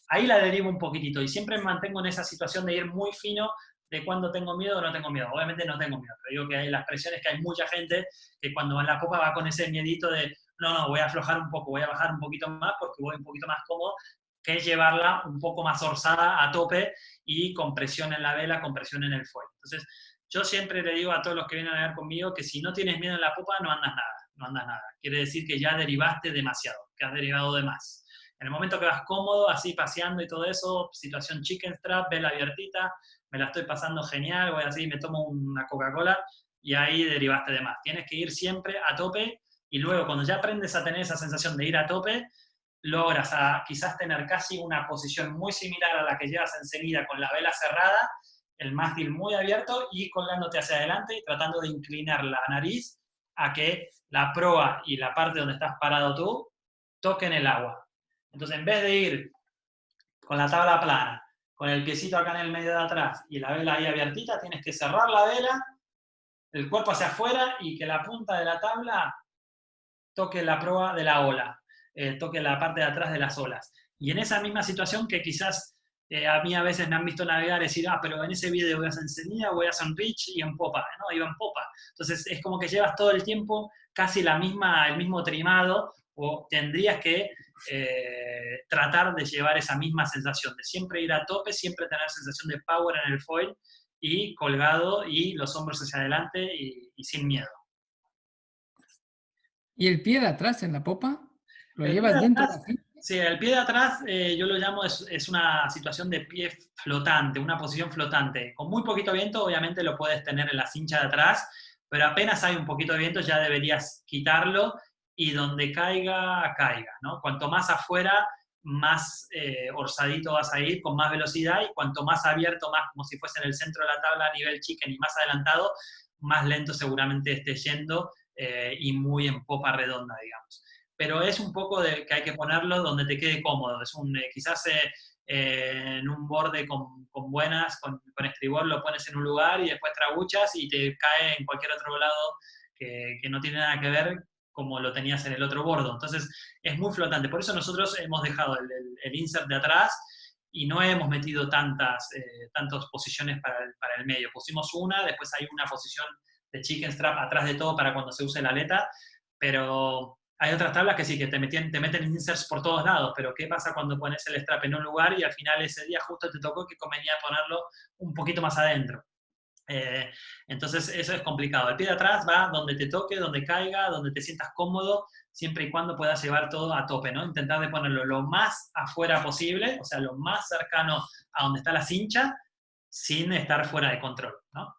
ahí la derivo un poquitito y siempre me mantengo en esa situación de ir muy fino de cuando tengo miedo o no tengo miedo. Obviamente no tengo miedo, pero digo que hay las presiones que hay mucha gente que cuando va en la popa va con ese miedito de no, voy a aflojar un poco, voy a bajar un poquito más porque voy un poquito más cómodo, que es llevarla un poco más orzada a tope y con presión en la vela, con presión en el foil. Entonces, yo siempre le digo a todos los que vienen a ver conmigo que si no tienes miedo en la popa, no andas nada. Quiere decir que ya derivaste demasiado, que has derivado de más. En el momento que vas cómodo, así paseando y todo eso, situación chicken strap, vela abiertita, me la estoy pasando genial, voy así, me tomo una Coca-Cola, y ahí derivaste de más. Tienes que ir siempre a tope y luego cuando ya aprendes a tener esa sensación de ir a tope, logras quizás tener casi una posición muy similar a la que llevas enseguida con la vela cerrada, el mástil muy abierto y colgándote hacia adelante y tratando de inclinar la nariz a que la proa y la parte donde estás parado tú toquen el agua. Entonces, en vez de ir con la tabla plana, con el piecito acá en el medio de atrás y la vela ahí abiertita, tienes que cerrar la vela, el cuerpo hacia afuera y que la punta de la tabla toque la proa de la ola, toque la parte de atrás de las olas. Y en esa misma situación que quizás a mí a veces me han visto navegar y decir, pero en ese video voy a hacer enseguida, voy a hacer en pitch y en popa, ¿no? Iba en popa. Entonces es como que llevas todo el tiempo casi el mismo trimado, o tendrías que tratar de llevar esa misma sensación, de siempre ir a tope, siempre tener sensación de power en el foil y colgado y los hombros hacia adelante y sin miedo. ¿Y el pie de atrás en la popa? ¿Lo El llevas pie de dentro? atrás, sí, el pie de atrás yo lo llamo, es una situación de pie flotante, una posición flotante. Con muy poquito viento, obviamente lo puedes tener en la cincha de atrás, pero apenas hay un poquito de viento ya deberías quitarlo y donde caiga, caiga, ¿no? Cuanto más afuera, más orzadito vas a ir, con más velocidad, y cuanto más abierto, más como si fuese en el centro de la tabla a nivel chicken y más adelantado, más lento seguramente estés yendo y muy en popa redonda, digamos. Pero es un poco de que hay que ponerlo donde te quede cómodo. Es quizás en un borde con estribor lo pones en un lugar y después trabuchas y te cae en cualquier otro lado que no tiene nada que ver como lo tenías en el otro bordo. Entonces es muy flotante. Por eso nosotros hemos dejado el insert de atrás y no hemos metido tantas posiciones para el medio. Pusimos una, después hay una posición de chicken strap atrás de todo para cuando se use la aleta, pero hay otras tablas que sí, que te meten inserts por todos lados, pero ¿qué pasa cuando pones el strap en un lugar y al final ese día justo te tocó que convenía ponerlo un poquito más adentro? Entonces eso es complicado. El pie de atrás va donde te toque, donde caiga, donde te sientas cómodo, siempre y cuando puedas llevar todo a tope, ¿no? Intentar de ponerlo lo más afuera posible, o sea, lo más cercano a donde está la cincha, sin estar fuera de control, ¿no?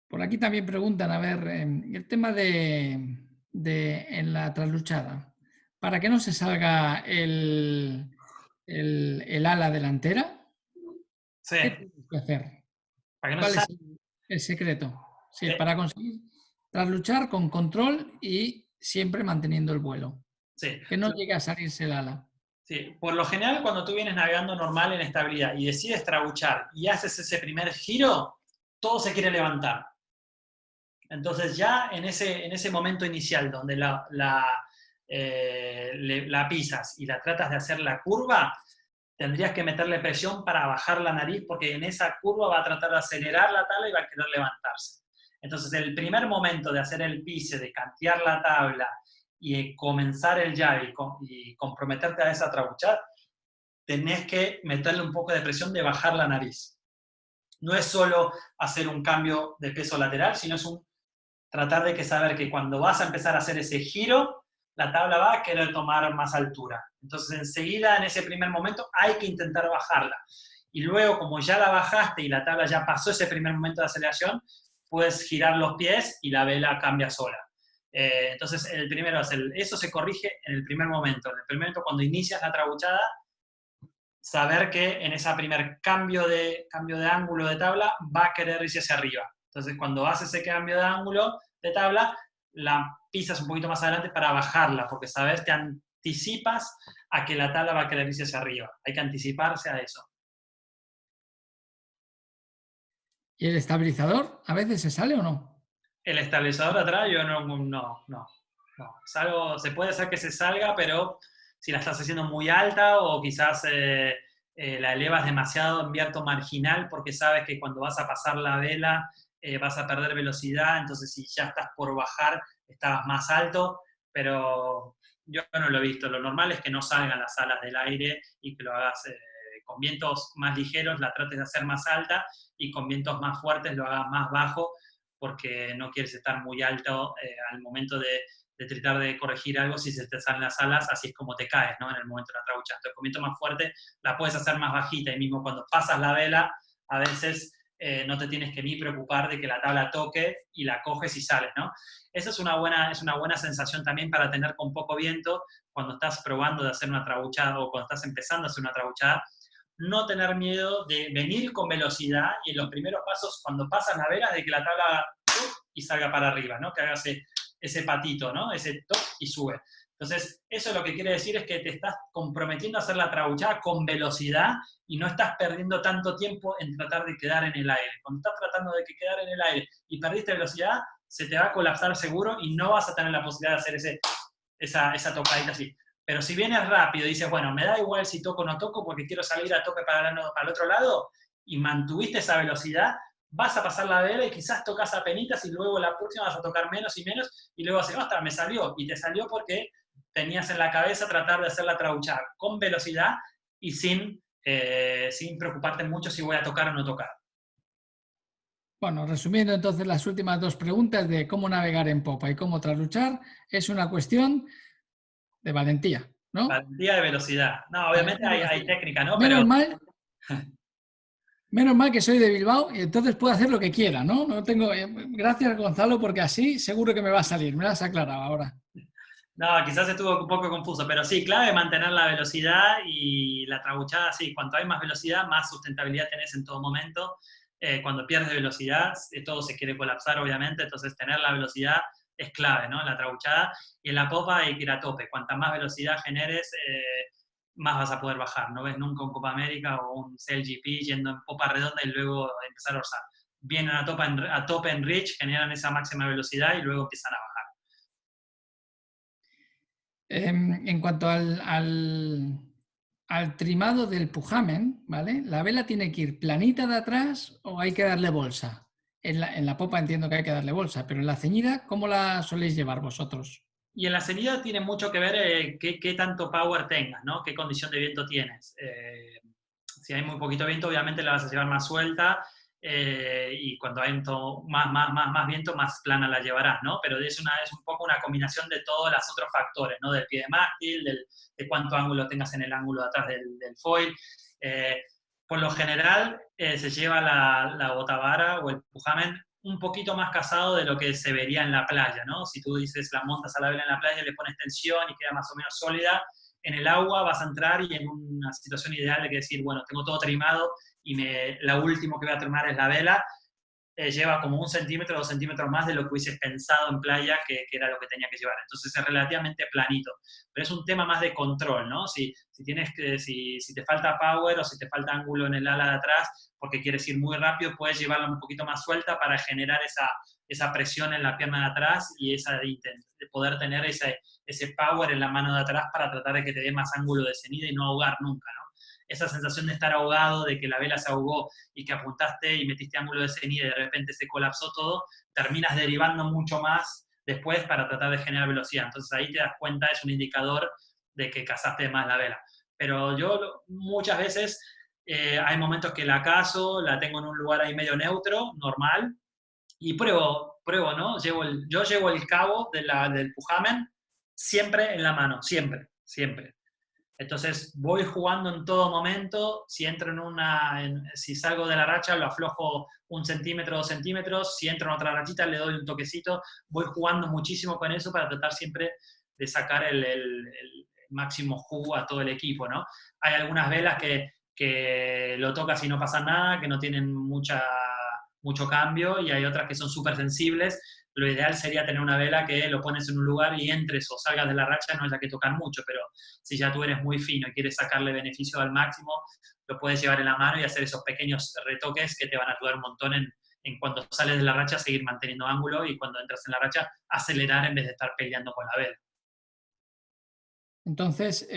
Por aquí también preguntan, a ver, el tema de en la trasluchada. Para que no se salga el ala delantera, Sí. ¿qué tienes que hacer? Para que no ¿Cuál se es el secreto? Sí, Sí. para conseguir trasluchar con control y siempre manteniendo el vuelo. Sí. Que no llegue a salirse el ala. Sí, por lo general cuando tú vienes navegando normal en estabilidad y decides trabuchar y haces ese primer giro, todo se quiere levantar. Entonces ya en ese momento inicial donde la pisas y la tratas de hacer la curva, tendrías que meterle presión para bajar la nariz porque en esa curva va a tratar de acelerar la tabla y va a querer levantarse. Entonces el primer momento de hacer el pise, de cantear la tabla y comenzar el jab y comprometerte a esa trabuchar, tenés que meterle un poco de presión de bajar la nariz. No es solo hacer un cambio de peso lateral, sino es tratar de saber que cuando vas a empezar a hacer ese giro, la tabla va a querer tomar más altura. Entonces, enseguida, en ese primer momento, hay que intentar bajarla. Y luego, como ya la bajaste y la tabla ya pasó ese primer momento de aceleración, puedes girar los pies y la vela cambia sola. Entonces, el primero es eso se corrige en el primer momento. En el primer momento, cuando inicias la trabuchada, saber que en ese primer cambio de ángulo de tabla va a querer irse hacia arriba. Entonces, cuando haces ese cambio de ángulo de tabla, la pisas un poquito más adelante para bajarla, porque sabes, te anticipas a que la tabla va a querer irse hacia arriba. Hay que anticiparse a eso. ¿Y el estabilizador a veces se sale o no? El estabilizador atrás, yo no. Es algo, se puede hacer que se salga, pero si la estás haciendo muy alta o quizás la elevas demasiado en viento marginal porque sabes que cuando vas a pasar la vela vas a perder velocidad, entonces si ya estás por bajar, estabas más alto, pero yo no lo he visto. Lo normal es que no salgan las alas del aire y que lo hagas con vientos más ligeros, la trates de hacer más alta y con vientos más fuertes lo hagas más bajo porque no quieres estar muy alto al momento de tratar de corregir algo si se te salen las alas, así es como te caes, ¿no? En el momento de la trabucha. Entonces, con viento más fuerte la puedes hacer más bajita y mismo cuando pasas la vela, a veces no te tienes que ni preocupar de que la tabla toque y la coges y sales, ¿no? Esa es una buena sensación también para tener con poco viento cuando estás probando de hacer una trabuchada o cuando estás empezando a hacer una trabuchada. No tener miedo de venir con velocidad y en los primeros pasos, cuando pasas la vela, de que la tabla y salga para arriba, ¿no? Que haga ese patito, ¿no? Ese top y sube. Entonces, eso lo que quiere decir es que te estás comprometiendo a hacer la trabuchada con velocidad y no estás perdiendo tanto tiempo en tratar de quedar en el aire. Cuando estás tratando de quedar en el aire y perdiste velocidad, se te va a colapsar seguro y no vas a tener la posibilidad de hacer esa tocadita así. Pero si vienes rápido y dices, bueno, me da igual si toco o no toco porque quiero salir a tope para el otro lado, y mantuviste esa velocidad, vas a pasar la vela y quizás tocas a penitas y luego la próxima vas a tocar menos y menos y luego vas a decir, ostras, me salió. Y te salió porque tenías en la cabeza tratar de hacer la trabuchada con velocidad y sin preocuparte mucho si voy a tocar o no tocar. Bueno, resumiendo entonces las últimas dos preguntas de cómo navegar en popa y cómo traluchar, es una cuestión de valentía, ¿no? Valentía de velocidad. No, obviamente hay técnica, ¿no? Menos mal que soy de Bilbao y entonces puedo hacer lo que quiera, ¿no? No tengo, gracias, Gonzalo, porque así seguro que me va a salir. Me lo has aclarado ahora. No, quizás estuvo un poco confuso, pero sí, clave mantener la velocidad y la trabuchada, sí, cuanto hay más velocidad, más sustentabilidad tenés en todo momento. Cuando pierdes velocidad, todo se quiere colapsar, obviamente, entonces tener la velocidad es clave, ¿no? En la trabuchada y en la popa hay que ir a tope. Cuanta más velocidad generes, más vas a poder bajar. No ves nunca un Copa América o un CLGP yendo en popa redonda y luego empezar a orzar. Vienen a tope en Reach, generan esa máxima velocidad y luego empiezan a bajar. En cuanto al trimado del pujamen, ¿vale? ¿La vela tiene que ir planita de atrás o hay que darle bolsa? En la popa entiendo que hay que darle bolsa, pero en la ceñida, ¿cómo la soléis llevar vosotros? Y en la ceñida tiene mucho que ver qué tanto power tengas, ¿no? Qué condición de viento tienes. Si hay muy poquito viento, obviamente la vas a llevar más suelta, y cuando hay más viento, más plana la llevarás, ¿no? Pero es un poco una combinación de todos los otros factores, ¿no? Del pie de mástil, de cuánto ángulo tengas en el ángulo de atrás del foil. Por lo general, se lleva la botavara o el pujamen un poquito más casado de lo que se vería en la playa, ¿no? Si tú dices, la montas a la vela en la playa, le pones tensión y queda más o menos sólida, en el agua vas a entrar y en una situación ideal de que decir, bueno, tengo todo trimado y la último que voy a trimar es la vela, lleva como 1 centímetro, 2 centímetros más de lo que hubieses pensado en playa que era lo que tenía que llevar. Entonces es relativamente planito. Pero es un tema más de control, ¿no? Si te falta power o si te falta ángulo en el ala de atrás porque quieres ir muy rápido, puedes llevarla un poquito más suelta para generar esa presión en la pierna de atrás y de poder tener ese power en la mano de atrás para tratar de que te dé más ángulo de cenida y no ahogar nunca, ¿no? Esa sensación de estar ahogado, de que la vela se ahogó y que apuntaste y metiste ángulo de cenida y de repente se colapsó todo, terminas derivando mucho más después para tratar de generar velocidad. Entonces ahí te das cuenta, es un indicador de que cazaste más la vela. Pero yo muchas veces hay momentos que la cazo, la tengo en un lugar ahí medio neutro, normal, y pruebo, ¿no? Yo llevo el cabo del pujamen siempre en la mano, siempre. Entonces voy jugando en todo momento, si entro si salgo de la racha lo aflojo 1 centímetro, 2 centímetros, si entro en otra rachita le doy un toquecito, voy jugando muchísimo con eso para tratar siempre de sacar el máximo jugo a todo el equipo, ¿no? Hay algunas velas que lo tocas y no pasa nada, que no tienen mucho cambio, y hay otras que son súper sensibles. Lo ideal sería tener una vela que lo pones en un lugar y entres o salgas de la racha, no haya que tocar mucho, pero si ya tú eres muy fino y quieres sacarle beneficio al máximo, lo puedes llevar en la mano y hacer esos pequeños retoques que te van a ayudar un montón en cuando sales de la racha seguir manteniendo ángulo y cuando entras en la racha acelerar en vez de estar peleando con la vela. Entonces,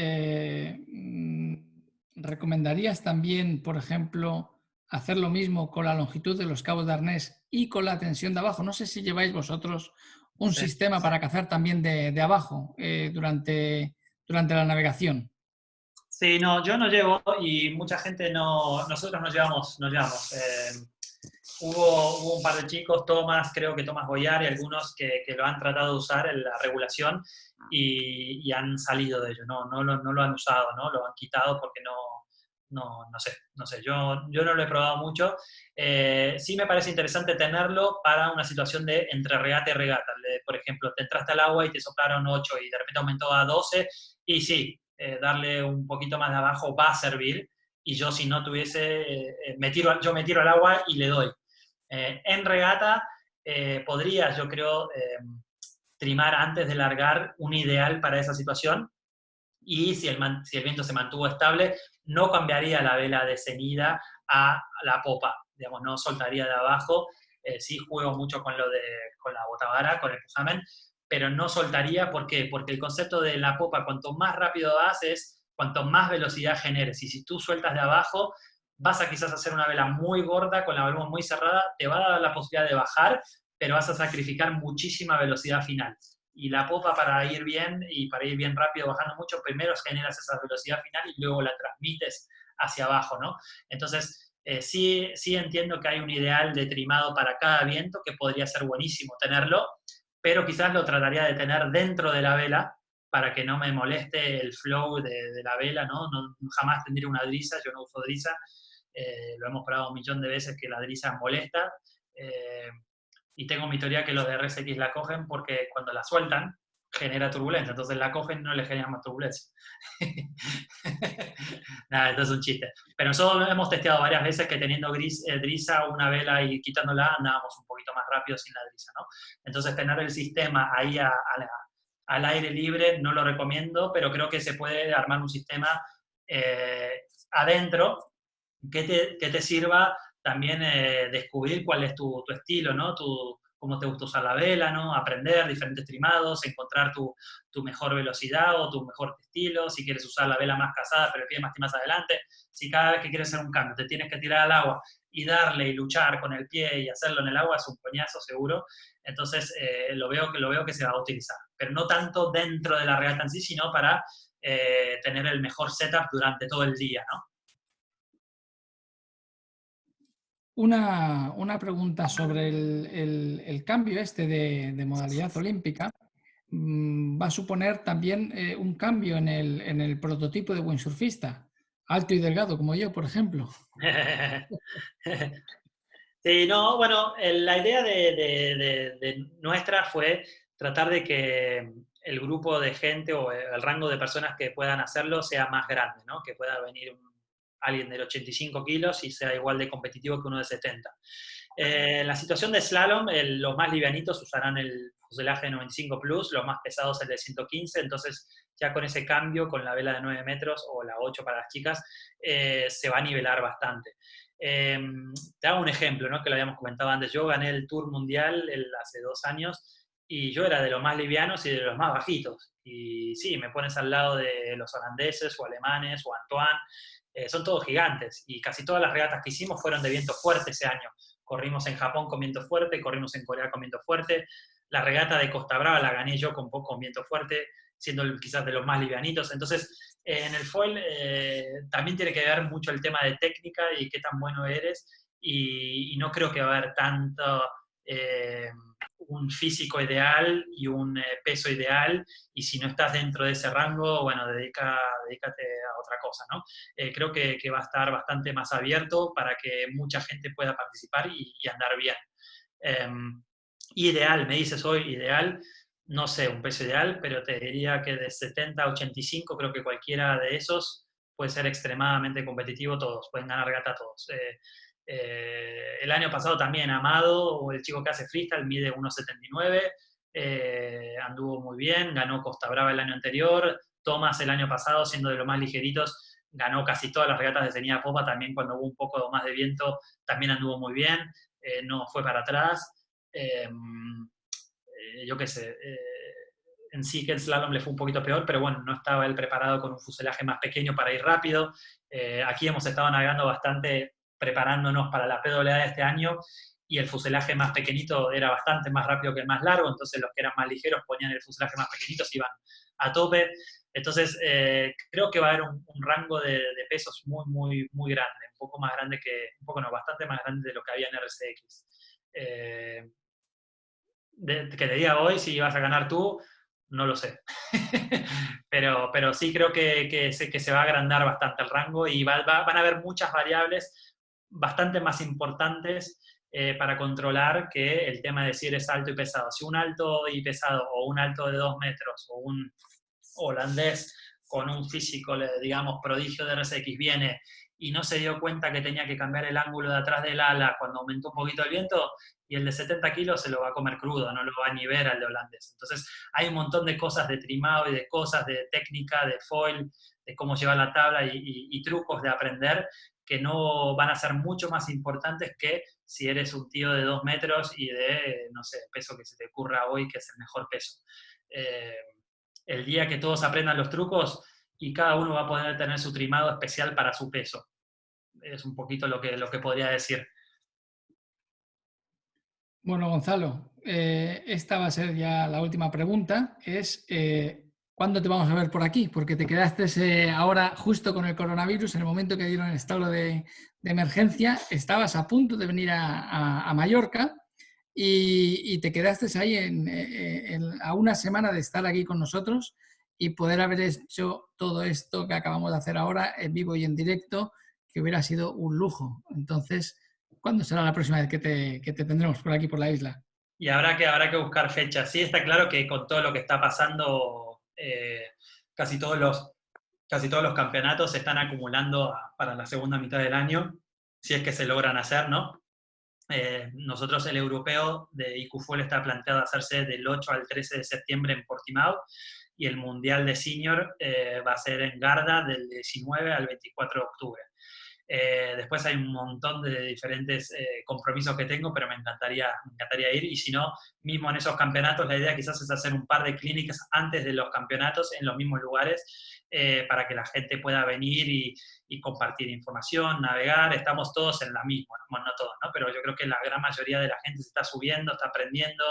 ¿recomendarías también, por ejemplo, hacer lo mismo con la longitud de los cabos de arnés y con la tensión de abajo? No sé si lleváis vosotros un sistema para cazar también de abajo durante la navegación. Sí, no, yo no llevo y mucha gente nosotros no llevamos. Hubo un par de chicos, creo que Tomás Boyar y algunos que lo han tratado de usar en la regulación y han salido de ello, no lo han usado, ¿no? Lo han quitado porque no sé, yo no lo he probado mucho. Sí me parece interesante tenerlo para una situación de entre regata y regata. Por ejemplo, te entraste al agua y te soplaron 8 y de repente aumentó a 12, y sí, darle un poquito más de abajo va a servir, y yo si no tuviese, yo me tiro al agua y le doy. En regata podría, yo creo, trimar antes de largar un ideal para esa situación, y si el viento se mantuvo estable, no cambiaría la vela de ceñida a la popa, digamos, no soltaría de abajo. Sí juego mucho con la botavara, con el pujamen, pero no soltaría. ¿Por qué? Porque el concepto de la popa, cuanto más rápido haces, cuanto más velocidad generes, y si tú sueltas de abajo, vas a quizás hacer una vela muy gorda, con la baluma muy cerrada, te va a dar la posibilidad de bajar, pero vas a sacrificar muchísima velocidad final. Y la popa, para ir bien y para ir bien rápido, bajando mucho, primero generas esa velocidad final y luego la transmites hacia abajo, ¿no? Entonces, sí entiendo que hay un ideal de trimado para cada viento, que podría ser buenísimo tenerlo, pero quizás lo trataría de tener dentro de la vela para que no me moleste el flow de la vela, ¿no? Jamás tendría una drisa, yo no uso drisa, lo hemos probado un millón de veces que la drisa molesta, y tengo mi teoría que los de RSX la cogen porque cuando la sueltan genera turbulencia, entonces la cogen y no le genera más turbulencia. Nada, esto es un chiste. Pero nosotros hemos testeado varias veces que teniendo drisa, una vela y quitándola, andábamos un poquito más rápido sin la drisa, ¿no? Entonces tener el sistema ahí al aire libre no lo recomiendo, pero creo que se puede armar un sistema adentro que te sirva también descubrir cuál es tu estilo, ¿no? Cómo te gusta usar la vela, ¿no? Aprender diferentes trimados, encontrar tu mejor velocidad o tu mejor estilo, si quieres usar la vela más casada pero el pie más adelante, si cada vez que quieres hacer un cambio te tienes que tirar al agua y darle y luchar con el pie y hacerlo en el agua, es un coñazo seguro. Entonces lo veo que se va a utilizar, pero no tanto dentro de la regata en sí, sino para tener el mejor setup durante todo el día, ¿no? Una pregunta sobre el cambio este de modalidad olímpica. Va a suponer también un cambio en el prototipo de windsurfista, alto y delgado como yo, por ejemplo. Sí, no, bueno, la idea de nuestra fue tratar de que el grupo de gente o el rango de personas que puedan hacerlo sea más grande, ¿no? Que pueda venir alguien de 85 kilos y sea igual de competitivo que uno de 70. La situación de slalom, los más livianitos usarán el fuselaje 95 Plus, los más pesados el de 115, entonces ya con ese cambio, con la vela de 9 metros o la 8 para las chicas, se va a nivelar bastante. Te hago un ejemplo, ¿no? Que lo habíamos comentado antes. Yo gané el Tour Mundial hace 2 años y yo era de los más livianos y de los más bajitos. Y sí, me pones al lado de los holandeses o alemanes o Antoine, son todos gigantes, y casi todas las regatas que hicimos fueron de viento fuerte ese año. Corrimos en Japón con viento fuerte, corrimos en Corea con viento fuerte. La regata de Costa Brava la gané yo con viento fuerte, siendo quizás de los más livianitos. Entonces, en el foil también tiene que ver mucho el tema de técnica y qué tan bueno eres, y no creo que va a haber tanto un físico ideal y un peso ideal, y si no estás dentro de ese rango, bueno, dedícate a otra cosa, ¿no? Creo que va a estar bastante más abierto para que mucha gente pueda participar y andar bien. Ideal, me dices hoy, ideal, no sé, un peso ideal, pero te diría que de 70 a 85, creo que cualquiera de esos puede ser extremadamente competitivo, todos, pueden ganar regata todos. El año pasado también Amado, o el chico que hace freestyle, mide 1,79, anduvo muy bien, ganó Costa Brava el año anterior. Thomas el año pasado, siendo de los más ligeritos, ganó casi todas las regatas de ceñida popa, también cuando hubo un poco más de viento, también anduvo muy bien, no fue para atrás. Yo qué sé, en sí que el slalom le fue un poquito peor, pero bueno, no estaba él preparado con un fuselaje más pequeño para ir rápido. Aquí hemos estado navegando bastante, preparándonos para la PWA de este año, y el fuselaje más pequeñito era bastante más rápido que el más largo, entonces los que eran más ligeros ponían el fuselaje más pequeñito, se iban a tope. Entonces, creo que va a haber un rango de pesos muy, muy, muy grande, un poco más grande bastante más grande de lo que había en RCX. Que te diga hoy si vas a ganar tú, no lo sé. pero sí creo que se va a agrandar bastante el rango y van a haber muchas variables bastante más importantes para controlar que el tema de si eres alto y pesado. Si un alto y pesado o un alto de 2 metros o un holandés con un físico, digamos, prodigio de RSX viene y no se dio cuenta que tenía que cambiar el ángulo de atrás del ala cuando aumentó un poquito el viento, y el de 70 kilos se lo va a comer crudo, no lo va a ni ver al de holandés. Entonces hay un montón de cosas de trimado y de cosas de técnica, de foil, de cómo llevar la tabla y trucos de aprender que no van a ser mucho más importantes que si eres un tío de 2 metros y de, no sé, peso que se te ocurra hoy, que es el mejor peso. El día que todos aprendan los trucos y cada uno va a poder tener su trimado especial para su peso. Es un poquito lo que podría decir. Bueno, Gonzalo, esta va a ser ya la última pregunta. Es, ¿cuándo te vamos a ver por aquí? Porque te quedaste ahora justo con el coronavirus, en el momento que dieron el estado de emergencia, estabas a punto de venir a Mallorca y te quedaste ahí a una semana de estar aquí con nosotros y poder haber hecho todo esto que acabamos de hacer ahora en vivo y en directo, que hubiera sido un lujo. Entonces, ¿cuándo será la próxima vez que te tendremos por aquí, por la isla? Y habrá que buscar fechas. Sí, está claro que con todo lo que está pasando, casi todos los campeonatos se están acumulando para la segunda mitad del año, si es que se logran hacer, ¿no? Nosotros el europeo de IQFuel está planteado hacerse del 8 al 13 de septiembre en Portimao, y el mundial de senior va a ser en Garda del 19 al 24 de octubre. Después hay un montón de diferentes compromisos que tengo, pero me encantaría ir, y si no, mismo en esos campeonatos, la idea quizás es hacer un par de clínicas antes de los campeonatos en los mismos lugares, para que la gente pueda venir y compartir información, navegar. Estamos todos en la misma, bueno, no todos, ¿no? Pero yo creo que la gran mayoría de la gente se está subiendo, está aprendiendo.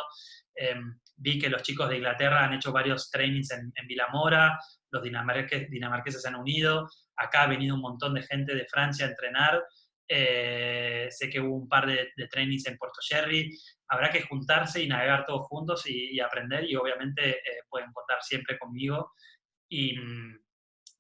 Vi que los chicos de Inglaterra han hecho varios trainings en Vilamora, los dinamarqueses se han unido. Acá ha venido un montón de gente de Francia a entrenar. Sé que hubo un par de trainings en Puerto Sherry. Habrá que juntarse y navegar todos juntos y aprender, y obviamente pueden contar siempre conmigo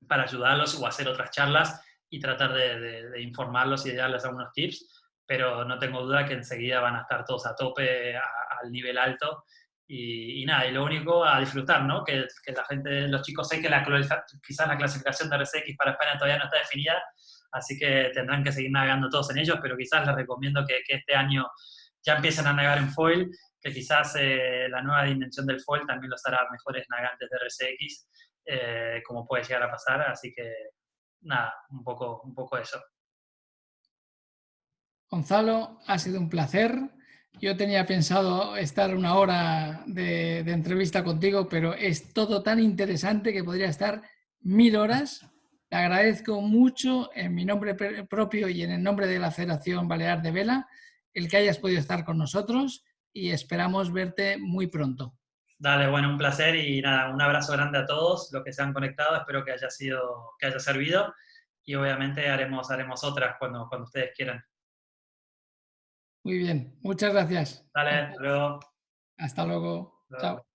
para ayudarlos o hacer otras charlas y tratar de informarlos y de darles algunos tips, pero no tengo duda que enseguida van a estar todos a tope, al nivel alto. Y nada, y lo único a disfrutar, ¿no? Que la gente, los chicos, sé que quizás la clasificación de RSX para España todavía no está definida, así que tendrán que seguir navegando todos en ellos, pero quizás les recomiendo que este año ya empiecen a navegar en foil, que quizás la nueva dimensión del foil también los hará mejores navegantes de RSX, como puede llegar a pasar, así que nada, un poco eso. Gonzalo, ha sido un placer. Yo tenía pensado estar una hora de entrevista contigo, pero es todo tan interesante que podría estar 1000 horas. Te agradezco mucho en mi nombre propio y en el nombre de la Federación Balear de Vela el que hayas podido estar con nosotros, y esperamos verte muy pronto. Dale, bueno, un placer y nada, un abrazo grande a todos los que se han conectado. Espero que haya servido, y obviamente haremos otras cuando ustedes quieran. Muy bien, muchas gracias. Dale, hasta luego. Hasta luego. Chao.